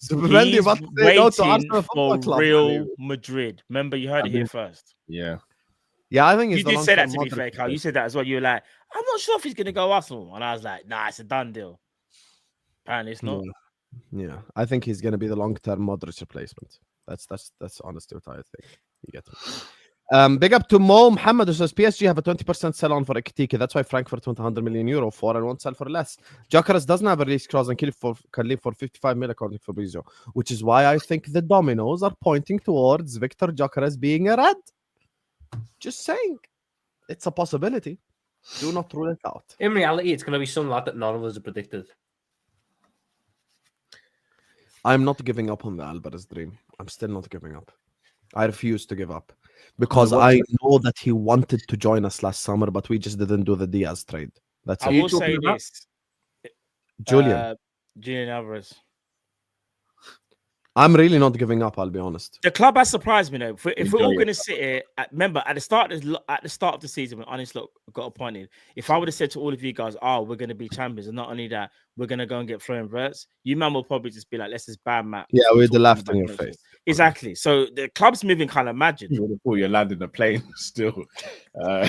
Zubimendi He's about to say no to waiting Arsenal Football for Club. Real Madrid. Remember, you heard it here first. yeah. Yeah, I think You he's the did say that long-term to me, Modric Faye, Carl. You said that as well. You were like, I'm not sure if he's going to go Arsenal. And I was like, nah, it's a done deal. Apparently, it's not. Yeah, I think he's going to be the long-term Modric replacement. That's honestly what I think. You get it. Big up to Mo Muhammad who says PSG have a 20% sell on for Ekitike. That's why Frankfurt want 100 million euro for and won't sell for less. Gyokeres doesn't have a release clause and can leave for 55 million according to Fabrizio, which is why I think the dominoes are pointing towards Victor Gyokeres being a red. Just saying, it's a possibility. Do not rule it out. In reality, it's going to be some lad that none of us have predicted. I'm not giving up on the Alvarez dream. I'm still not giving up. I refuse to give up because I know that he wanted to join us last summer, but we just didn't do the Diaz trade. That's I it. will say this. Julian, Julian Alvarez. I'm really not giving up. I'll be honest. The club has surprised me though. If we're all Enjoy going to sit here, remember at the start of the season when Honest got appointed, if I would have said to all of you guys, "Oh, we're going to be champions," and not only that, we're going to go and get Florian Wirtz, you man will probably just be like, "Let's just ban Matt." Yeah, we'd Talking have laughed about in your Brentford. face. Exactly. So the club's moving kind of magic. You would have thought you're landing a plane still. Wow.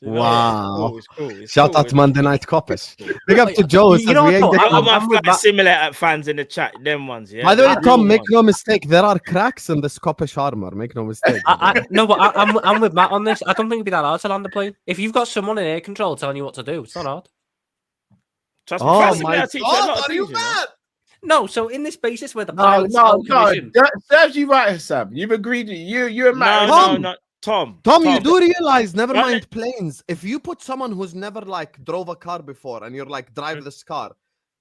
You know, Wow. It's cool. It's Shout cool. out Monday Night Kopish. Big up to Joe. who You says know we what, ain't though? getting- I'm I'm with flight that. simulator fans in the chat. Them ones, yeah. By the way, The Tom, real make ones. no mistake. There are cracks in this Kopish armor. Make no mistake. No, but I'm with Matt on this. I don't think it'd be that hard to land the plane. If you've got someone in air control telling you what to do, it's not hard. Trust me, Oh flight my simulator teaches you a lot God, of are you things, you know. mad? No, so in this basis where the No, pilot's no, out of no. commission, That serves you right, Sam. You've agreed. You and Matt. Tom, You do realize, never Don't mind planes. If you put someone who's never like drove a car before and you're like, drive this car,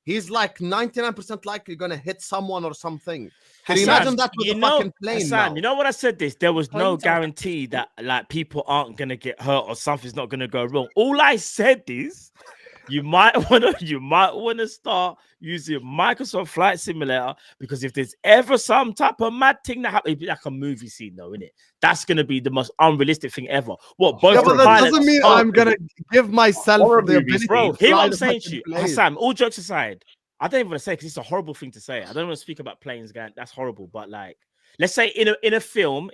he's like 99% likely gonna hit someone or something. Can you Hassan, imagine that with you a know, fucking plane Hassan, now? you know when I said this, there was no Planes are- guarantee that like people aren't gonna get hurt or something's not gonna go wrong. All I said is you might wanna start using Microsoft Flight Simulator because if there's ever some type of mad thing that happens, it'd be like a movie scene, though, innit? That's gonna be the most unrealistic thing ever. What both Yeah, the but that pilots doesn't mean I'm gonna give myself Horror the movies, ability bro, to hear fly what I'm the saying to fucking you, plane. Hassan. All jokes aside, I don't even want to say because it's a horrible thing to say. I don't want to speak about planes, guy. That's horrible. But like, let's say in a film,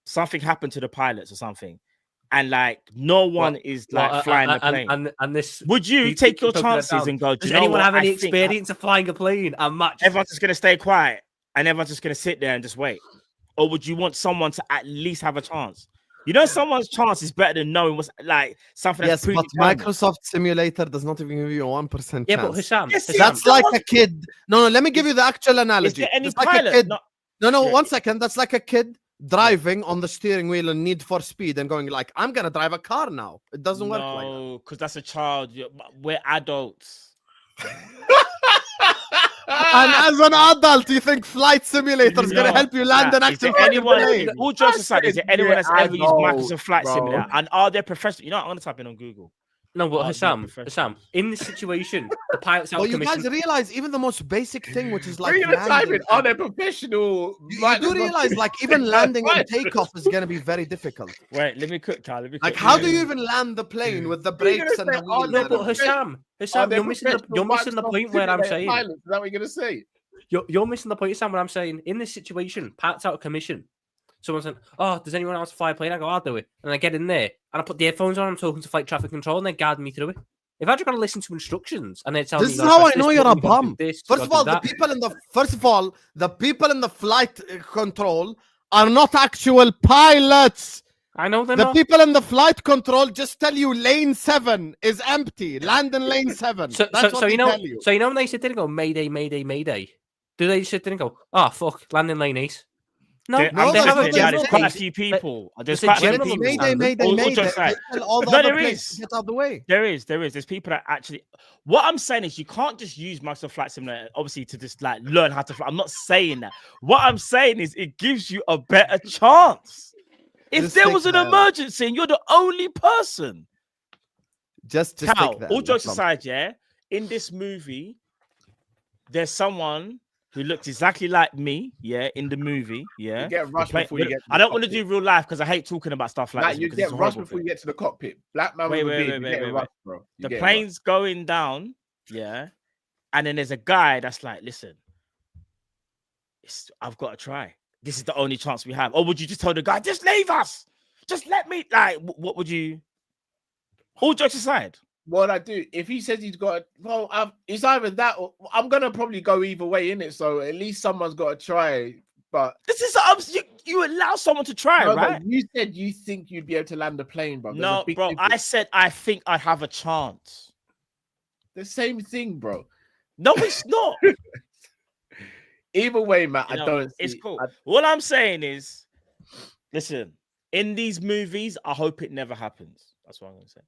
something happened to the pilots or something, and like no one is like flying the plane. and this. Would you take your chances and go? Do Does you know anyone what? have any I think experience of flying a plane? And Matt, everyone's just gonna stay quiet and everyone's just gonna sit there and just wait, or would you want someone to at least have a chance? You know, someone's chance is better than knowing what's like something. That's Yes, but predetermined. Microsoft Simulator does not even give you a 1% yeah, chance. but Husam, Yes, Husam, That's like a kid. No, let me give you the actual Is analogy. there any It's like a pilot? kid. Not- No, Yeah. 1 second. That's like a kid driving on the steering wheel in Need for Speed and going like, I'm gonna drive a car now. It doesn't work like that. No, because that's a child. We're adults. And as an adult, you think Flight Simulator is gonna No, help you land an Is actual there fucking anyone? plane? All jokes aside, is there anyone that's ever used adult, Microsoft Flight bro. Simulator? And are there professionals? You know, I'm gonna type in on Google. no, but Oh, Husam, in this situation, the pilot's out Well, of you commission. guys realize even the most basic thing, which is like We're gonna type landing, in on a professional. you do realize like even landing and takeoff is gonna be very difficult. Wait, let me cook, Kyle. Let me Like, cook. how do you even land the plane with the brakes and the wheels? No, and but everything? Husam, you're missing the point where I'm saying. Pilots, is that what you're gonna say? You're missing the point, Sam. What I'm saying in this situation, Pat's out of commission. Someone's saying, "Oh, does anyone else fly a plane?" I go, "I'll do it," and I get in there and I put the headphones on. I'm talking to flight traffic control, and they're guiding me through it. If I'd got to listen to instructions and they're telling This me, is "You gotta how I press know this you're a button, you gotta do bum. this, you First gotta of do all, the people in the flight control are not actual pilots. I know they're The not. people in the flight control just tell you lane 7 is empty. Land in lane 7. So That's what you they know, tell you. so you know when they sit there and go Mayday, Mayday, Mayday. Do they sit there and go, oh fuck, land in lane 8? No, I'm no, they just have a no, saying, no, there's no. quite a general few people. There's there's a quite a few general people. Mayday, mayday, All mayday. jokes aside. They tell all the No, other there players is. to get out of the way. There is. There's people that actually. What I'm saying is, you can't just use Microsoft Flight Simulator, obviously, to just like learn how to fly. I'm not saying that. What I'm saying is, it gives you a better chance. If Just there take was an the L. emergency and you're the only person, Just Cal, take that. all jokes aside, yeah, in this movie, there's someone who looks exactly like me, yeah, in the movie, yeah. You get rushed before you get. I don't want to do real life because I hate talking about stuff like this. You because get it's a rushed horrible before thing. you get to the cockpit. Black man Wait, with a wait, beard, wait, you get wait, rushed, bro. The plane's going down, yeah, and then there's a guy that's like, listen, I've got to try. This is the only chance we have. Or would you just tell the guy, just leave us? Just let me, like, what would you? All jokes aside. What I do if he says he's got, it's either that or I'm gonna probably go either way in it. So at least someone's got to try. But this is you allow someone to try, no, right? but you said you think you'd be able to land the plane, bro. There's No, a big bro. difference. I said I think I have a chance. The same thing, bro. No, it's not. Either way, Matt, You know, I don't. It's see- cool. What I'm saying is, listen. In these movies, I hope it never happens. That's what I'm gonna say.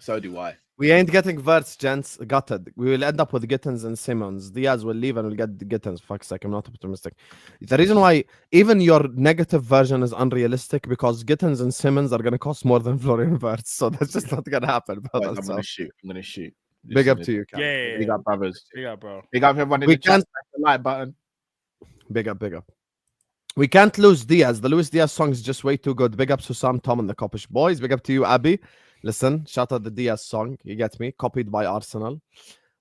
So do I. We ain't getting Wirtz, gents. Gutted. We will end up with Gittins and Simmons. Diaz will leave and we'll get the Gittins. Fuck's sake, I'm not optimistic. The reason why even your negative version is unrealistic because Gittins and Simmons are going to cost more than Florian Wirtz. So that's just not going to happen. I'm brother. gonna shoot. I'm gonna shoot. Big up Listen, to you, Cam. Yeah. Big up, brothers. Big up, bro. Big up everyone in We the chat. can't- Smash the like button. Big up, big up. We can't lose Diaz. The Luis Diaz song is just way too good. Big up to Husam, Tom, and the Kopish boys. Big up to you, Abby. Listen, shout out the Diaz song. You get me? Copied by Arsenal.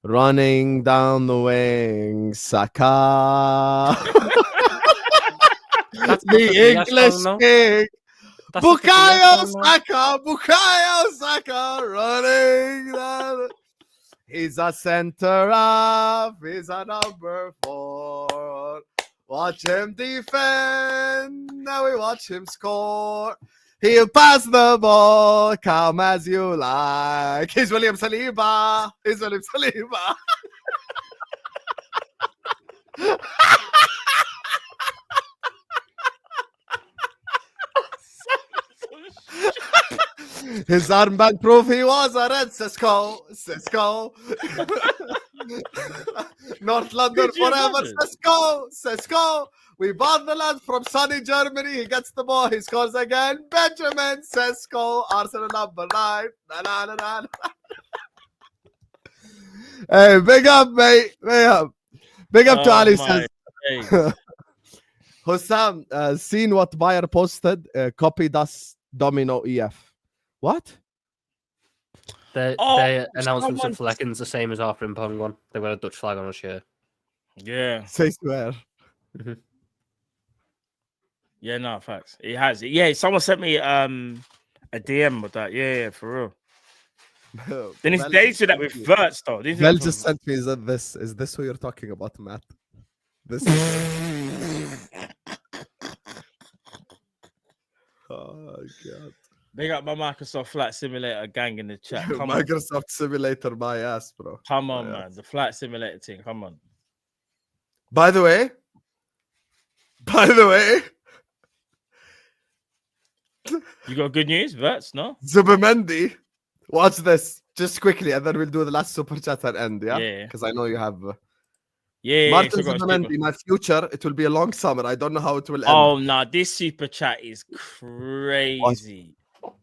Running down the wing, Saka. That's not the Diaz English song, no? king. That's not the Bukayo Diaz song, no? Saka. Bukayo Saka. Running down. He's a center half. He's a number 4. Watch him defend. Now we watch him score. He'll pass the ball. Come as you like. He's William Saliba. He's William Saliba. His armband proof he was a red Cisco. North London Could you forever, imagine? Cisco. We bought the land from sunny Germany. He gets the ball. He scores again. Benjamin Cisco. Arsenal number 9. Na, na, na, na. Hey, big up, mate. Big up. Big up to Ali says. Hey. Husam, seen what Bayer posted? Copy das Domino EF. What? The Oh, announcements someone- of Flecken's the same as our Frimpong one. They've got a Dutch flag on a shirt. Yeah. Say swear. Yeah, no, facts. It has. Yeah, someone sent me a DM with that. Yeah, for real. Then it's they do that with Wirtz though. They do Vel that just for- sent me this. Is this who you're talking about, Matt? This. Oh god. They got my Microsoft Flight Simulator gang in the chat. Come on, Microsoft Simulator, my ass, bro. come on, Yeah. man. The Flight Simulator thing. Come on. By the way, You got good news, Wirtz? No. Zubimendi. Watch this just quickly, and then we'll do the last super chat and end. Yeah, Yeah. because I know you have. Yeah. Martin so got a Zubimendi, super- my future, it will be a long summer. I don't know how it will end. Oh no, this super chat is crazy.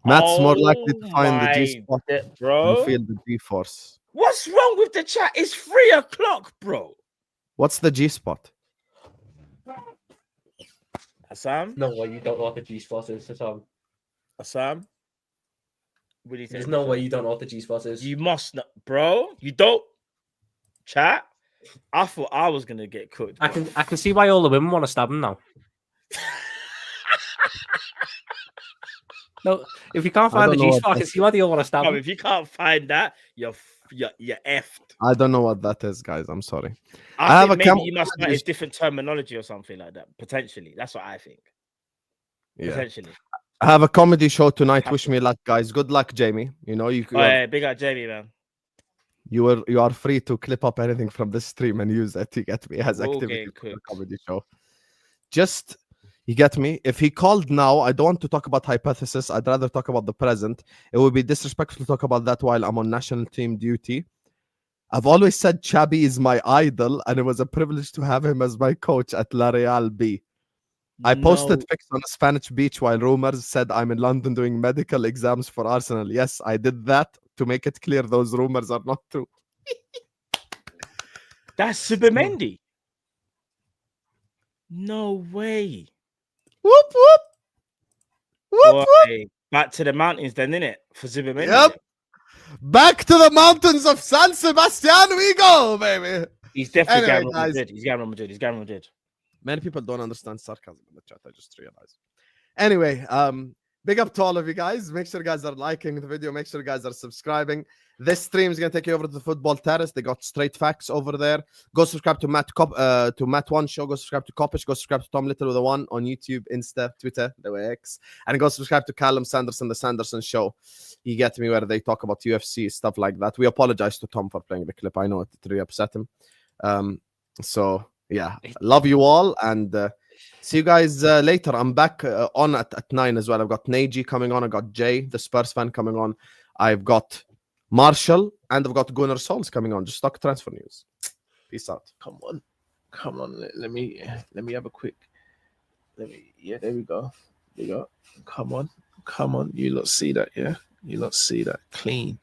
Matt's more likely to Oh find the G my spot da- and bro. feel the G force. What's wrong with the chat? It's 3 o'clock, bro. What's the G spot? Assam, No way you don't know what the G spot is, Tom. Assam. What do you There's think? no way you don't know what the G spot is. You must know, bro. You don't chat. I thought I was gonna get cooked. I bro. can see why all the women want to stab him now. No, if you can't I find the don't know G what spot, I can that see why they all want to stab Bro, him. if you can't find that, you're effed. I don't know what that is, guys. I'm sorry. I I have think a maybe cam- you must know it's different terminology or something like that. Potentially, that's what I think. Yeah. Potentially. I have a comedy show tonight. Wish me luck, guys. Good luck, Jamie. You know, you Oh, yeah, big up Jamie, man. you are free to clip up anything from this stream and use it. You get me as We're all activity getting for the cooked. comedy show. Just you get me. If he called now, I don't want to talk about hypothesis. I'd rather talk about the present. It would be disrespectful to talk about that while I'm on national team duty. I've always said Chabi is my idol, and it was a privilege to have him as my coach at La Real B. I posted No. pics on a Spanish beach while rumors said I'm in London doing medical exams for Arsenal. Yes, I did that to make it clear those rumors are not true. That's Zubimendi. No way. Whoop whoop. Whoop whoop. Boy, back to the mountains then, innit? For Zubimendi. Yep. Back to the mountains of San Sebastian we go, baby. He's definitely Anyway, going Real guys. Madrid. He's going Real Madrid. He's going Real Madrid. Many people don't understand sarcasm in the chat. I just realized. Anyway, big up to all of you guys. Make sure you guys are liking the video. Make sure you guys are subscribing. This stream is gonna take you over to the Football Terrace. They got straight facts over there. Go subscribe to Matt One Show. Go subscribe to Kopish. Go subscribe to Tom Little with a one on YouTube, Insta, Twitter, the way X, and go subscribe to Callum Sanderson, the Sanderson Show. You get me, where they talk about UFC stuff like that. We apologize to Tom for playing the clip. I know it really upset him. So yeah, love you all, and see you guys later. I'm back on at 9 as well. I've got Neji coming on. I got Jay, the Spurs fan, coming on. I've got Marshall, and I've got Gunnar Souls coming on. Just stock transfer news. Peace out. Come on. Let me have a quick. Yeah, there we go. There you go. Come on. You lot see that? Yeah, you lot see that clean.